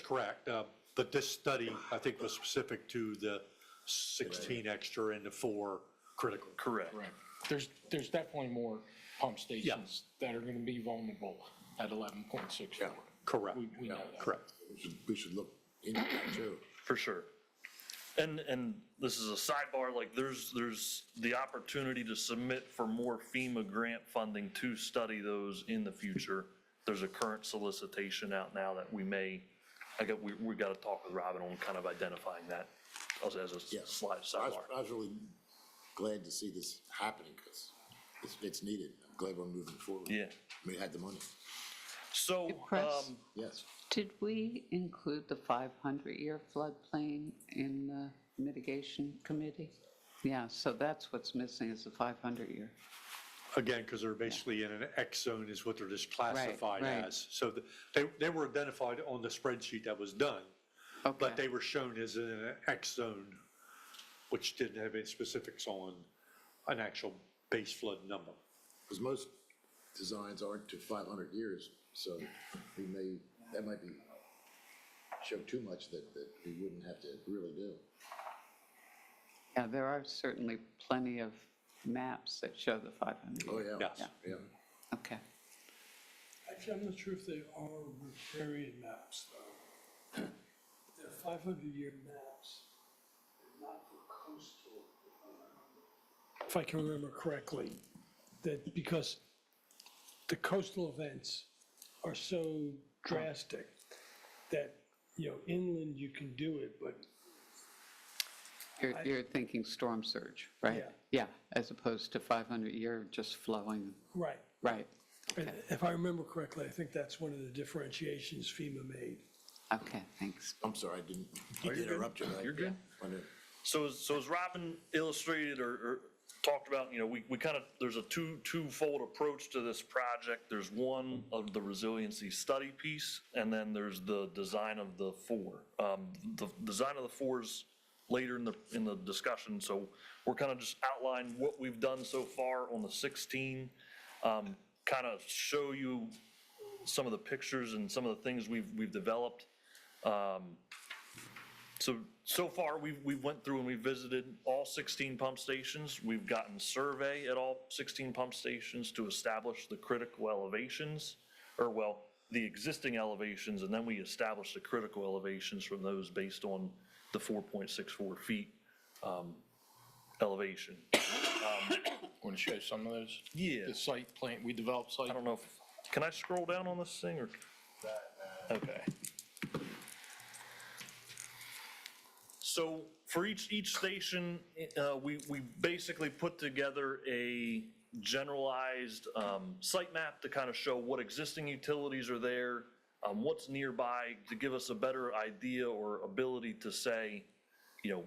correct. But this study, I think, was specific to the 16 extra and the 4 critical. Correct. There's definitely more pump stations that are going to be vulnerable at 11.64. Yeah, correct. We know that. Correct. We should look into that too. For sure. And this is a sidebar, like there's the opportunity to submit for more FEMA grant funding to study those in the future. There's a current solicitation out now that we got to talk with Robin on kind of identifying that as a sidebar. I was really glad to see this happening because it's needed. I'm glad we're moving forward. Yeah. We had the money. So, Chris? Yes. Did we include the 500-year floodplain in the mitigation committee? Yeah, so that's what's missing is the 500-year. Again, because they're basically in an X zone is what they're just classified right. as. So they were identified on the spreadsheet that was done, Okay. but they were shown as in an X zone, which didn't have any specifics on an actual base flood number. Because most designs aren't to 500 years, so that might be show too much that we wouldn't have to really do. Yeah, there are certainly plenty of maps that show the 500. Oh, yeah. Yes. Yeah. Okay. Actually, I'm not sure if they are riparian maps, though. They're 500-year maps, not for coastal. If I can remember correctly, that because the coastal events are so drastic that, inland you can do it, but You're thinking storm surge, right? Yeah, as opposed to 500-year just flowing. right. Right. And if I remember correctly, I think that's one of the differentiations FEMA made. Okay, thanks. I'm sorry, I didn't you're good. interrupt you. You're good. Wanted- So as Robin illustrated or talked about, we kind of, there's a twofold approach to this project. There's one of the resiliency study piece, and then there's the design of the 4. The design of the 4 is later in the discussion, so we're kind of just outlining what we've done so far on the 16. kind of show you some of the pictures and some of the things we've developed. So far, we went through and we visited all 16 pump stations. We've gotten survey at all 16 pump stations to establish the critical elevations, or well, the existing elevations, and then we established the critical elevations from those based on the 4.64 feet elevation. Want to show some of those? Yeah. The site plan, we developed site. I don't know if, can I scroll down on this thing or? Okay. So for each station, we basically put together a generalized site map to kind of show what existing utilities are there, what's nearby, to give us a better idea or ability to say, you know,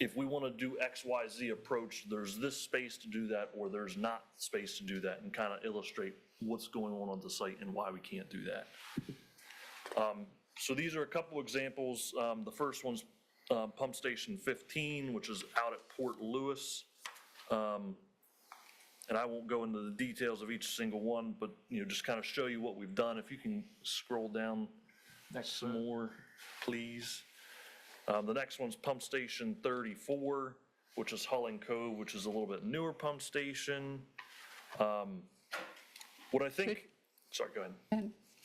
if we want to do X, Y, Z approach, there's this space to do that, or there's not space to do that, and kind of illustrate what's going on the site and why we can't do that. So these are a couple examples. The first one's Pump Station 15, which is out at Port Lewis. And I won't go into the details of each single one, but, you know, just kind of show you what we've done. If you can scroll down some more, please. The next one's Pump Station 34, which is Hoornkill, which is a little bit newer pump station. What I think, sorry, go ahead.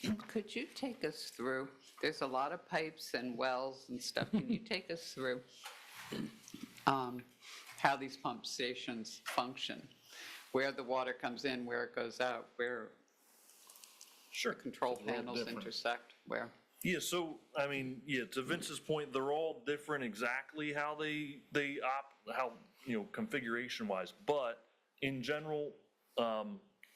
And could you take us through, there's a lot of pipes and wells and stuff, can you take us through how these pump stations function? Where the water comes in, where it goes out, where the control panels intersect, where? Yeah, so, I mean, yeah, to Vince's point, they're all different exactly how how, you know, configuration-wise, but in general,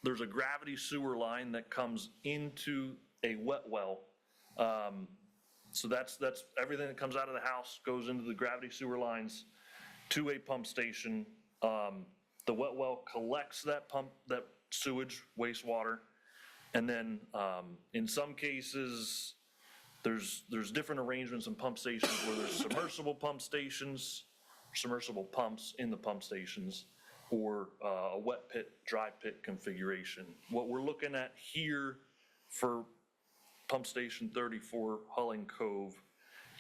there's a gravity sewer line that comes into a wet well. So that's everything that comes out of the house goes into the gravity sewer lines to a pump station. The wet well collects that sewage, wastewater, and then in some cases, there's different arrangements in pump stations where there's submersible pump stations, submersible pumps in the pump stations, or a wet pit, dry pit configuration. What we're looking at here for Pump Station 34, Hoornkill,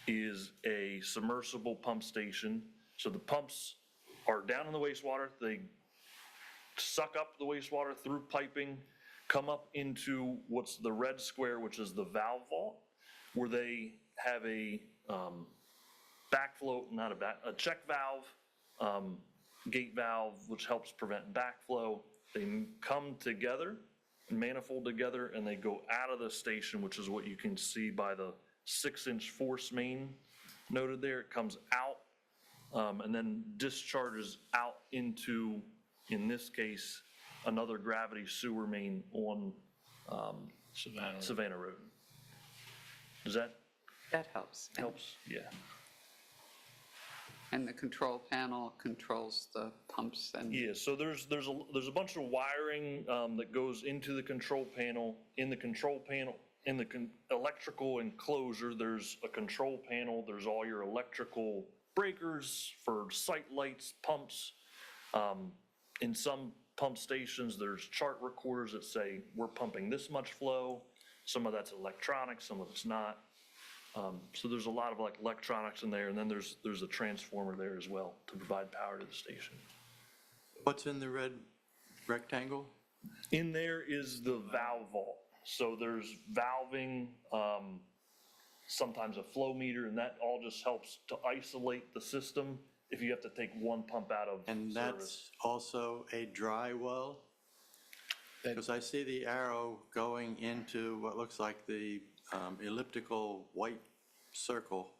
is a submersible pump station. So the pumps are down in the wastewater. They suck up the wastewater through piping, come up into what's the red square, which is the valve vault, where they have a backflow, a check valve, gate valve, which helps prevent backflow. They come together, manifold together, and they go out of the station, which is what you can see by the 6-inch force main noted there. It comes out and then discharges out into, in this case, another gravity sewer main on Savannah Road. Does that That helps. helps? Yeah. And the control panel controls the pumps and. Yeah, so there's a bunch of wiring that goes into the control panel. In the control panel, in the electrical enclosure, there's a control panel. There's all your electrical breakers for site lights, pumps. In some pump stations, there's chart recorders that say we're pumping this much flow. Some of that's electronic, some of it's not. So there's a lot of like electronics in there, and then there's a transformer there as well to provide power to the station. What's in the red rectangle? In there is the valve vault. So there's valving, sometimes a flow meter, and that all just helps to isolate the system if you have to take one pump out of And service. that's also a dry well? Because I see the arrow going into what looks like the elliptical white circle.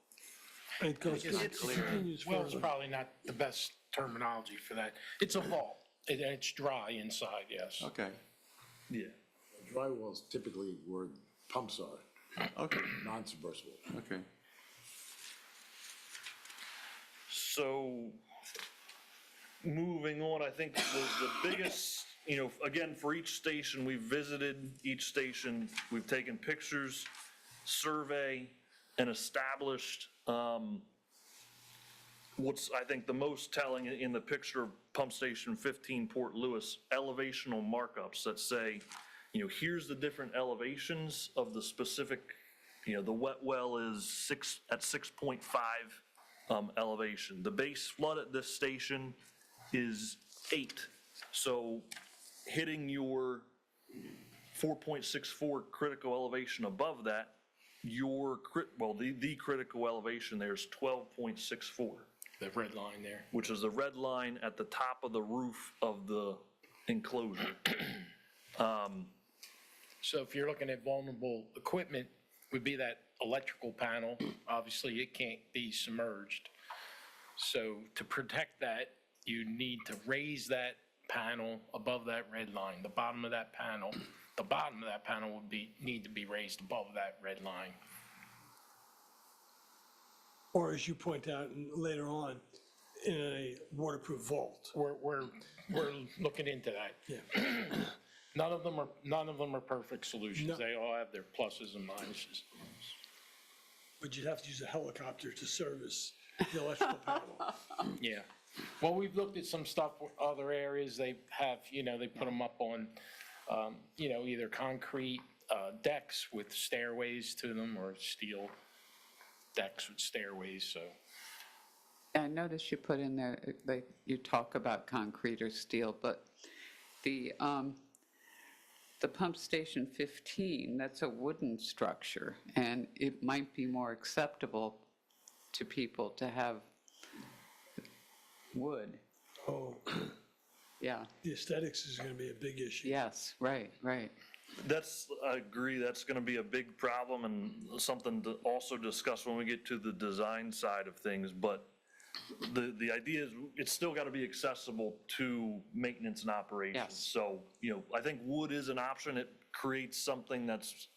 It goes, It's it clear. continues Well, it's further. probably not the best terminology for that. It's a vault, and it's dry inside, yes. Okay, Yeah. Dry wells typically where pumps are, okay, non-submersible. okay. So, moving on, I think the biggest, you know, again, for each station, we've visited each station, we've taken pictures, survey, and established what's, I think, the most telling in the picture of Pump Station 15 Port Lewis, elevational markups that say, here's the different elevations of the specific, the wet well is at 6.5 elevation. The base flood at this station is 8. So hitting your 4.64 critical elevation above that, the critical elevation there is 12.64. The red line there. Which is the red line at the top of the roof of the enclosure. So if you're looking at vulnerable equipment, would be that electrical panel. Obviously, it can't be submerged. So to protect that, you need to raise that panel above that red line. The bottom of that panel would need to be raised above that red line. Or as you point out later on, in a waterproof vault. We're looking into that. Yeah. None of them are perfect solutions. No. They all have their pluses and minuses. But you'd have to use a helicopter to service the electrical panel. Yeah. Well, we've looked at some stuff with other areas. They have, they put them up on, either concrete decks with stairways to them or steel decks with stairways, so. I noticed you put in there, like, you talk about concrete or steel, but the pump station 15, that's a wooden structure, and it might be more acceptable to people to have wood. Oh, Yeah, the aesthetics is gonna be a big issue. yes, right. I agree, that's gonna be a big problem and something to also discuss when we get to the design side of things, but the idea is it's still gotta be accessible to maintenance and operations. Yes. So, I think wood is an option. It creates something that's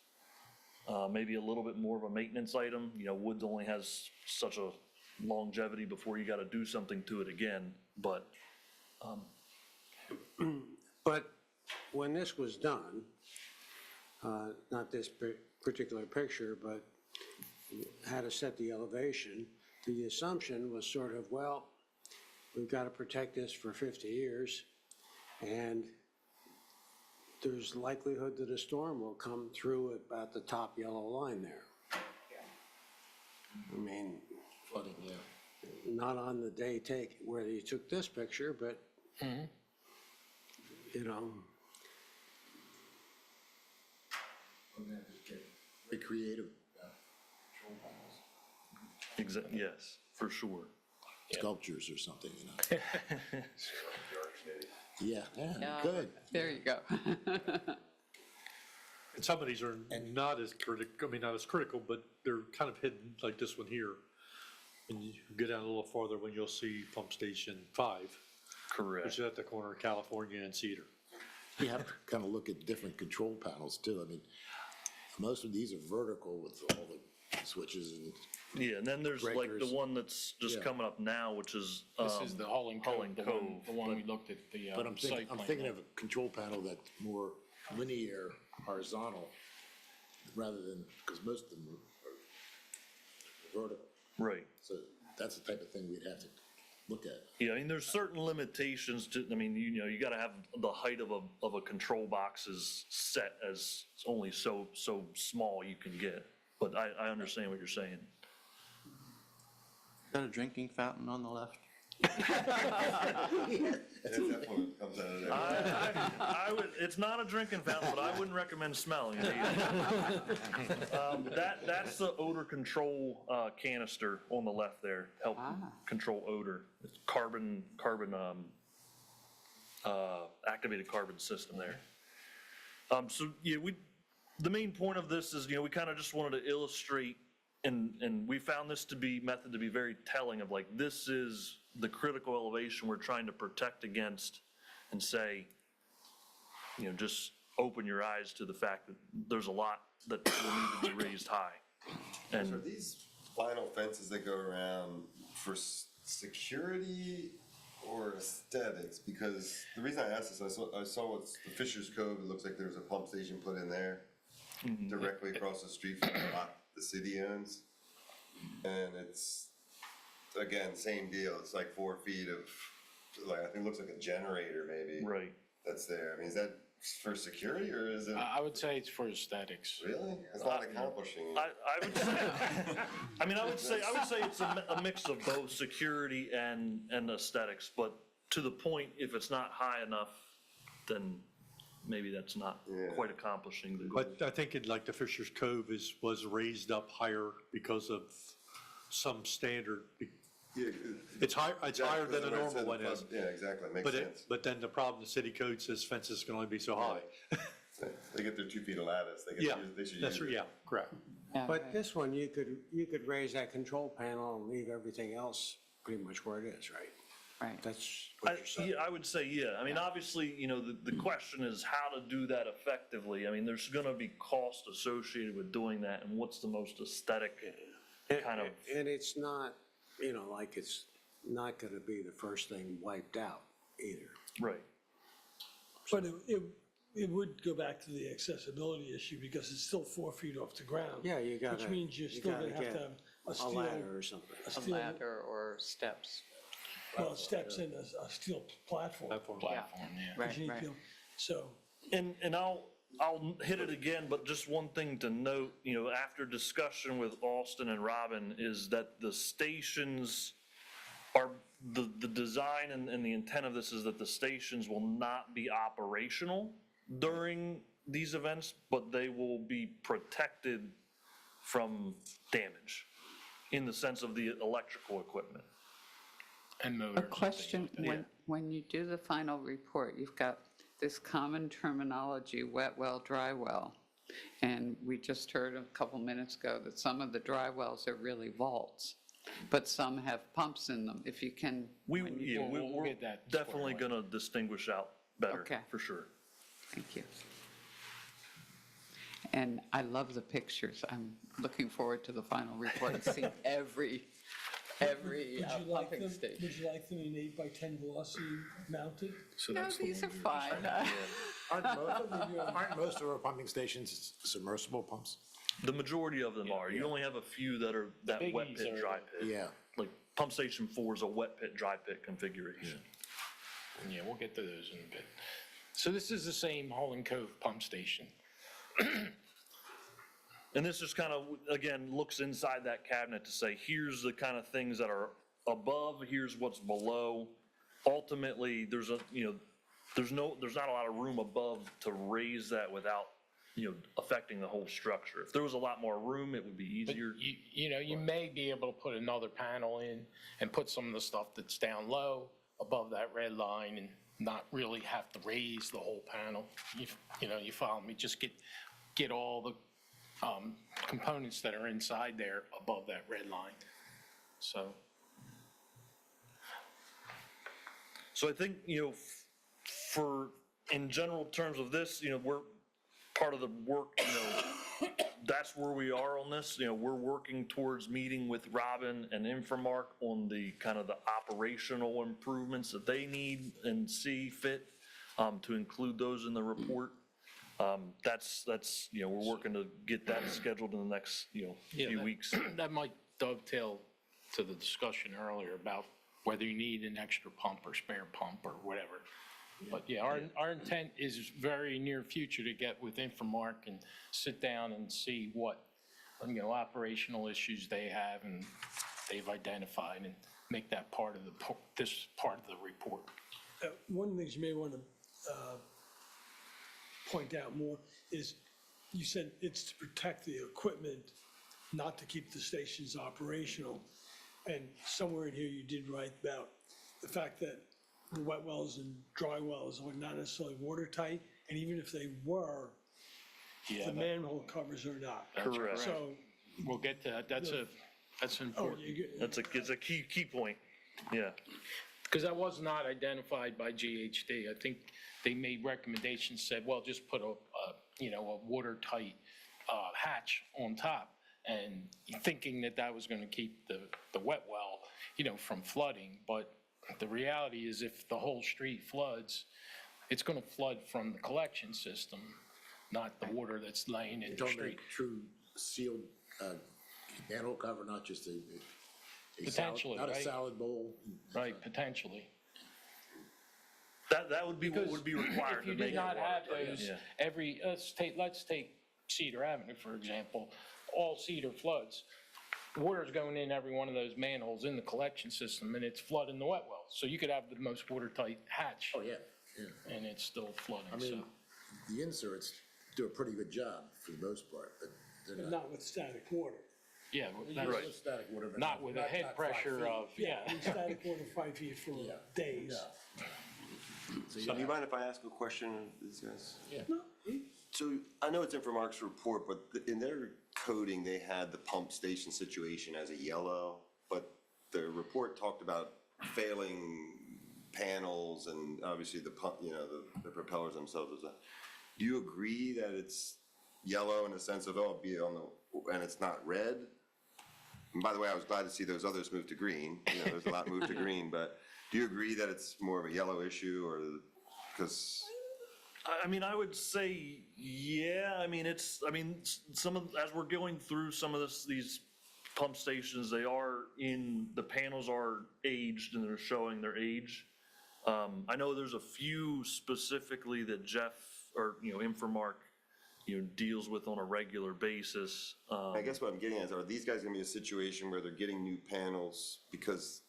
maybe a little bit more of a maintenance item. Wood only has such a longevity before you gotta do something to it again, but. But when this was done, not this particular picture, but how to set the elevation, the assumption was sort of, well, we've got to protect this for 50 years, and there's likelihood that a storm will come through about the top yellow line there. I mean, Flooding, yeah. not on the day where you took this picture, but, Very creative Yes, for sure. sculptures or something, Yeah, good. There you go. And some of these are not as critical, but they're kind of hidden, like this one here. And you get down a little farther when you'll see Pump Station 5, Correct. which is at the corner of California and Cedar. You have to kind of look at different control panels too. I mean, most of these are vertical with all the switches and. Yeah, and then there's like the breakers. one that's just Yeah. coming up now, which is. This is the Hoornkill Cove, the one we looked at the But I'm site plan. thinking of a control panel that's more linear, horizontal, rather than, because most of them are vertical. Right. So that's the type of thing we'd have to look at. Yeah, I mean, there's certain limitations to, you gotta have the height of a control box is set as only so small you can get. But I understand what you're saying. Got a drinking fountain on the left? It's not a drinking fountain, but I wouldn't recommend smelling it either. That's the odor control canister on the left there, help control odor. It's activated carbon system there. So, yeah, the main point of this is, we kind of just wanted to illustrate, and we found this method to be very telling of like, this is the critical elevation we're trying to protect against, and say, just open your eyes to the fact that there's a lot that will need to be raised high. And Are these vinyl fences that go around for security or aesthetics? Because the reason I asked this, I saw what's the Fisher's Cove. It looks like there's a pump station put in there directly across the street from the lot the city owns. And again, same deal, it's like 4 feet of, like, I think it looks like a generator maybe. Right. That's there, I mean, is that for security or is it, I would say it's for aesthetics. really? It's not accomplishing. I would say, I would say it's a mix of both security and aesthetics, but to the point, if it's not high enough, then maybe that's not quite accomplishing the goal. But I think it, like the Fisher's Cove was raised up higher because of some standard. Yeah, It's higher than a that's what it normal one said in the is. front. Yeah, exactly, makes But sense. but then the problem, the city code says fences can only be so high. They get their 2 feet of lattice, Yeah, they should that's, use it. yeah, correct. Yeah, But right. this one, you could raise that control panel and leave everything else pretty much where it is, right? Right. That's what you're saying. Yeah, I would say, yeah. I mean, obviously, the question is how to do that effectively. I mean, there's gonna be cost associated with doing that, and what's the most aesthetic kind of, And it's not, like it's not gonna be the first thing wiped out either. right. But it would go back to the accessibility issue because it's still 4 feet off the ground. Yeah, you gotta. Which means you're you still gotta gonna have to get have a a steel, ladder or something. A steel, ladder or steps. well, steps in a steel platform. Platform, yeah. Which you need Right, to- right. So, And I'll hit it again, but just one thing to note, after discussion with Austin and Robin, is that the stations are, the design and the intent of this is that the stations will not be operational during these events, but they will be protected from damage in the sense of the electrical equipment. And motors A and things question, like that. when you do the final report, you've got this common terminology, wet well, dry well. And we just heard a couple minutes ago that some of the dry wells are really vaults, but some have pumps in them. If you can, We're we'll get that definitely squared gonna distinguish out better, Okay. for sure. thank you. And I love the pictures. I'm looking forward to the final report and seeing every would you like pumping them, station. would you like them in 8x10 glossy mounted? So No, that's the these one are we were fine. Aren't most of our pumping stations submersible pumps? The majority of them are. You only have a few that are that wet biggies pit, are- dry pit. Yeah. Like pump station 4 is a wet pit, dry pit configuration. Yeah, we'll get to those in a bit. So this is the same Hoornkill Cove pump station. And this just kind of, again, looks inside that cabinet to say, here's the kind of things that are above, here's what's below. Ultimately, there's not a lot of room above to raise that without, affecting the whole structure. If there was a lot more room, it would be But easier. you may be able to put another panel in and put some of the stuff that's down low above that red line and not really have to raise the whole panel. You follow me? Just get all the components that are inside there above that red line. So. So I think, in general terms of this, we're part of the work, that's where we are on this. We're working towards meeting with Robin and Inframark on the kind of the operational improvements that they need and see fit, to include those in the report. That's, we're working to get that scheduled in the next, few weeks. That might dovetail to the discussion earlier about whether you need an extra pump or spare pump or whatever. But yeah, our intent is very near future to get with Inframark and sit down and see what, operational issues they have and they've identified and make that part of this part of the report. One of the things you may want to point out more is, you said it's to protect the equipment, not to keep the stations operational. And somewhere in here, you did write about the fact that wet wells and dry wells are not necessarily watertight, and even if they were, the manhole covers are not. Correct. So, We'll get to that. That's an oh, important. It's a key point, yeah. Because that was not identified by GHD. I think they made recommendations, said, well, just put a watertight hatch on top, and thinking that was going to keep the wet well, from flooding. But the reality is if the whole street floods, it's going to flood from the collection system, not the water that's laying in the Don't street. make true sealed manhole cover, not just a Potentially, Not a right? salad bowl. Right, potentially. That would be what would be required If you to make did it not have watertight. those, Yeah. let's take Cedar Avenue, for example, all Cedar floods. Water's going in every one of those manholes in the collection system, and it's flooding the wet wells. So you could have the most watertight hatch, Oh, yeah. and it's still flooding, I so. mean, the inserts do a pretty good job for the most part, but they're But not. not with static water. Yeah, Not that's, with static water, but not with a head 5 pressure feet. of, yeah. I mean, static water 5 feet for Yeah. days. So do you mind if I ask a question of these guys? Yeah. So I know it's Inframark's report, but in their coding, they had the pump station situation as a yellow, but the report talked about failing panels and obviously the pump, the propellers themselves. Do you agree that it's yellow in the sense of, oh, be on the, and it's not red? And by the way, I was glad to see those others move to green. There's a lot moved to green, but do you agree that it's more of a yellow issue or, because? I mean, I would say, yeah, some of, as we're going through some of these pump stations, the panels are aged and they're showing their age. I know there's a few specifically that Jeff, or, Inframark, deals with on a regular basis. I guess what I'm getting at is, are these guys gonna be a situation where they're getting new panels because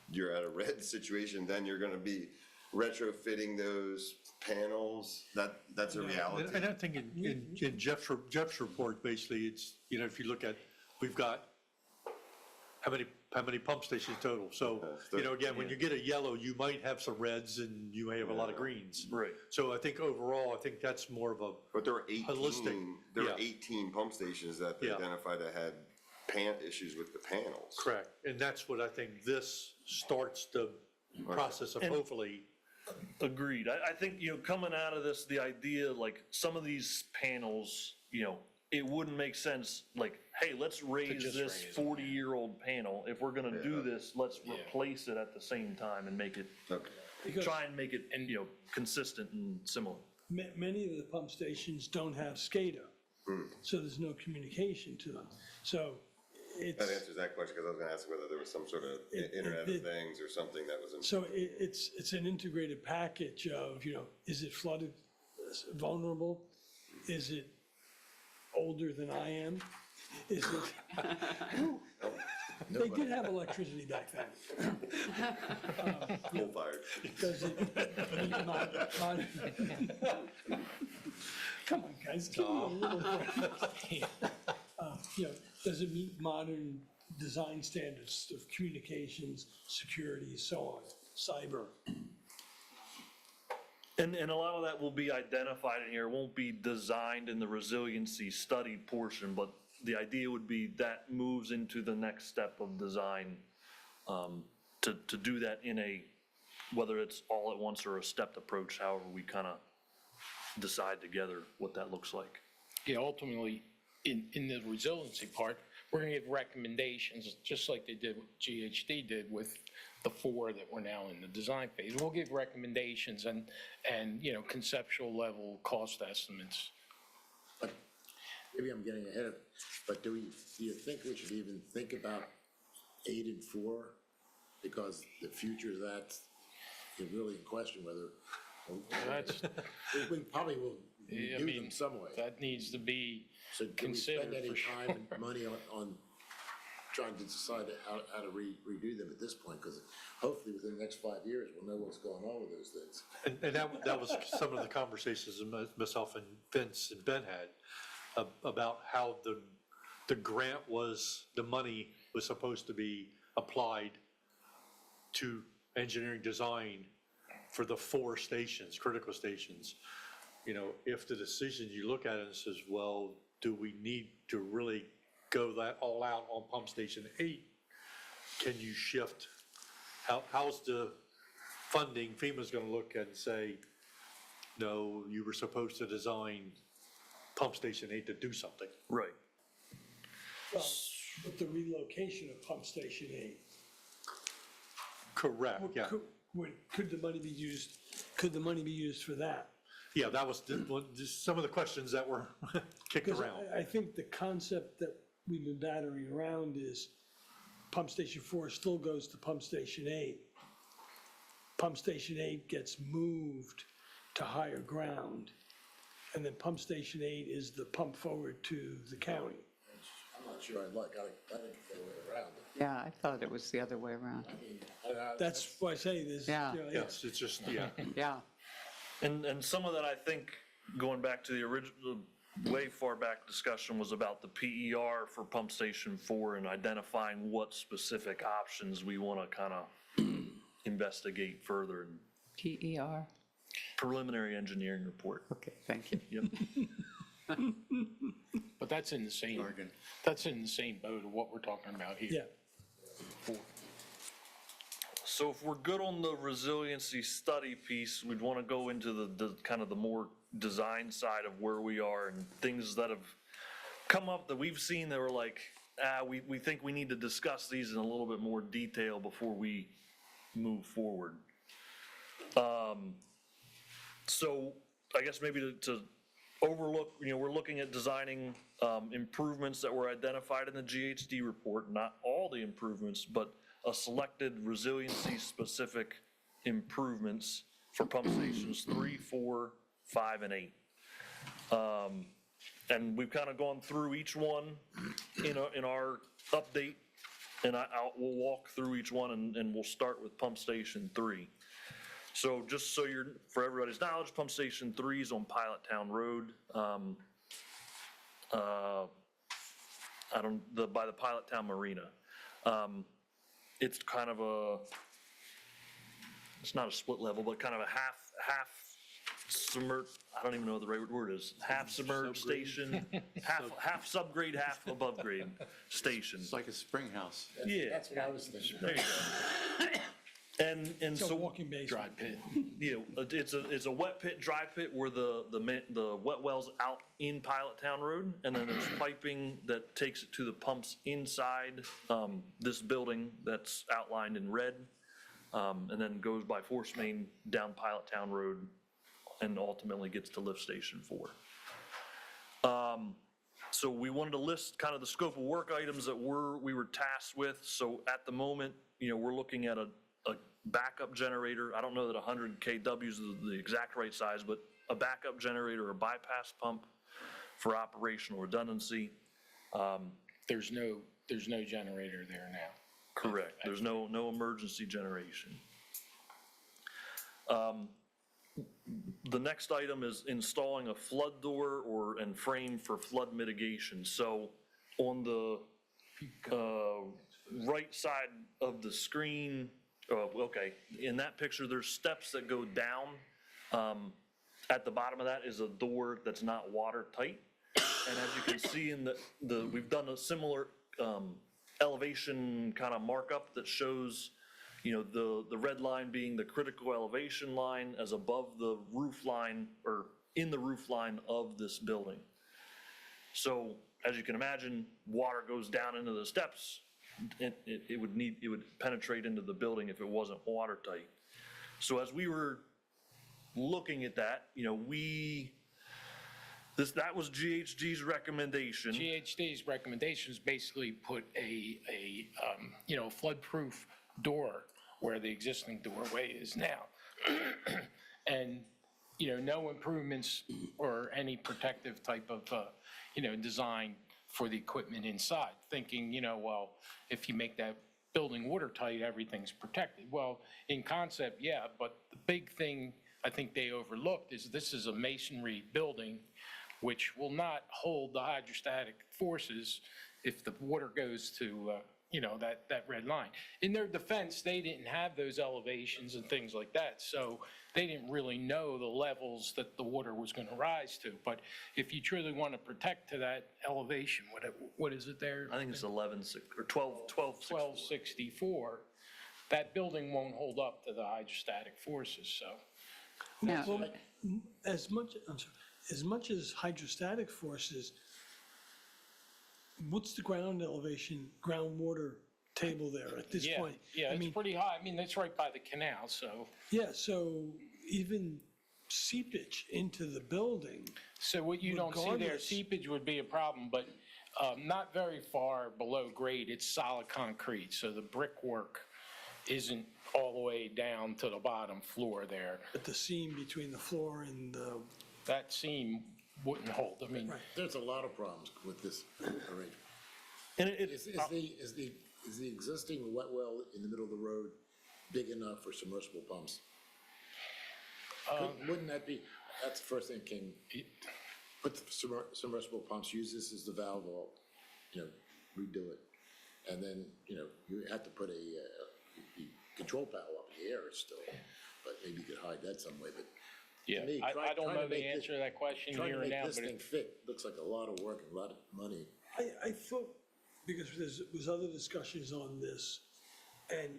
you're at a red situation, then you're gonna be retrofitting those panels? That's a reality. And I think in Jeff's report, basically, it's, if you look at, we've got how many pump stations total? So, again, when you get a yellow, you might have some reds and you may have a lot of greens. Right. So I think overall, I think that's more of a But there were holistic. 18 pump stations that they Yeah. identified that had issues with the panels. Correct. And that's what I think this starts the process of, And- hopefully. Agreed. I think, coming out of this, the idea, like, some of these panels, it wouldn't make sense, like, hey, let's raise just this raise them, 40-year-old panel. If we're gonna do this, let's replace it at the same time and make it, Okay. try and make it, consistent and similar. Many of the pump stations don't have SCADA, so there's no communication to them. So That it's, answers that question, because I was gonna ask whether there was some sort of Internet of Things or something that was. so it's an integrated package of, is it flooded, vulnerable? Is it older than I am? Is it? They did have electricity back then. Coal-fired. Does it meet come on, guys, give me a little break. Does it meet modern design standards of communications, security, so on, cyber? And a lot of that will be identified in here. It won't be designed in the resiliency study portion, but the idea would be that moves into the next step of design, to do that in whether it's all at once or a stepped approach, however we kind of decide together what that looks like. Yeah, ultimately, in the resiliency part, we're gonna give recommendations, just like they did, GHD did with the 4 that we're now in the design phase. We'll give recommendations and conceptual level cost estimates. Maybe I'm getting ahead of it, but do you think we should even think about 8 and 4? Because the future of that is really in question whether, That's, we probably will I do mean, them some way. that needs to be So do we spend considered any for sure. time and money on trying to decide how to redo them at this point? Because hopefully within the next 5 years, we'll know what's going on with those things. And that was some of the conversations that myself and Vince and Ben had about how the grant the money was supposed to be applied to engineering design for the 4 stations, critical stations. If the decision, you look at it and says, well, do we need to really go that all out on pump station 8? Can you shift? How's the funding? FEMA's gonna look and say, no, you were supposed to design pump station 8 to do something. Right. Well, with the relocation of pump station 8. Correct, yeah. Could the money be used for that? Yeah, that was just some of the questions that were kicked Because around. I think the concept that we've been battering around is Pump Station 4 still goes to Pump Station 8. Pump Station 8 gets moved to higher ground, and then Pump Station 8 is the pump forward to the county. I'm not sure I think the other way around. Yeah, I thought it was the other way around. That's why I say this, Yeah. Yes, it's just, yeah. Yeah, And some of that, I think, going back to the original, way far back discussion was about the PER for Pump Station 4 and identifying what specific options we want to kind of investigate further. PER. Preliminary engineering report. Okay, thank you. Yep. But that's in the same boat of what we're talking about here. yeah. So if we're good on the resiliency study piece, we'd want to go into the kind of the more design side of where we are and things that have come up that we've seen that were like, we think we need to discuss these in a little bit more detail before we move forward. So I guess maybe to overlook, we're looking at designing improvements that were identified in the GHD report, not all the improvements, but a selected resiliency-specific improvements for pump stations 3, 4, 5, and 8. And we've kind of gone through each one in our update, and we'll walk through each one, and we'll start with pump station 3. So just so for everybody's knowledge, pump station 3 is on Pilottown Road. By the Pilottown Marina. It's kind of it's not a split level, but kind of a half submerged, I don't even know what the right word is, half submerged station, half subgrade, half above grade station. It's like a spring house. Yeah. That's what I was thinking. There you go. And It's a so, walking basement. Dry pit. it's a wet pit, dry pit where the wet well's out in Pilottown Road, and then there's piping that takes it to the pumps inside this building that's outlined in red, and then goes by force main down Pilottown Road and ultimately gets to lift station 4. So we wanted to list kind of the scope of work items that we were tasked with. So at the moment, we're looking at a backup generator. I don't know that 100 kW is the exact right size, but a backup generator or bypass pump for operational redundancy. There's no generator there now. Correct. There's no emergency generation. The next item is installing a flood door and frame for flood mitigation. So on the right side of the screen, okay, in that picture, there's steps that go down. At the bottom of that is a door that's not watertight. And as you can see in we've done a similar elevation kind of markup that shows, the red line being the critical elevation line as above the roof line or in the roof line of this building. So as you can imagine, water goes down into the steps. It would penetrate into the building if it wasn't watertight. So as we were looking at that, that was GHG's recommendation. GHD's recommendations basically put a flood-proof door where the existing doorway is now. And, no improvements or any protective type of, design for the equipment inside, thinking, well, if you make that building watertight, everything's protected. Well, in concept, yeah, but the big thing I think they overlooked is this is a masonry building which will not hold the hydrostatic forces if the water goes to, that red line. In their defense, they didn't have those elevations and things like that, so they didn't really know the levels that the water was going to rise to. But if you truly want to protect to that elevation, what is it there? I think it's 1264. That building won't hold up to the hydrostatic forces, so. yeah. Well, as much as hydrostatic forces, what's the ground elevation, groundwater table there at this point? Yeah, it's pretty high. I mean, that's right by the canal, so. Yeah, so even seepage into the building. So what you don't see there, Regardless. seepage would be a problem, but Not very far below grade, it's solid concrete, so the brickwork isn't all the way down to the bottom floor there. At the seam between the floor and the, That seam wouldn't hold, I mean, There's a lot of problems with this arrangement. And Is the existing wet well in the middle of the road big enough for submersible pumps? Wouldn't that be, that's the first thing that came, put the submersible pumps, use this as the valve, or, redo it. And then, you have to put a control panel up in the air still, but maybe you could hide that some way, but. to yeah, me, I don't trying know to the make answer to that question Trying here to and make now, this but thing fit, looks like a lot of work and a lot of money. I thought, because was other discussions on this, and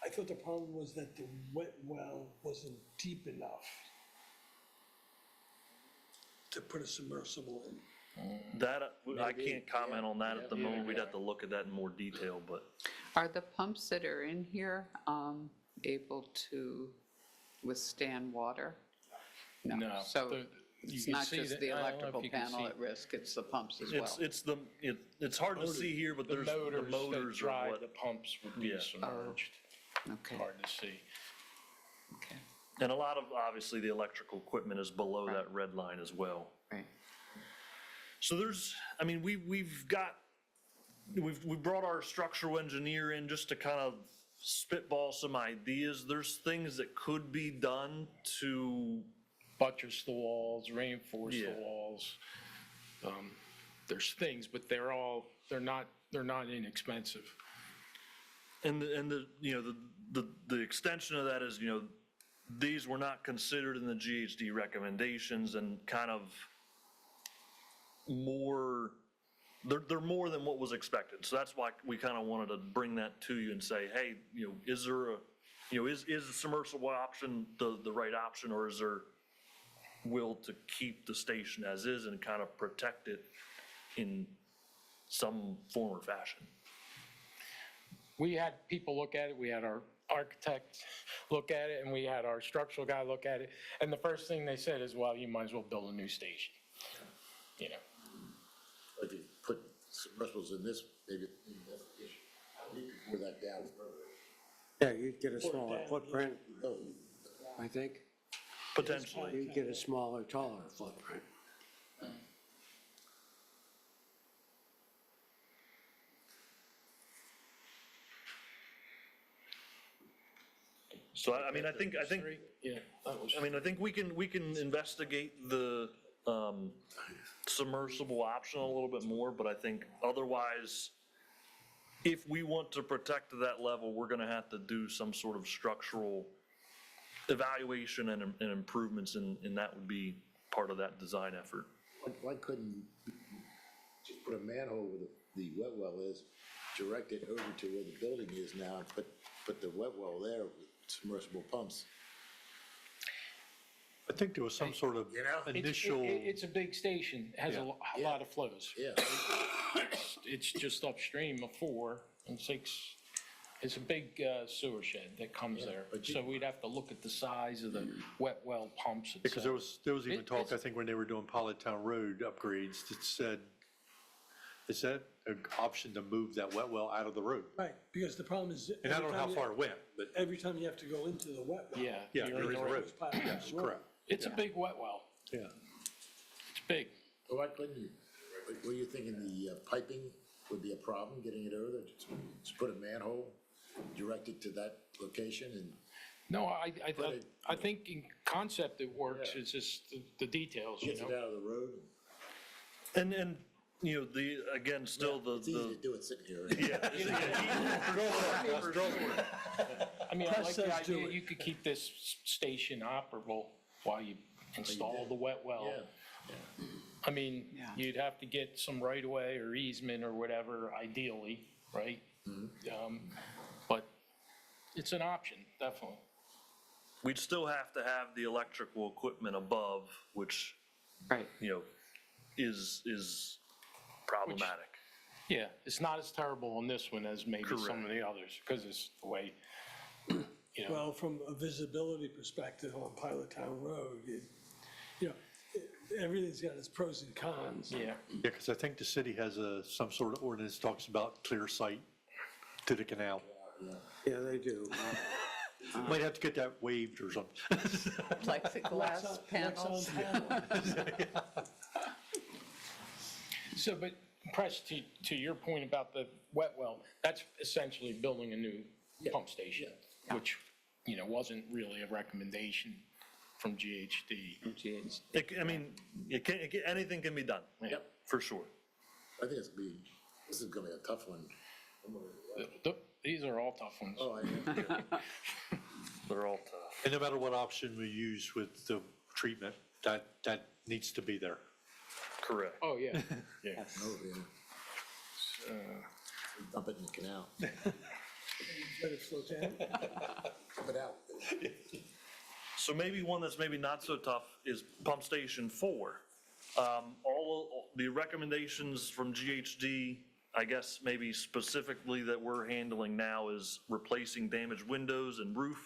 I thought the problem was that the wet well wasn't deep enough to put a submersible in. that, I Maybe, can't comment on that at the yeah, moment. We'd have to look at that in more detail, but. Are the pumps that are in here able to withstand water? no. So You it's can not see just that- the I don't know if electrical you can panel see at risk, it's the pumps as well. It's hard to see here, but The there's, the motors that motors are drive what, the pumps would be Yeah. submerged, Okay, hard to see. okay, and a lot of, obviously, the electrical equipment is below that red line as well. right. So there's, I mean, we've brought our structural engineer in just to kind of spitball some ideas. There's things that could be done to, Buttress the walls, reinforce the Yeah. walls. There's things, but they're not inexpensive. and the extension of that is, these were not considered in the GHD recommendations and kind of more, they're more than what was expected. So that's why we kind of wanted to bring that to you and say, hey, is there a, is the submersible option the right option, or is there will to keep the station as is and kind of protect it in some form or fashion? We had people look at it, we had our architect look at it, and we had our structural guy look at it, and the first thing they said is, well, you might as well build a new station. If you put submersibles in this, maybe that's the issue. You could pour that down further. Yeah, you'd get a smaller footprint, I think. Potentially. You'd get a smaller, taller footprint. So I mean, I think, Yeah, that was. I think we can investigate the submersible option a little bit more, but I think otherwise, if we want to protect to that level, we're gonna have to do some sort of structural evaluation and improvements, and that would be part of that design effort. Why couldn't you just put a manhole where the wet well is, direct it over to where the building is now, and put the wet well there with submersible pumps? I think there was some sort of initial, It's a big station, it has a lot of flows. Yeah. It's just upstream of 4 and 6. It's a big sewer shed that comes there. but you- So we'd have to look at the size of the wet well pumps because itself. there was even talk, I It's- think, when they were doing Pilottown Road upgrades, that said, is that an option to move that wet well out of the road? Right, because the problem is. And I don't know how far it went, but Every time you have to go into the wet well. Yeah. yeah, you're there in is the a road. road. Yes, correct. It's a big wet well. Yeah. It's big. So why couldn't you, were you thinking the piping would be a problem, getting it over there? Just put a manhole, direct it to that location, and No, But I think in concept it works, Yeah. it's just the details, gets it know? out of the road. And again, still It's easy to do it sitting here. I mean, I Press like says the do idea, it. you could keep this station operable while you install the wet well. Yeah. I mean, Yeah. you'd have to get some right of way or easement or whatever ideally, right? But it's an option, definitely. We'd still have to have the electrical equipment above, which, Right, is problematic. Yeah, it's not as terrible on this one as maybe some of the others, because it's the way, you know. Well, from a visibility perspective on Pilottown Road, everything's got its pros and cons. Yeah. Yeah, because I think the city has some sort of ordinance talks about clear sight to the canal. Yeah, they do. Might have to get that waived or something. Plexiglass panels. So, but Press, to your point about the wet well, that's essentially building a new pump station, which, wasn't really a recommendation from GHD. Anything can be done. Yep. For sure. I think this is gonna be a tough one. These are all tough ones. Oh, I They're all tough. And no matter what option we use with the treatment, that needs to be there. Correct. Oh, yeah, yeah. know, yeah. Dump it in the canal. Let it float down. Dump it out. So maybe one that's maybe not so tough is Pump Station 4. All the recommendations from GHD, I guess maybe specifically that we're handling now is replacing damaged windows and roof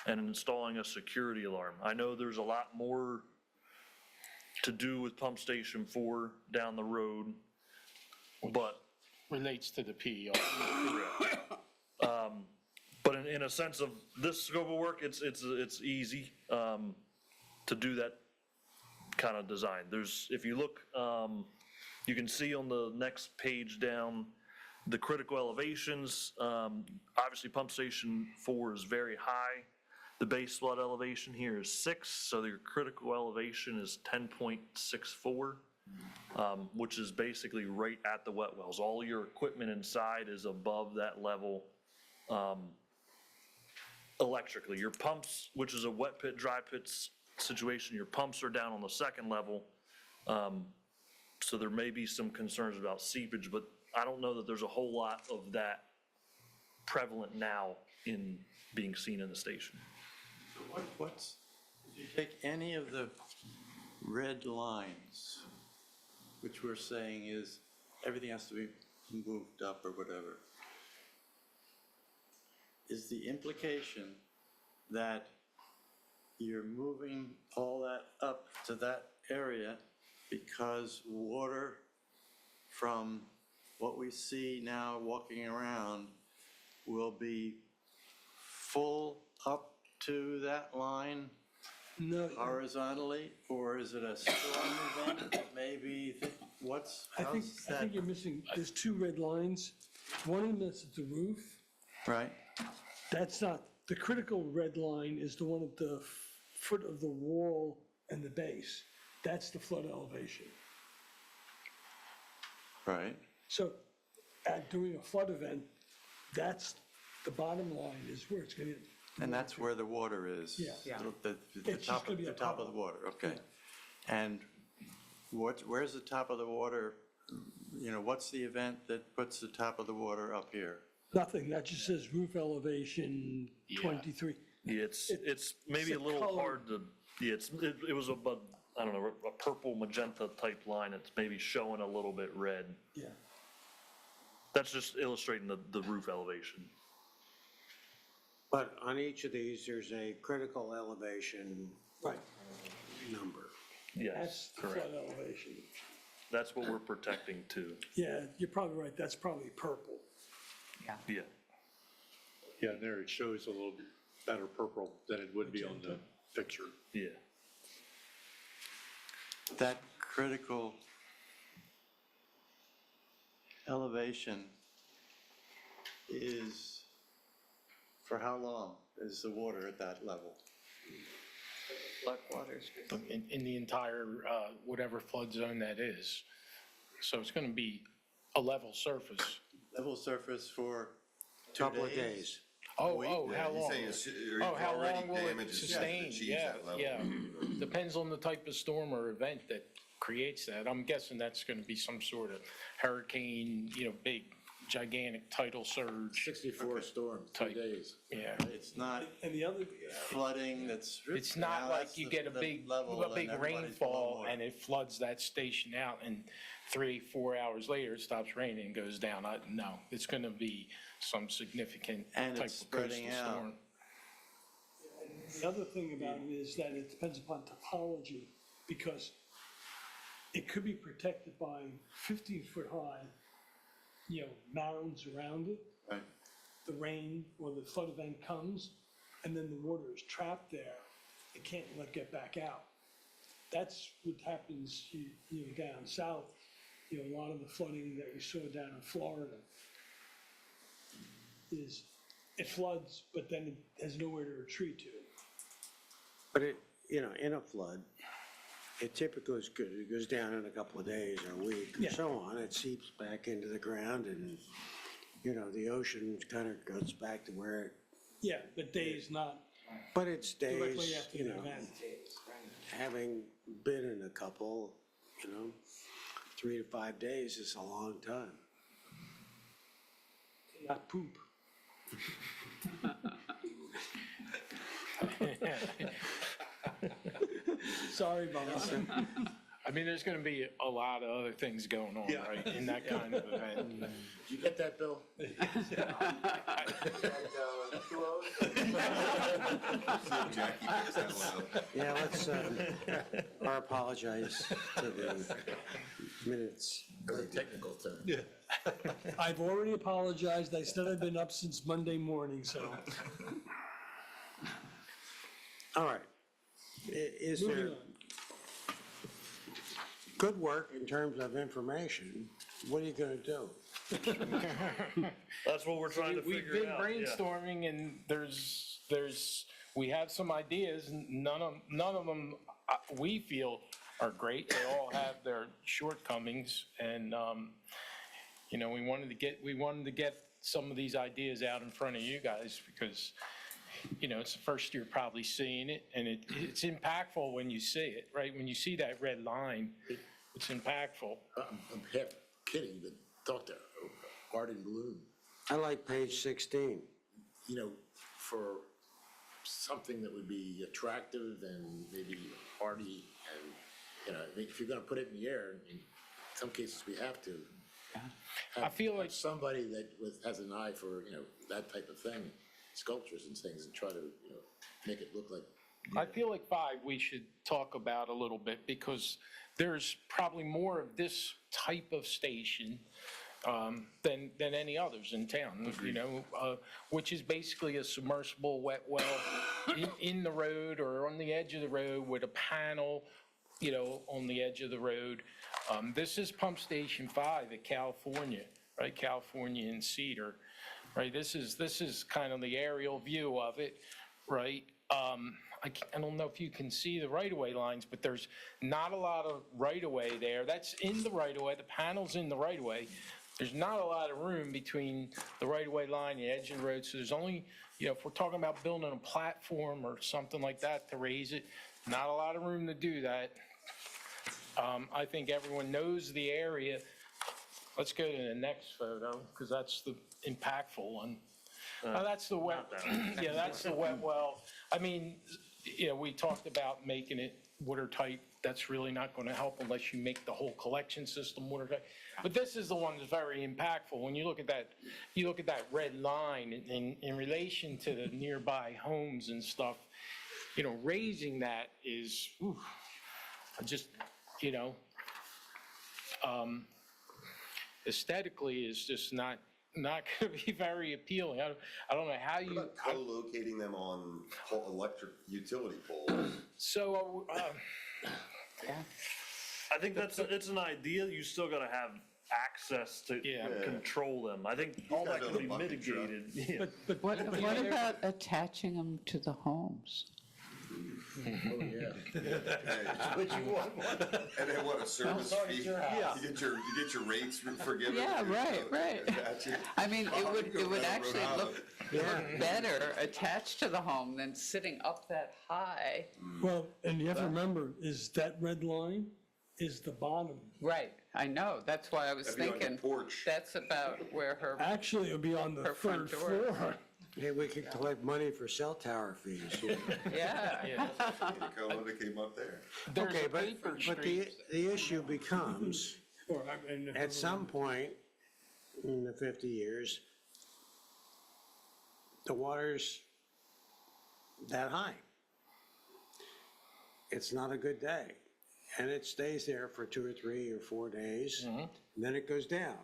and installing a security alarm. I know there's a lot more to do with Pump Station 4 down the road, but. Relates to the PER. But in a sense of this scope of work, it's easy to do that kind of design. If you look, you can see on the next page down, the critical elevations. Obviously, Pump Station 4 is very high. The base flood elevation here is 6, so your critical elevation is 10.64. Which is basically right at the wet wells. All your equipment inside is above that level electrically. Your pumps, which is a wet pit, dry pits situation, your pumps are down on the second level. So there may be some concerns about seepage, but I don't know that there's a whole lot of that prevalent now in being seen in the station. If you take any of the red lines, which we're saying is everything has to be moved up or whatever, is the implication that you're moving all that up to that area because water from what we see now walking around will be full up to that line No, horizontally, or is it a storm event that maybe, I think you're missing, there's two red lines. One of them is at the roof. Right, That's not, the critical red line is the one at the foot of the wall and the base. That's the flood elevation. right. So during a flood event, that's, the bottom line is where it's gonna. And that's where the water is? Yeah. Yeah. The It's just top, gonna be the a top of puddle. the water, okay. And where's the top of the water? What's the event that puts the top of the water up here? Nothing, that just says roof elevation 23. Yeah, it's maybe a It's a little color. hard to, yeah, it was I don't know, a purple magenta type line. It's maybe showing a little bit red. Yeah. That's just illustrating the roof elevation. But on each of these, there's a critical elevation Right, number. Yes, that's the flood correct. elevation. That's what we're protecting too. Yeah, you're probably right, that's probably purple. Yeah. Yeah, and there it shows a little better purple than it would be on the picture. Yeah. That critical elevation is, for how long is the water at that level? Floodwaters. In the entire, whatever flood zone that is. So it's going to be a level surface. Level surface for 2 Couple of days. Oh, Yeah, how he's long? saying it's Oh, how already long will it damaged, it's just sustain? achieves Yeah, that level. yeah. Depends on the type of storm or event that creates that. I'm guessing that's going to be some sort of hurricane, big, gigantic tidal surge. 64 storms, 2 Type. days. Yeah. It's not And the other, flooding that's. It's not now like that's you the- get a the big level and everybody's below rainfall water. and it floods that station out and 3-4 hours later it stops raining and goes down. No, it's going to be some significant And type it's of coastal spreading out. storm. the other thing about it is that it depends upon topology, because it could be protected by 15-foot high, mounds around it. Right. The rain or the flood event comes, and then the water is trapped there. It can't get back out. That's what happens, down south. A lot of the flooding that we saw down in Florida is it floods, but then it has nowhere to retreat to. But in a flood, it typically is good. It goes down in a couple of days or a week or Yeah. so on. It seeps back into the ground and, the ocean kind of goes back to where it, Yeah, but days, not but it stays, directly after the event. having been in a couple, 3 to 5 days is a long time. Not poop. Sorry, boss. I mean, there's going to be a lot of other things going on, right, in that kind of event. Did you get that, Bill? Yeah, let's, or apologize to the minutes. Very technical term. I've already apologized. I said I've been up since Monday morning, so. All right. Is Moving there on. good work in terms of information? What are you gonna do? That's what we're trying to We've figure been out. yeah. brainstorming, and we have some ideas, and none of them, we feel are great. They all have their shortcomings, and, we wanted to get some of these ideas out in front of you guys, because, it's the first year probably seeing it, and it's impactful when you see it, right? When you see that red line, it's impactful. I'm half kidding, but talk to Art and Bloom. I like page 16. For something that would be attractive and maybe arty and, if you're gonna put it in the air, in some cases we have to. I feel like- have somebody that has an eye for, that type of thing, sculptures and things, and try to, make it look like. I feel like 5 we should talk about a little bit, because there's probably more of this type of station than any others in town, which is basically a submersible wet well in the road or on the edge of the road with a panel, on the edge of the road. This is Pump Station 5 at California, right? California and Cedar, right? This is kind of the aerial view of it, right? I don't know if you can see the right-of-way lines, but there's not a lot of right-of-way there. That's in the right-of-way, the panel's in the right-of-way. There's not a lot of room between the right-of-way line and the edge of the road, so there's only, if we're talking about building a platform or something like that to raise it, not a lot of room to do that. I think everyone knows the area. Let's go to the next photo, because that's the impactful one. That's the wet, yeah, that's the wet well. I mean, we talked about making it watertight. That's really not going to help unless you make the whole collection system watertight. But this is the one that's very impactful. When you look at that red line in relation to the nearby homes and stuff, raising that is, just, aesthetically is just not going to be very appealing. I don't know how What you. about co-locating them on electric utility poles? So, I think it's an idea. You still gotta have access to Yeah. control them. I think all that can be mitigated. Yeah. But What about attaching them to the homes? Oh, yeah. But you want one. And then what, a service fee? You get your rates forgiven? Yeah, right. That's it. I mean, Oh, it you go would down actually Rhode look better attached to the home than sitting up that high. Well, and you have to remember, is that red line is the bottom. Right, I know, that's why I was That'd be on the thinking, porch. that's about where her, Actually, it would be on the Her front third door. floor. Hey, we could collect money for cell tower fees. yeah. Dakota came up there. there's Okay, a but paper the street. issue becomes, Or, I mean, at some point in the 50 years, the water's that high. It's not a good day. and it stays there for 2 or 3 or 4 days, and then it goes down,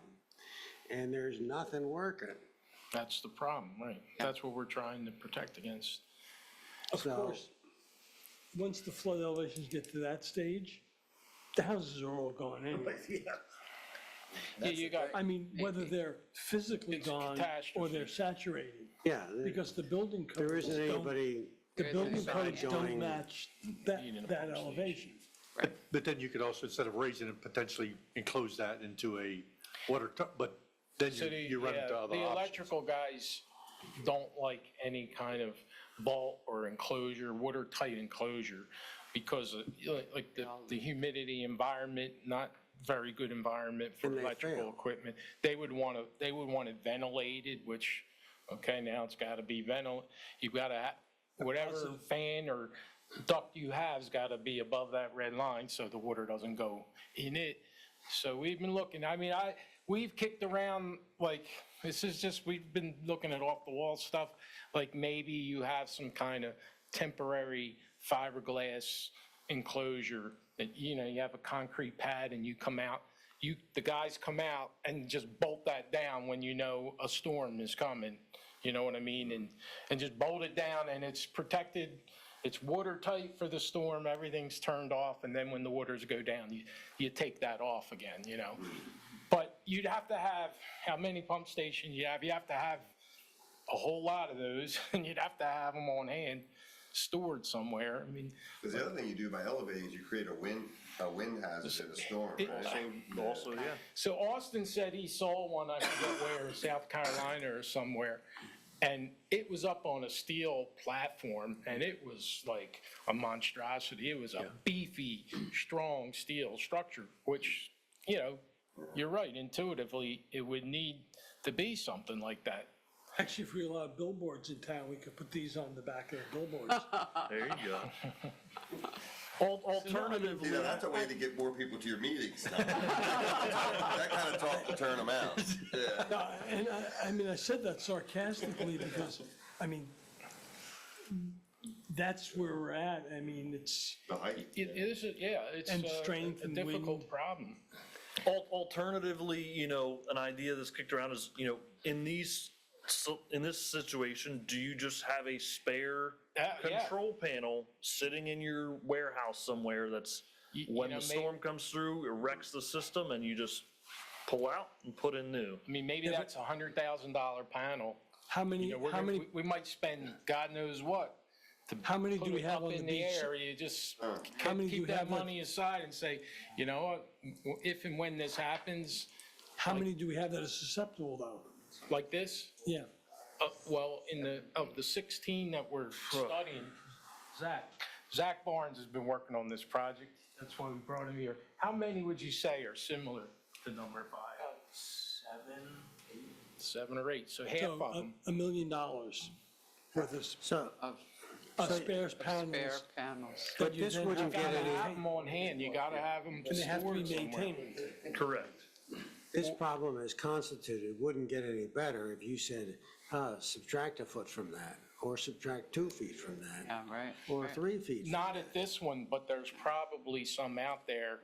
and there's nothing working. That's the problem, right? That's what we're trying to protect against. Of So- course, once the flood elevations get to that stage, the houses are all gone anyway. Yeah, you got, I mean, whether they're physically It's a gone or catastrophe. they're saturated, Yeah, because the building codes there isn't don't, anybody, the building codes don't going- match Needing a that pump station. elevation. But then you could also, instead of raising it, potentially enclose that into a water, but then so the, you run into yeah, other the options. electrical guys don't like any kind of vault or enclosure, watertight enclosure, because of, you know, like the humidity environment, not very good environment for And they electrical fail. equipment. They would want it ventilated, which, okay, now it's gotta be you gotta, whatever fan or duct you have's gotta be above that red line so the water doesn't go in it. So we've been looking, I mean, we've kicked around, like, this is just, we've been looking at off-the-wall stuff, like maybe you have some kind of temporary fiberglass enclosure that, you know, you have a concrete pad and you come out, the guys come out and just bolt that down when you know a storm is coming, you know what I mean? And just bolt it down, and it's protected, it's watertight for the storm, everything's turned off, and then when the waters go down, you take that off again, you know? But you'd have to have, how many pump stations you have? You have to have a whole lot of those, and you'd have to have them on hand, stored somewhere. I mean, Because the other thing you do by elevating is you create a wind hazard in a storm, It- right? Also, yeah. so Austin said he saw one, I forget where, South Carolina or somewhere, and it was up on a steel platform, and it was like a monstrosity. It was a beefy, strong steel structure, which, you know, you're right, intuitively, it would need to be something like that. Actually, if we allow billboards in town, we could put these on the back of the billboards. There you go. See, now that's a way to get more people to your meetings. That kind of talk will turn them out. Yeah. No, and I mean, I said that sarcastically because, I mean, that's where we're at. I mean, it's, The height. It is, yeah, it's And strength a and difficult wind. problem. Alternatively, you know, an idea that's kicked around is, you know, in this situation, do you just have a spare Yeah. control panel sitting in your warehouse somewhere that's, You when know, the storm comes through, it wrecks the system and you just pull out and put in new? I mean, maybe that's a $100,000 panel. how many, You know, how many, we might spend God knows what to How many put do we it have up on the in the beach? air. You just How many do keep we that have that- money aside and say, you know what, if and when this happens, how many do we have that are susceptible though? like this, Yeah. well, of the 16 that we're studying, Zach Barnes has been working on this project. That's why we brought him here. How many would you say are similar to number 5? 7 or 8, so half So of them. $1 million worth of so, spares Spare panels. panels. that but you this then wouldn't have get to any, Have them on hand, you gotta have them And they have to be stored somewhere. maintained. Correct. this problem as constituted wouldn't get any better if you said, subtract a foot from that, or subtract 2 feet from that, Yeah, right. or right. 3 feet. from Not at this one, but there's probably some out there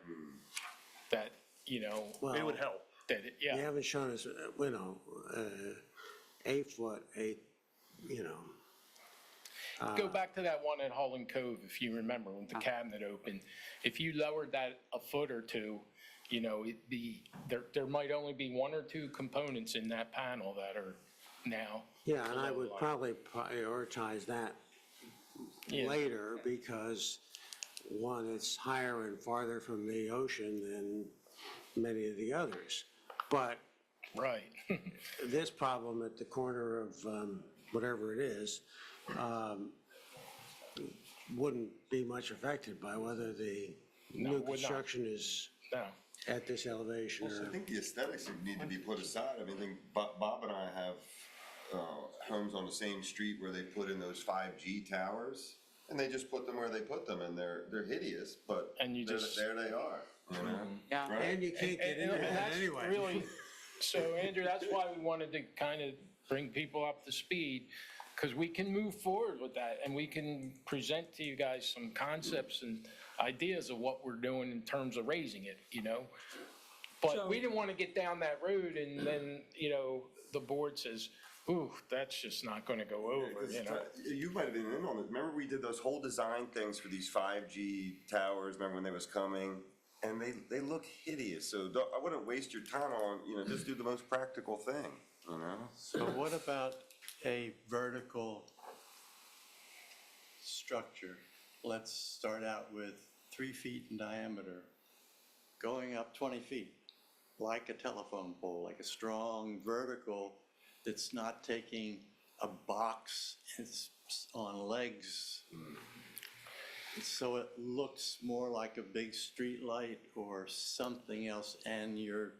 that, you know, Well, It would help. that, You yeah. haven't shown us, you know, 8 foot, 8, you know. Go back to that one at Holland Cove, if you remember, when the cabinet opened. If you lowered that a foot or two, you know, there might only be 1 or 2 components in that panel that are now. Yeah, and I below would line. probably prioritize that Yeah. later because, one, it's higher and farther from the ocean than many of the others. But Right. this problem at the corner of whatever it is wouldn't be much affected by whether the No, new it would not. construction is No. at this elevation Also, I or. think the aesthetics need to be put aside. I mean, I think Bob and I have homes on the same street where they put in those 5G towers, and they just put them where they put them, and they're hideous, but And you just- there they are, you know? Yeah. Right? And you can't get in And there that's anyway. really, so Andrew, that's why we wanted to kind of bring people up to speed, because we can move forward with that, and we can present to you guys some concepts and ideas of what we're doing in terms of raising it, you know? But we didn't want to get down that road, and then, you know, the board says, ooh, that's just not going to go over, you know? You might have been in on it. Remember we did those whole design things for these 5G towers, remember when they was coming? And they look hideous, so I wouldn't waste your time on, you know, just do the most practical thing, you know? So what about a vertical structure? Let's start out with 3 feet in diameter, going up 20 feet, like a telephone pole, like a strong vertical that's not taking a box, it's on legs. So it looks more like a big street light or something else, and your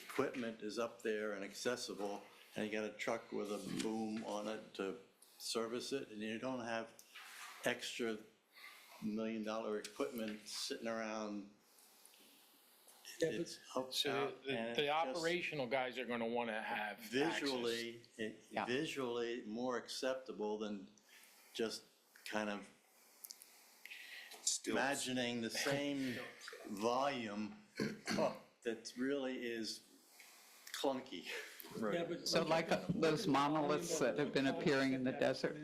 equipment is up there and accessible, and you got a truck with a boom on it to service it, and you don't have extra $1 million equipment sitting around. It's up, So out, and the it just operational guys are going to want to have visually, Yeah. visually more acceptable than just kind of imagining the same volume that really is clunky. Yeah, but So like those monoliths that have been appearing in the desert?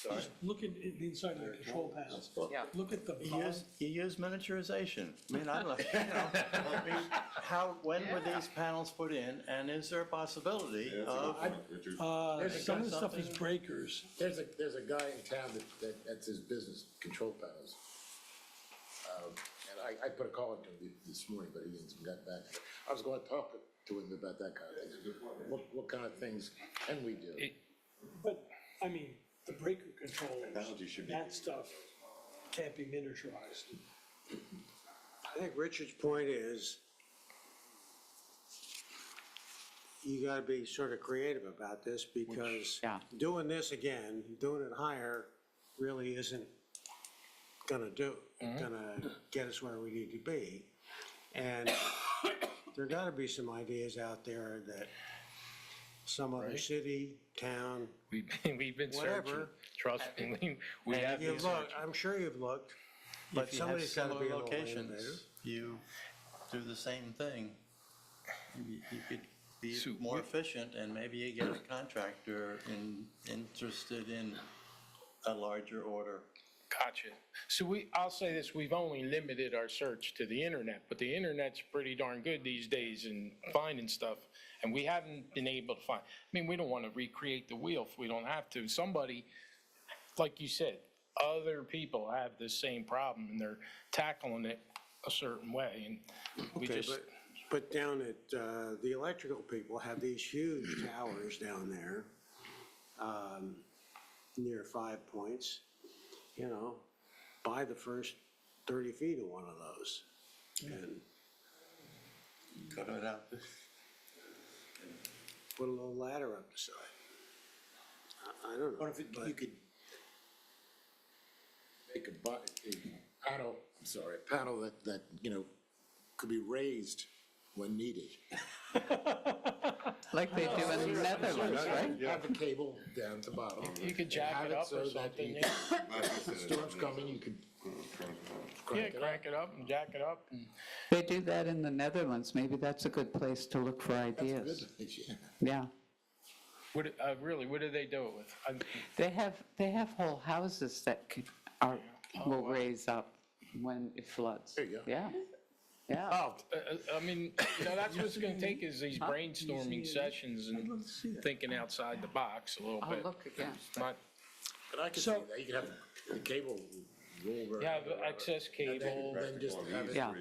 Just look at the inside of the control panel. Yeah. Look at the You use miniaturization. I mean, I don't, you know, when were these panels put in, and is there a possibility of? some of the stuff is breakers. There's a guy in town that's his business, control panels. And I put a call into him this morning, but he hasn't got back. I was going to talk to him about that kind of thing. What kind of things can we do? But, I mean, the breaker controls, Technology should be- that stuff can't be miniaturized. I think Richard's point is you gotta be sort of creative about this because Yeah. doing this again, doing it higher really isn't gonna get us where we need to be. And there gotta be some ideas out there that some other city, town, We've been searching. Whatever. Trust me, we have been you've looked, searching. I'm sure you've looked, but If you have somebody's gotta similar be a little innovative. locations, you do the same thing. You could be So more we- efficient, and maybe you get a contractor interested in a larger order. Gotcha. So I'll say this, we've only limited our search to the internet, but the internet's pretty darn good these days in finding stuff. And we haven't been able to find, I mean, we don't want to recreate the wheel if we don't have to. Somebody, like you said, other people have this same problem and they're tackling it a certain way, and we Okay, just. but down at, the electrical people have these huge towers down there, near 5 Points. You know, buy the first 30 feet of one of those. And Cut it out. put a little ladder up the side. I don't know. What if you could make a panel that, you know, could be raised when needed. Like they do in the Netherlands, right? Have the cable down to the bottom. You could jack Have it up or so that something, you- yeah. the storm's coming, you could Yeah, crank it up and jack it up. And They do that in the Netherlands. Maybe that's a good place to look for ideas. Yeah. Really, what do they do it with? They have whole houses that will raise up when it floods. There you go. Yeah, yeah. I mean, you know, that's what it's gonna take is these brainstorming sessions and thinking outside the box a little I'll bit. look again. Not, But I can see that, you could have the cable roll over. you have access cable. Then just have it, Yeah.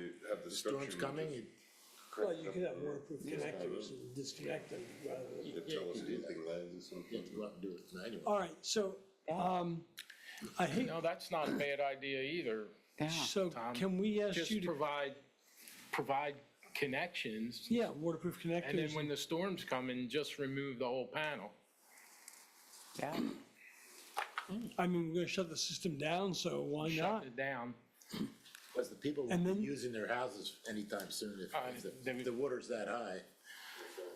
the storm's coming, you Well, you could have waterproof connectors and disconnect them rather than. The telescoping lens or have something. to go out and do it manually. All right, so, I hate, No, that's not a bad idea either. Yeah. so Tom. can we ask Just you to, provide connections, yeah, waterproof and then connectors? when the storms come in, just remove the whole panel. Yeah. I mean, we're gonna shut the system down, so why Shut not? it down. Because the people And won't then- be using their houses anytime soon if they would- the water's that high.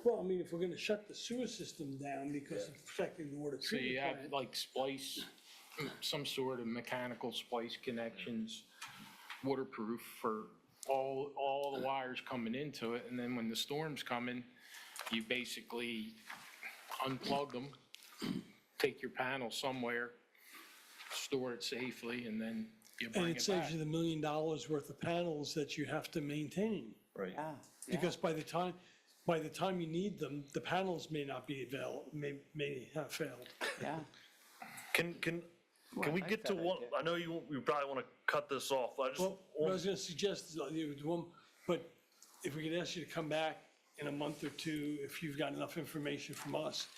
Well, I mean, if we're gonna shut the sewer system down because it's affecting the water So you treatment have plant. like splice, some sort of mechanical splice connections, waterproof for all the wires coming into it. And then when the storm's coming, you basically unplug them, take your panel somewhere, store it safely, and then you And bring it it saves back. you the $1 million worth of panels that you have to maintain. Right. Because by the time you need them, the panels may not be available, may have failed. Yeah. Can we I get like to that one, idea. I know you probably want to cut this off. I just Well, what I want, was gonna suggest is, but if we could ask you to come back in a month or two, if you've got enough information from us.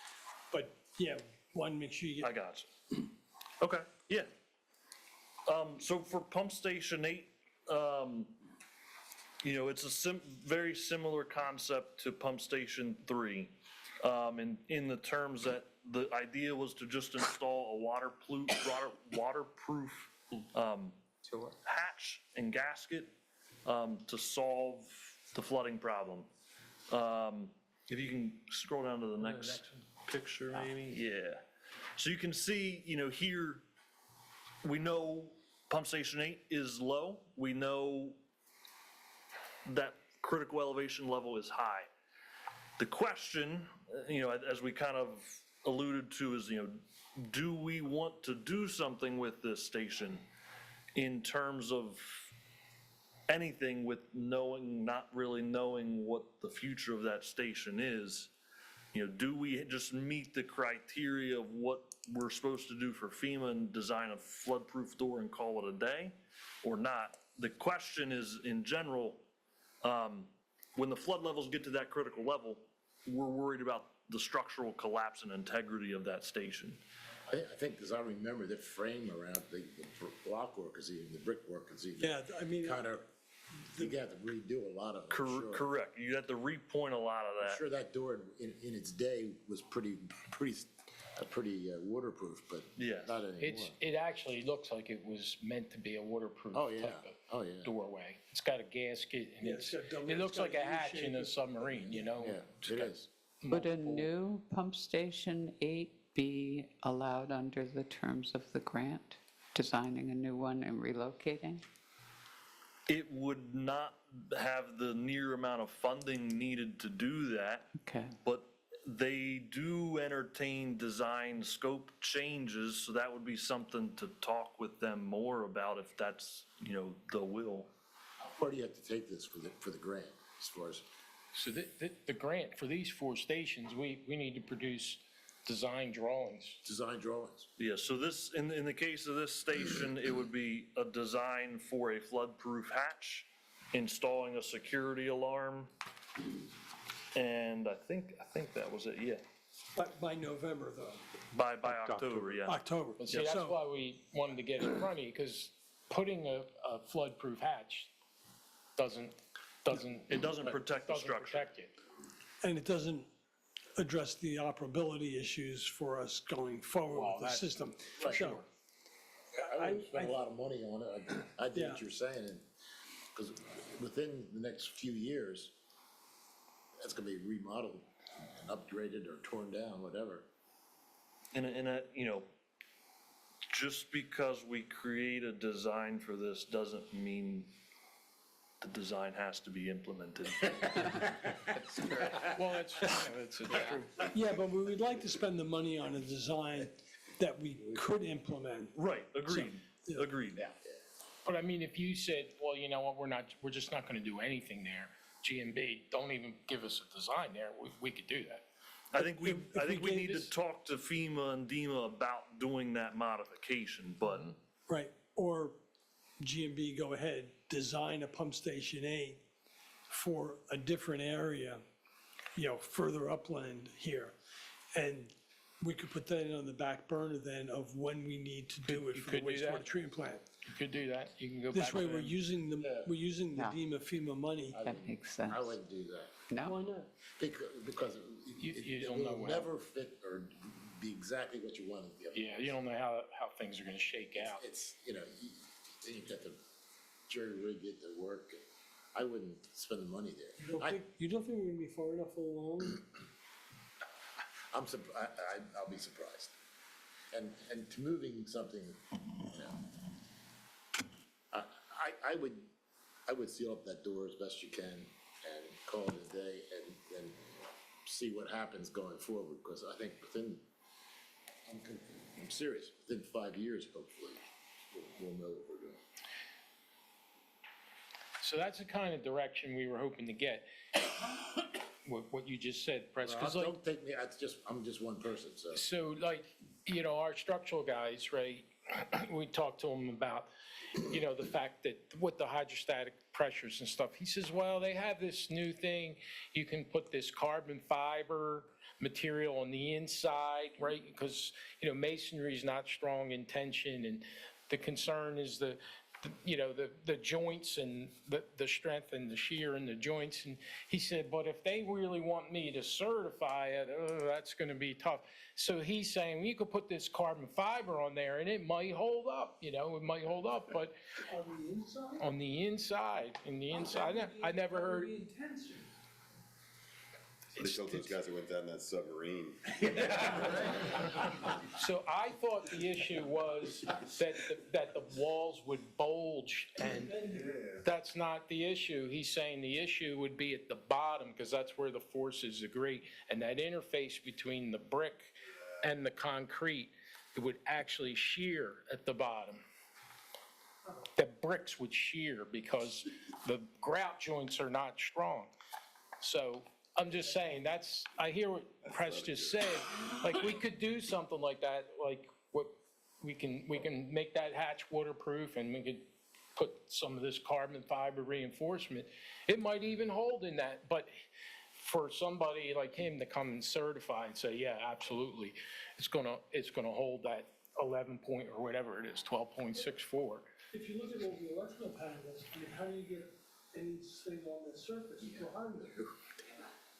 But, yeah, one, make sure you I get, got you. Okay, yeah. So for Pump Station 8, it's a very similar concept to Pump Station 3. In the terms that the idea was to just install a waterproof hatch and gasket to solve the flooding problem. If you can scroll down to the next picture, maybe, yeah. So you can see, here, we know Pump Station 8 is low. We know that critical elevation level is high. The question, as we kind of alluded to is, do we want to do something with this station in terms of anything with not really knowing what the future of that station is? Do we just meet the criteria of what we're supposed to do for FEMA and design a flood-proof door and call it a day, or not? The question is, in general, when the flood levels get to that critical level, we're worried about the structural collapse and integrity of that station. I think, as I remember, the frame around the block work is even, the brickwork is even. yeah, I mean, Kind of, you got to redo a lot of it, I'm sure. Correct. You have to repoint a lot of I'm that. sure that door in its day was pretty waterproof, but Yeah. not anymore. It actually looks like it was meant to be a waterproof Oh, yeah. type Oh, of yeah. doorway. It's got a gasket and Yeah, it's got double- it looks it's got like a a hatch in a U-shape. submarine, Yeah, It's it got is. Would a multiple- new Pump Station 8 be allowed under the terms of the grant? Designing a new one and relocating? It would not have the near amount of funding needed to do that. Okay. But they do entertain design scope changes, so that would be something to talk with them more about if that's, the will. How far do you have to take this for the grant, as far as? So the grant for these 4 stations, we need to produce design drawings. Design drawings? Yeah, so this, in the case of this station, it would be a design for a flood-proof hatch, installing a security alarm, and I think that was it, yeah. but by November though, By October, yeah. October. But see, that's So- why we wanted to get it in front of you, because putting a flood-proof hatch doesn't. It doesn't protect the structure. protect it. And it doesn't address the operability issues for us going forward Well, with the that's system. for So, sure. I wouldn't spend a lot of money on it. I did what Yeah. you're saying, because within the next few years, that's gonna be remodeled and upgraded or torn down, whatever. And just because we create a design for this doesn't mean the design has to be implemented. Well, that's true. yeah, but we would like to spend the money on a design that we could implement. Right, agreed, yeah. agreed. But I mean, if you said, well, you know what, we're just not gonna do anything there, GMB, don't even give us a design there, we could do that. I think we gave need to this- talk to FEMA and DEMA about doing that modification, but Right, or GMB, go ahead, design a Pump Station 8 for a different area, further upland here. And we could put that on the back burner then of when we need to do it You for the could do that. wastewater treatment plant. You could do that, you can go back. This way, to we're them. using the Yeah. DEMA FEMA money. That makes sense. I wouldn't do that, No? Why not? because You it don't know will how. never fit or be exactly what you want it to be. Yeah, you don't know how things are gonna shake out. It's, then you got to jury rig it to work. I wouldn't spend the money there. You don't think we're gonna be far enough along? I'll be surprised. And to moving something, you know, I would seal up that door as best you can and call it a day and see what happens going forward, because I think I'm serious, within 5 years, hopefully, we'll know what we're doing. So that's the kind of direction we were hoping to get, what you just said, Press. 'Cause like, Don't take me, I'm just one person, so. so like, you know, our structural guys, right, we talked to them about, you know, the fact that with the hydrostatic pressures and stuff, he says, well, they have this new thing, you can put this carbon fiber material on the inside, right? Because, you know, masonry is not strong in tension, and the concern is you know, the joints and the strength and the shear in the joints. And he said, but if they really want me to certify it, that's going to be tough. So he's saying, you could put this carbon fiber on there and it might hold up, you know, it might hold up, but on the inside, I never heard. They told those guys that went down that submarine. So I thought the issue was that the walls would bulge, and that's not the issue. He's saying the issue would be at the bottom, because that's where the forces agree, and that interface between the brick and the concrete, it would actually shear at the bottom. The bricks would shear because the grout joints are not strong. So I'm just saying, I hear what Press just said, like, we could do something like that, like, what, we can make that hatch waterproof, and we could put some of this carbon fiber reinforcement. It might even hold in that, but for somebody like him to come and certify and say, yeah, absolutely, it's gonna hold that 11 point, or whatever it is, 12.64. If you look at all the electrical panels, I mean, how do you get anything on the surface? It's hard to do.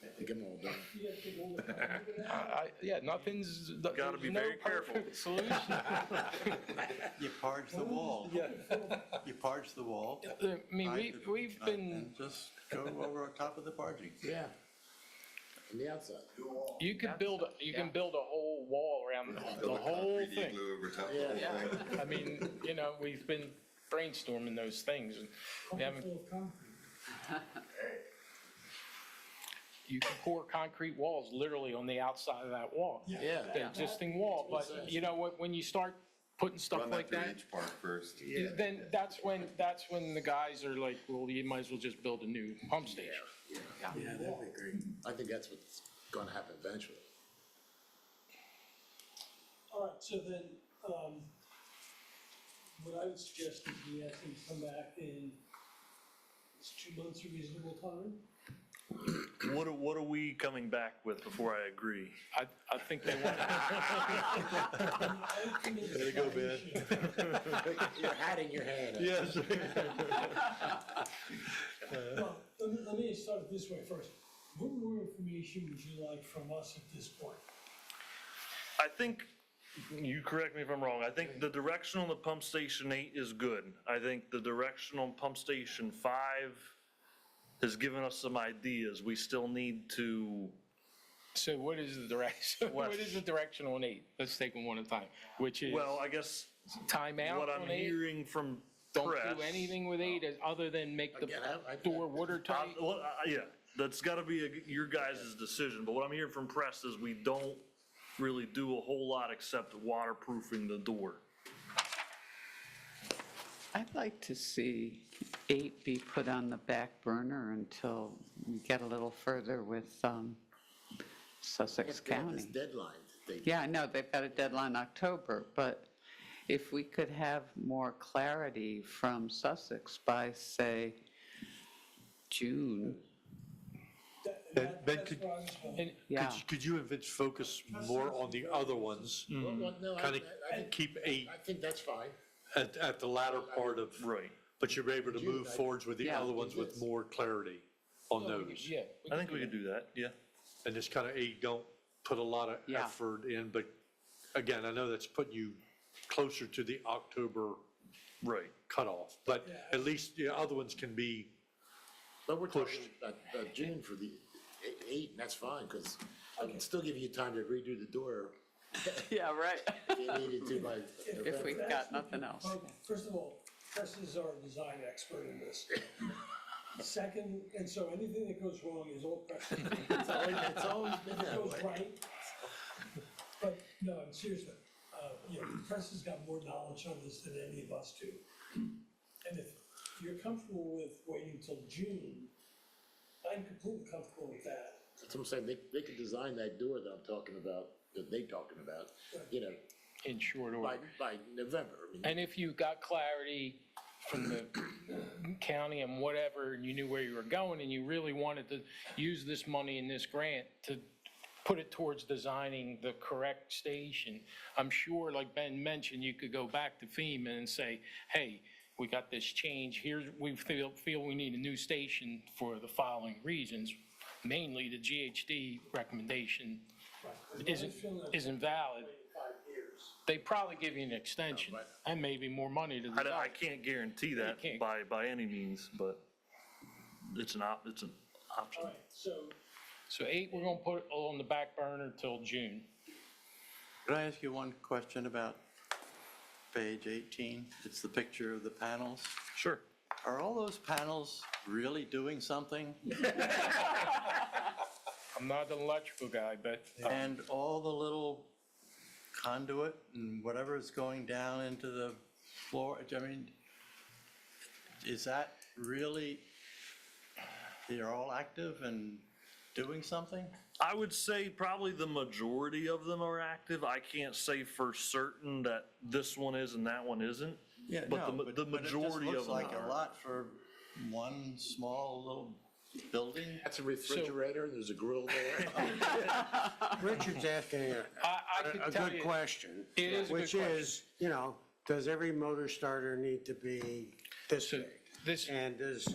I think I'm all done. You gotta take all the panels. Yeah, nothing's. Gotta be no very careful. perfect solution. You parge the wall. You parge the wall. I mean, we've been, And just go over on top of the parging. Yeah. On the outside. you can build a whole wall around the whole 3D thing. glue over top of the Yeah. whole thing. I mean, you know, we've been brainstorming those things, and we haven't. Full of concrete. You can pour concrete walls literally on the outside of that wall. Yeah. The existing wall, but you know, when you start putting stuff Run like that through that, each part first. then that's when the guys are like, well, you might as well just build a new pump station. Yeah, that'd be great. I think that's what's gonna happen eventually. All right, so then, what I would suggest is we ask them to come back in, it's 2 months a reasonable time? What are we coming back with before I agree? I think they want. There you go, Ben. You're hatting your hand. Yes. Well, let me start it this way first. What more information would you like from us at this point? I think, you correct me if I'm wrong, I think the direction on the pump station 8 is good. I think the direction on pump station 5 has given us some ideas. We still need to, So what is the direction? What is the direction on 8? Let's take them one at a time. Which is well, I guess timeout what I'm on 8. hearing from Don't press. do anything with 8 other than make the Again, I- door watertight. Yeah, that's gotta be your guys' decision, but what I'm hearing from press is we don't really do a whole lot except waterproofing the door. I'd like to see 8 be put on the back burner until we get a little further with Sussex They have this County. deadline that they. Yeah, I know, they've got a deadline October, but if we could have more clarity from Sussex by, say, June, Ben, That's could- where I was going. yeah. Could you and Vince focus more on the other ones? Well, no, Kind of I keep 8 I think that's fine. at the latter part of, Right. but you're able to move forwards with the Yeah. other ones with more clarity on those. Yeah. I think we could do that, yeah. And just kind of 8, don't put a lot of Yeah. effort in, but again, I know that's putting you closer to the October Right. cutoff, but at least the other ones can be But we're talking about June for the 8, and that's fine, because I can still give you time to redo the door Yeah, right. if you needed to by If November. we've got nothing else. First of all, Chris is our design expert in this. Second, and so anything that goes wrong is all Chris. It's always been If it that goes way. right. But, no, I'm serious, Chris has got more knowledge on this than any of us do. And if you're comfortable with waiting till June, I'm completely comfortable with that. That's what I'm saying, they could design that door that I'm talking about, that they talking about, In short order. by November. I mean, And if you got clarity from the county and whatever, and you knew where you were going, and you really wanted to use this money in this grant to put it towards designing the correct station, I'm sure, like Ben mentioned, you could go back to FEMA and say, hey, we got this change, here's, we feel we need a new station for the following reasons. Mainly the GHD recommendation isn't valid. 5 years. They probably give you an extension and maybe more money to design. I can't guarantee that You can't. by any means, but it's an option. All right, so So 8, we're gonna put on the back burner till June. Could I ask you one question about page 18? It's the picture of the panels. Sure. Are all those panels really doing something? I'm not an electrical guy, but And all the little conduit and whatever is going down into the floor, I mean, is that really, they're all active and doing something? I would say probably the majority of them are active. I can't say for certain that this one is and that one isn't. But the majority of It just looks them like a are. lot for one small little building. That's a refrigerator, there's a grill there. Richard's asking I could a tell good you, question. it is a good Which question. is, does every motor starter need to be this So big? this, And does,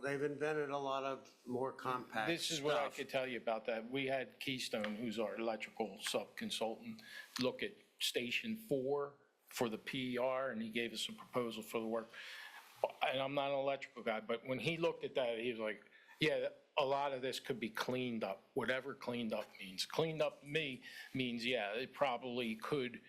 they've invented a lot of more compact this is what I stuff. could tell you about that. We had Keystone, who's our electrical sub-consultant, look at Station 4 for the PER, and he gave us a proposal for the work. And I'm not an electrical guy, but when he looked at that, he was like, yeah, a lot of this could be cleaned up, whatever cleaned up means. Cleaned up means, yeah, it probably could,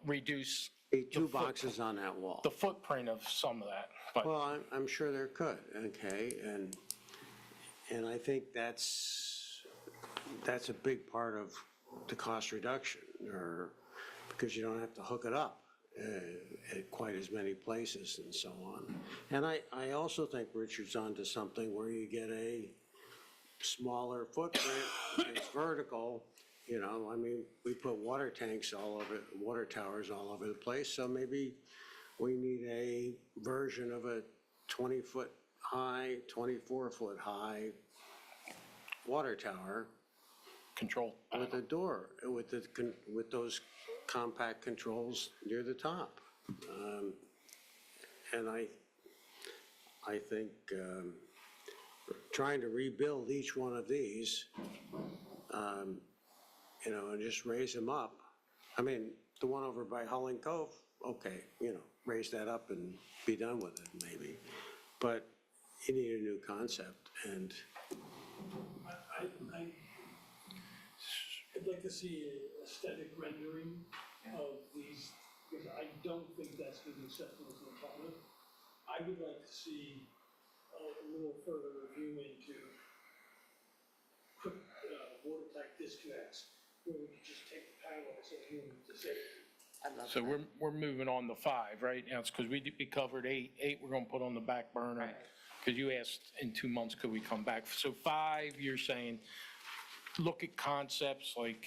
reduce Be 2 boxes on that wall. the footprint of some of that. But Well, I'm sure there could, okay, and I think that's a big part of the cost reduction, because you don't have to hook it up at quite as many places and so on. And I also think Richard's onto something where you get a smaller footprint, it's vertical, we put water tanks all over, water towers all over the place, so maybe we need a version of a 20-foot high, 24-foot high water tower control. with a door, with those compact controls near the top. And I think trying to rebuild each one of these, and just raise them up. I mean, the one over by Hulling Cove, okay, raise that up and be done with it, maybe. But you need a new concept, and I'd like to see an aesthetic rendering of these, because I don't think that's going to be acceptable to the public. I would like to see a little further review into quick watertight disconnects, where we could just take the panels and move them to safety. So we're moving on to 5 right now. It's because we covered 8. 8 we're going to put on the back burner. Because you asked in 2 months, could we come back? So 5, you're saying, look at concepts like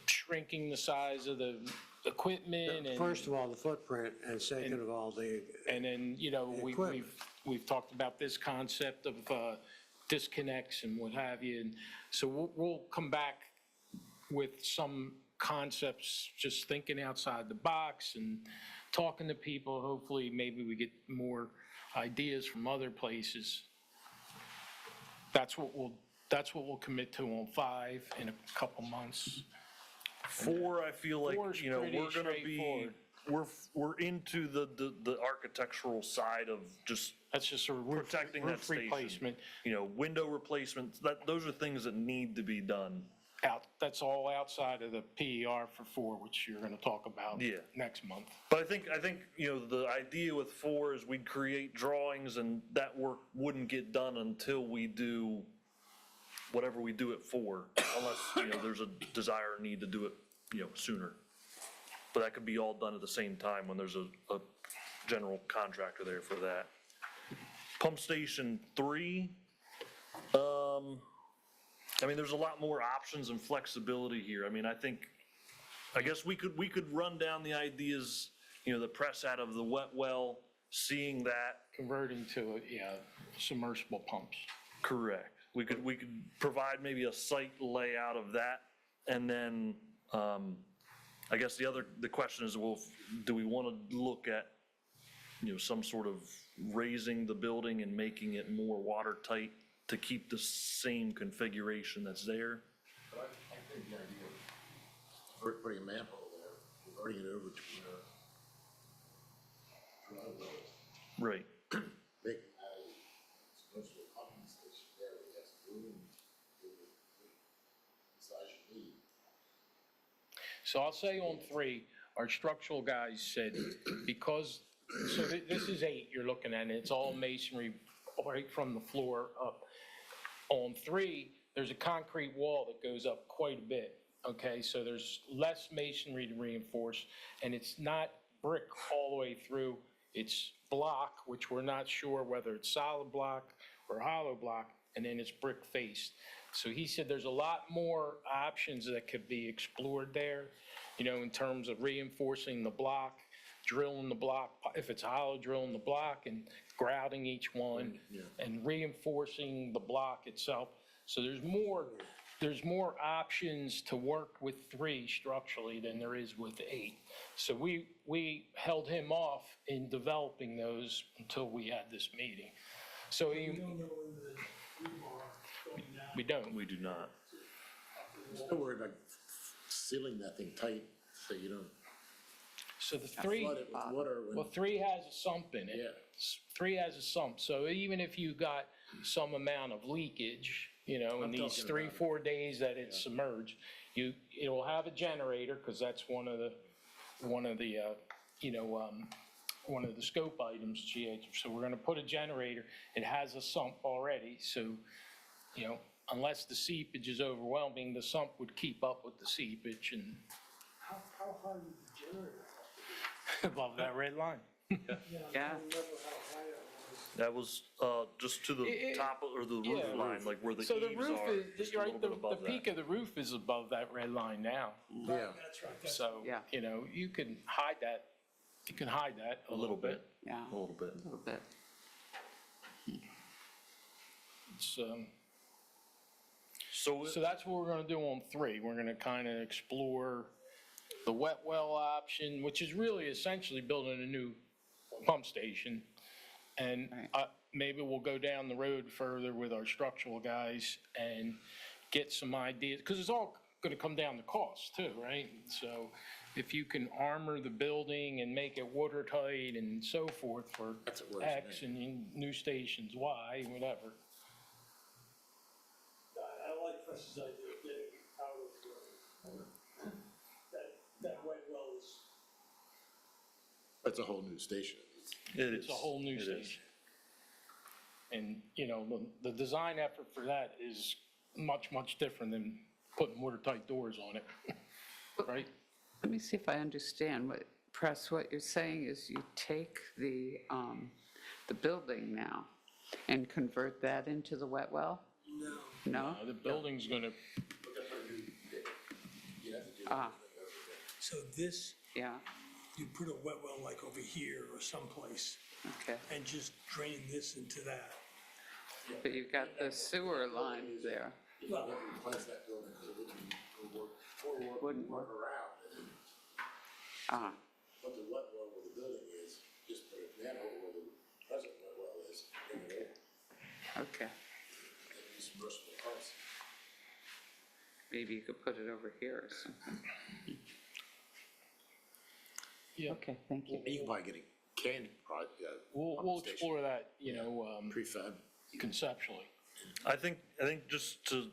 shrinking the size of the equipment and. first of all, the footprint, and second of all, And then, equipment. we've talked about this concept of disconnects and what have you. And so we'll come back with some concepts, just thinking outside the box and talking to people. Hopefully, maybe we get more ideas from other places. That's what we'll commit to on 5 in a couple months. 4, I feel like, 4 is we're pretty gonna be straightforward. we're into the architectural side of just That's just a roof protecting that roof station. replacement. You know, window replacements, those are things that need to be done. That's all outside of the PER for 4, which you're going to talk about Yeah. next month. But I think, you know, the idea with 4 is we'd create drawings and that work wouldn't get done until we do whatever we do at 4, unless, you know, there's a desire or need to do it, you know, sooner. But that could be all done at the same time when there's a general contractor there for that. Pump station 3, I mean, there's a lot more options and flexibility here. I mean, I guess we could run down the ideas, you know, the press out of the wet well, seeing that. Converting to, submersible pumps. Correct. We could provide maybe a site layout of that, and then, I guess the question is, well, do we want to look at, you know, some sort of raising the building and making it more watertight to keep the same configuration that's there? But I think the idea of putting a manhole there, converting it over to Right. make a submersible pumping station there that has room the size you need. So I'll say on 3, our structural guys said, because, so this is 8 you're looking at, and it's all masonry right from the floor up. On 3, there's a concrete wall that goes up quite a bit, okay? So there's less masonry to reinforce, and it's not brick all the way through. It's block, which we're not sure whether it's solid block or hollow block, and then it's brick faced. So he said there's a lot more options that could be explored there, you know, in terms of reinforcing the block, drilling the block, if it's hollow, drilling the block and grouting each one, and reinforcing the block itself. So there's more options to work with 3 structurally than there is with 8. So we held him off in developing those until we had this meeting. So we don't. We do not. Don't worry about sealing that thing tight so you don't So the 3, flood it with water when. well, 3 has a sump in it. Yeah. 3 has a sump, so even if you got some amount of leakage, you know, in I'm these talking 3, about it. 4 days that it's submerged, it'll have a generator, because that's one of the scope items, so we're gonna put a generator. It has a sump already, so, you know, unless the seepage is overwhelming, the sump would keep up with the seepage and How high would the generator? above that red line. Yeah. I Yeah. don't remember how high that was. That was just to the top or the roof Yeah. line, like where the So the eaves roof are, is, just a right, little bit the above peak that. of the roof is above that red line now. Yeah. That's right. That's So, Yeah. you know, you can hide that, a little bit. Yeah, A little bit. a little bit. It's, So, so that's what we're gonna do on 3. We're gonna kind of explore the wet well option, which is really essentially building a new pump station. And Right. maybe we'll go down the road further with our structural guys and get some ideas, because it's all gonna come down to cost too, right? So if you can armor the building and make it watertight and so forth for That's what worries X and in new stations Y, whatever. I like Chris's idea of getting out of that wet well is. That's a whole new station. it is. It's a whole new It is. station. And, you know, the design effort for that is much, much different than putting watertight doors on it, right? Let me see if I understand what you're saying is you take the building now and convert that into the wet well? No. No? The building's gonna, So this, Yeah, you put a wet well like over here or someplace okay. and just drain this into that. But you've got the sewer lines there. Well, Replace that building because it Wouldn't work. around. Ah, What the wet well where the building is, just put a manhole where the present wet well is, bring it over, okay. and use submersible pumps. Maybe you could put it over here or something. Yeah, Okay, thank you. You can probably get a can, we'll explore that, prefab. conceptually. I think just to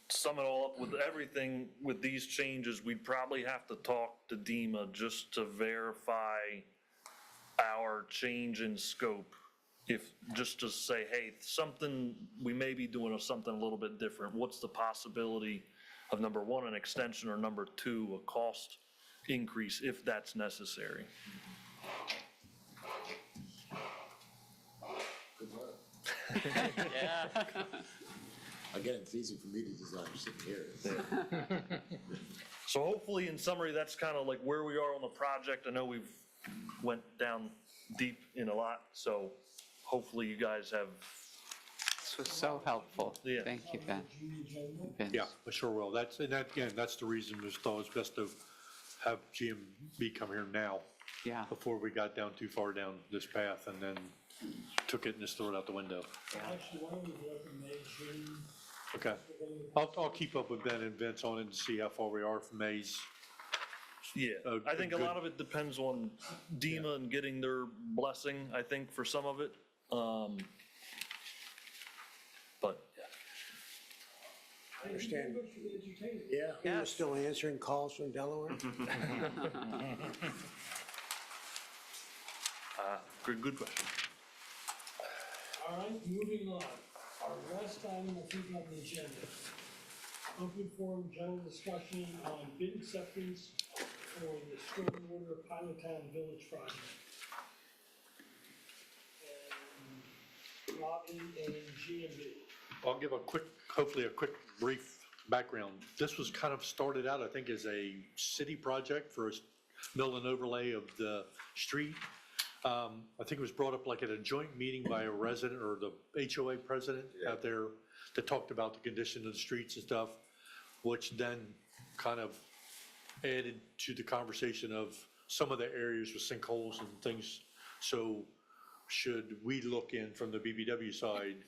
sum it all up with everything, with these changes, we'd probably have to talk to DEMA just to verify our change in scope. Just to say, hey, we may be doing something a little bit different. What's the possibility of, number one, an extension, or number two, a cost increase if that's necessary? Again, it's easy for me to design sitting here. So hopefully, in summary, that's kind of like where we are on the project. I know we've went down deep in a lot, so hopefully you guys have, This was so helpful. Yeah. Thank you, Ben. Vince. Yeah, I sure will. That's, and that, again, that's the reason we thought it was best to have GMB come here now. Yeah. Before we got down too far down this path and then took it and just threw it out the window. Actually, why don't we do it in May, June? Okay. I'll keep up with Ben and Vince on it and see how far we are from Mays. yeah. I think a lot of it depends on DEMA and getting their blessing, I think, for some of it. But, yeah. I understand. Yeah, he was still answering calls from Delaware? Good question. All right, moving on. Our last item, I think, on the agenda. Open forum, general discussion on bid acceptance for the stormwater Pilottown Village project. And Robin and GMB. I'll give hopefully a quick brief background. This was kind of started out, I think, as a city project for a mill and overlay of the street. I think it was brought up like at a joint meeting by a resident or the HOA president out there that talked about the condition of the streets and stuff, which then kind of added to the conversation of some of the areas with sinkholes and things. So should we look in from the BPW side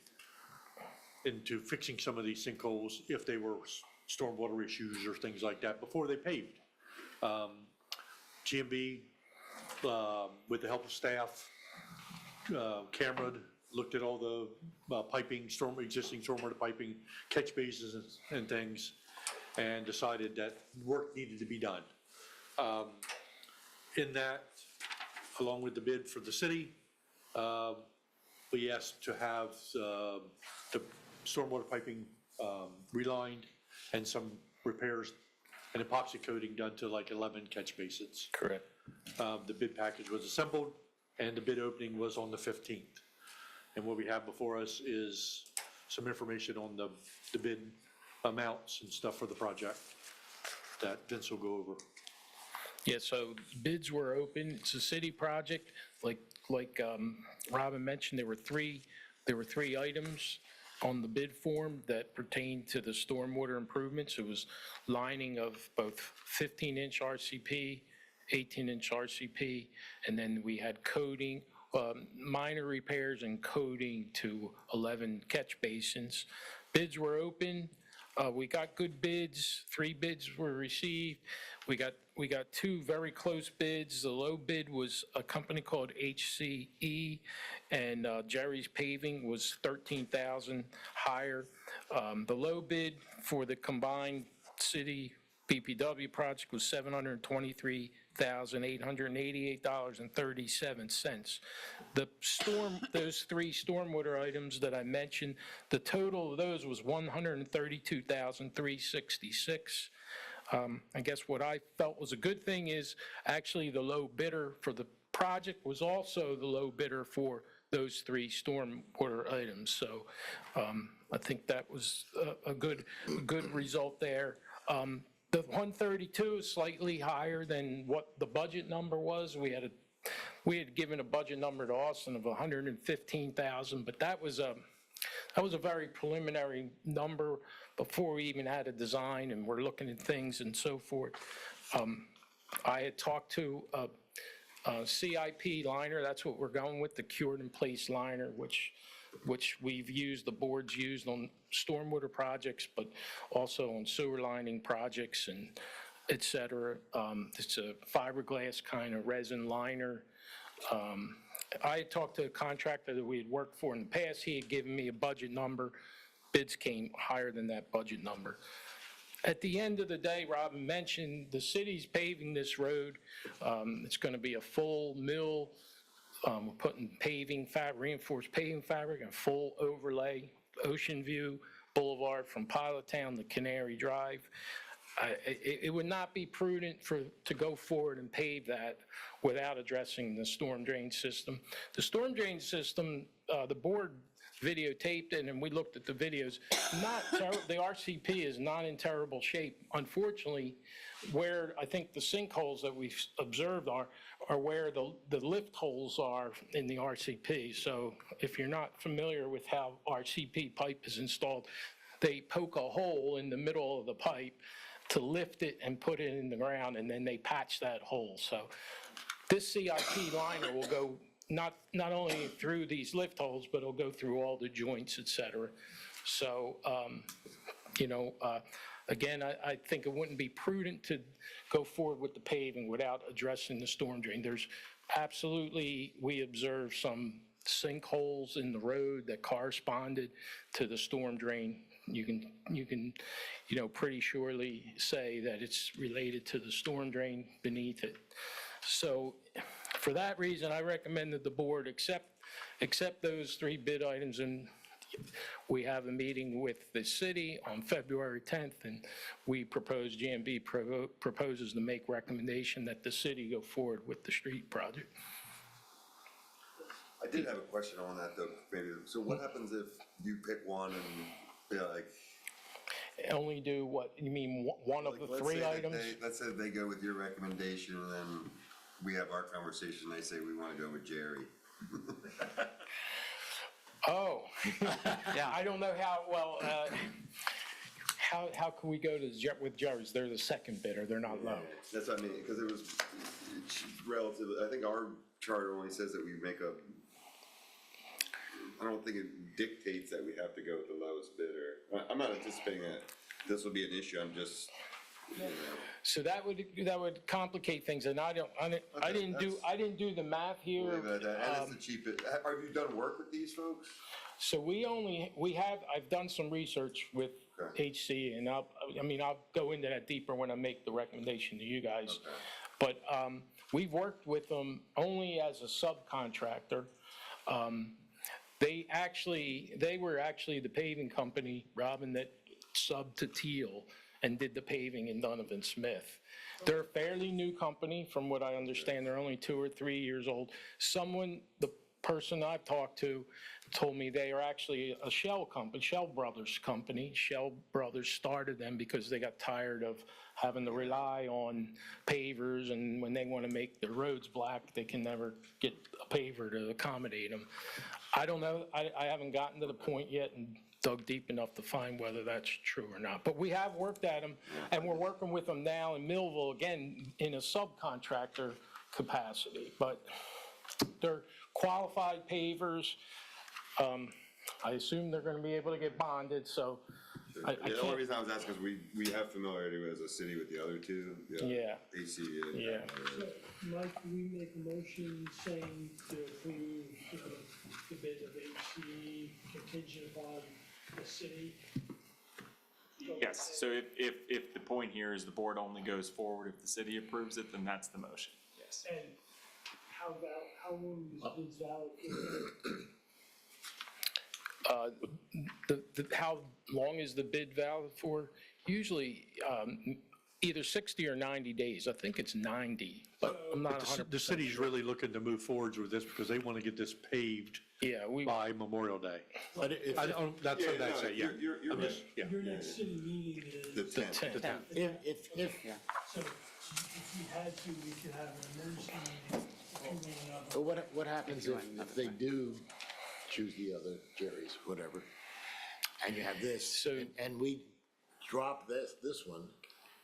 into fixing some of these sinkholes if they were stormwater issues or things like that before they paved? GMB, with the help of staff, Cameron looked at all the piping, existing stormwater piping, catch basins and things, and decided that work needed to be done. In that, along with the bid for the city, we asked to have the stormwater piping relined and some repairs and epoxy coating done to like 11 catch basins. Correct. The bid package was assembled and the bid opening was on the 15th. And what we have before us is some information on the bid amounts and stuff for the project that Vince will go over. Yeah, so bids were open. It's a city project. Like Robin mentioned, there were three items on the bid form that pertained to the stormwater improvements. It was lining of both 15-inch RCP, 18-inch RCP, and then we had coating, minor repairs and coating to 11 catch basins. Bids were open. We got good bids. 3 bids were received. We got 2 very close bids. The low bid was a company called HCE, and Jerry's Paving was $13,000 higher. The low bid for the combined city BPW project was $723,888.37. Those 3 stormwater items that I mentioned, the total of those was $132,366. I guess what I felt was a good thing is actually the low bidder for the project was also the low bidder for those 3 stormwater items. So I think that was a good result there. The 132 is slightly higher than what the budget number was. We had given a budget number to Austin of 115,000, but that was a very preliminary number before we even had a design and we're looking at things and so forth. I had talked to a CIP liner. That's what we're going with, the cured in place liner, which we've used, the board's used on stormwater projects, but also on sewer lining projects. And et cetera. It's a fiberglass kind of resin liner. I had talked to a contractor that we had worked for in the past. He had given me a budget number. Bids came higher than that budget number. At the end of the day, Robin mentioned the city's paving this road. It's going to be a full mill. We're putting reinforced paving fabric and full overlay, Ocean View Boulevard from Pilottown to Canary Drive. It would not be prudent to go forward and pave that without addressing the storm drain system. The storm drain system, the board videotaped it, and we looked at the videos. The RCP is not in terrible shape. Unfortunately, where I think the sinkholes that we've observed are where the lift holes are in the RCP. So if you're not familiar with how RCP pipe is installed, they poke a hole in the middle of the pipe to lift it and put it in the ground, and then they patch that hole. So this CIP liner will go not only through these lift holes, but it'll go through all the joints, et cetera. So, again, I think it wouldn't be prudent to go forward with the paving without addressing the storm drain. There's absolutely, we observed some sinkholes in the road that corresponded to the storm drain. You can, pretty surely say that it's related to the storm drain beneath it. So for that reason, I recommend that the board accept those 3 bid items, and we have a meeting with the city on February 10th, and we propose, GMB proposes to make recommendation that the city go forward with the street project. I did have a question on that though, maybe. So what happens if you pick one and be like, Only do what, you mean one of the let's 3 say that items? let's say they go with your recommendation and then we have our conversation, they say we want to go with Jerry. Oh, Yeah. I don't know how can we go with Jerry's? They're the second bidder, they're not low. That's what I mean, because it was relatively, I think our charter only says that we make I don't think it dictates that we have to go with the lowest bidder. I'm not anticipating that this will be an issue, I'm just, So that would complicate things, and I didn't do the math here. Leave it at that. And it's the cheapest. Have you done work with these folks? So I've done some research with Okay. HC, and I'll go into that deeper when I make the recommendation to you guys. Okay. But we've worked with them only as a subcontractor. They were actually the paving company, Robin, that subbed to Teal and did the paving in Donovan Smith. They're a fairly new company, from what I understand. They're only 2 or 3 years old. The person I've talked to told me they are actually a Shell Brothers company. Shell Brothers started them because they got tired of having to rely on pavers, and when they want to make their roads black, they can never get a paver to accommodate them. I don't know. I haven't gotten to the point yet and dug deep enough to find whether that's true or not. But we have worked at them, and we're working with them now in Millville, again, in a subcontractor capacity. But they're qualified pavers. I assume they're going to be able to get bonded, so I The only can't. reason I was asking is we have familiarity as a city with the other two. Yeah. AC. Yeah. Mike, we make a motion saying to approve the bid of HC contingent upon the city. Yes, so if the point here is the board only goes forward if the city approves it, then that's the motion, yes. And how long is bids valid for? How long is the bid valid for? Usually either 60 or 90 days. I think it's 90, but I'm not 100%. The city's really looking to move forwards with this because they want to get this paved Yeah, by Memorial Day. But if, That's what I say, yeah. You're I'm right. just- yeah. Your next city meeting is. The the 10th. 10th. if, So if we had to, we could have an emergency meeting. but what happens if they do choose the other Jerry's, whatever, and you have this, So- and we drop this one,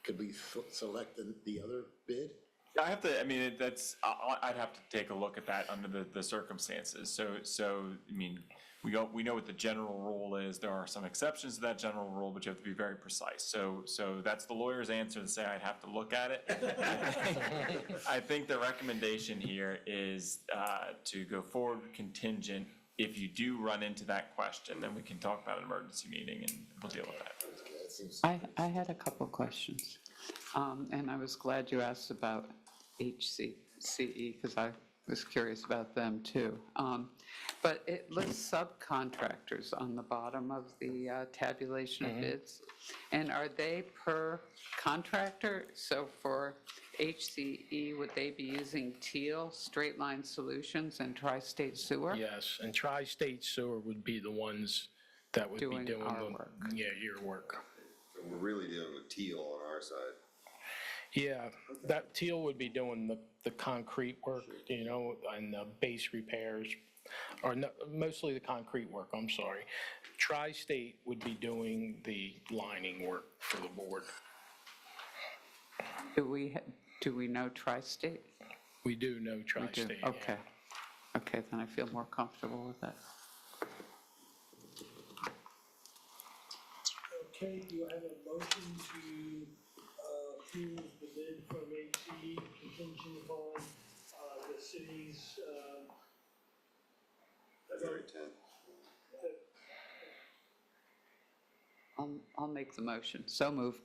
could we select the other bid? I have to, I'd have to take a look at that under the circumstances. So, we know what the general rule is. There are some exceptions to that general rule, but you have to be very precise. So that's the lawyer's answer to say I'd have to look at it. I think the recommendation here is to go forward contingent. If you do run into that question, then we can talk about an emergency meeting and we'll deal with that. I had a couple questions, and I was glad you asked about HCCE, because I was curious about them too. But it lists subcontractors on the bottom of the tabulation of bids. And are they per contractor? So for HCE, would they be using Teal, Straight Line Solutions, and Tri-State Sewer? Yes, and Tri-State Sewer would be the ones that would be Doing doing our the, work. yeah, your work. So we're really dealing with Teal on our side. Yeah, that Teal would be doing the concrete work, you know, and the base repairs, or no, mostly the concrete work, I'm sorry. Tri-State would be doing the lining work for the board. Do we know Tri-State? We do know We do. Tri-State. yeah. Okay. Okay, then I feel more comfortable with that. Okay, do I have a motion to approve the bid from HCE contingent upon the city's February 10th. I'll make the motion. So moved.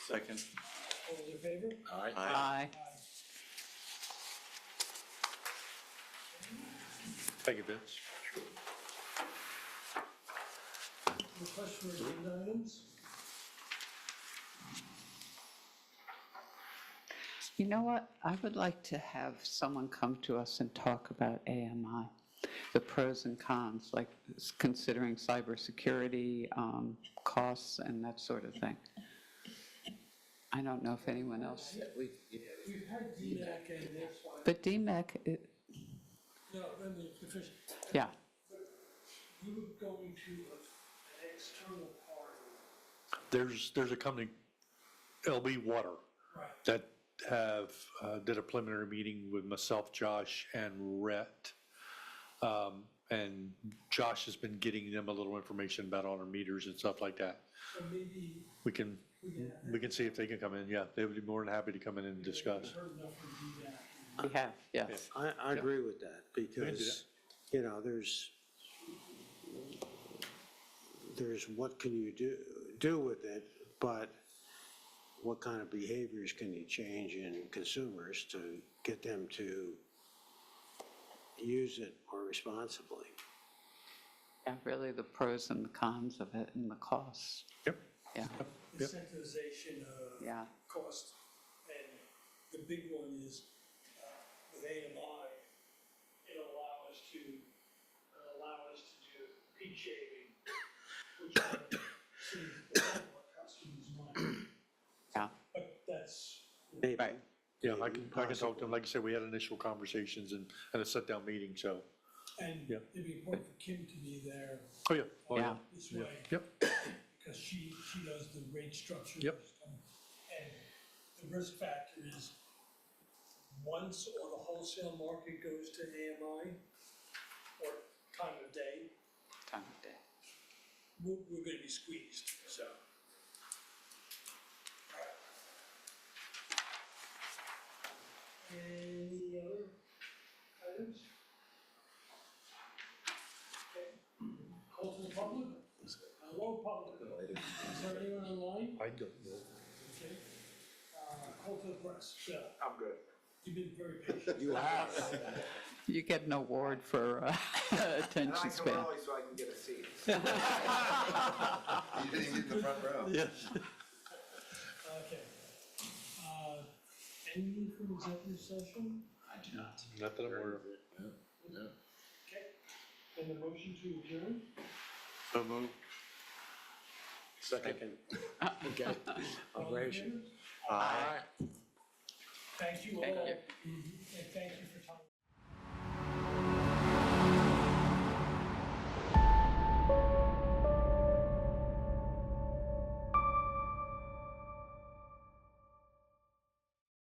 Second. all those in favor? Aye. Thank you, Vince. Request for agenda items? You know what? I would like to have someone come to us and talk about AMI, the pros and cons, like considering cybersecurity, costs, and that sort of thing. I don't know if anyone else, We've had DMAC and this one. but DMEC, No, let me finish. yeah, You were going to an external party. There's a company, LB Water, Right. that did a preliminary meeting with myself, Josh, and Rhett. And Josh has been getting them a little information about all our meters and stuff like that. So maybe We can see if they can come in, yeah, they would be more than happy to come in and discuss. heard enough from DMAC. we have, yes. I agree with that, because, you know, there's what can you do with it, but what kind of behaviors can you change in consumers to get them to use it more responsibly? Yeah, really the pros and the cons of it and the costs. Yep. Yeah, Incentivization of yeah. cost. And the big one is with AMI, it'll allow us to do peak shaving, which saves a lot of our customers money. Yeah. But that's, Maybe. Right. Yeah, I can talk to them, like I said, we had initial conversations and a sit-down meeting, so, and Yeah. it'd be important for Kim to be there oh, yeah. Oh, Yeah. this way. Yep, Because she does the rate structure. Yep. And the risk factor is, once or the wholesale market goes to AMI, or time of day, Time of day. we're gonna be squeezed, so. Any other items? Okay. Call to the public? Hello, public. Is there anyone online? I don't know. Okay. Call to the press. Bill, I'm good. you've been very patient. You have. You get an award for attention span. so I can get a seat. You didn't get in the front row. Yes. Okay. Anything from executive session? Not that I'm aware of. Okay. And the motion to adjourn? So move. Second. Okay. All in Operation. favor? Aye. Thank you all. Thank you.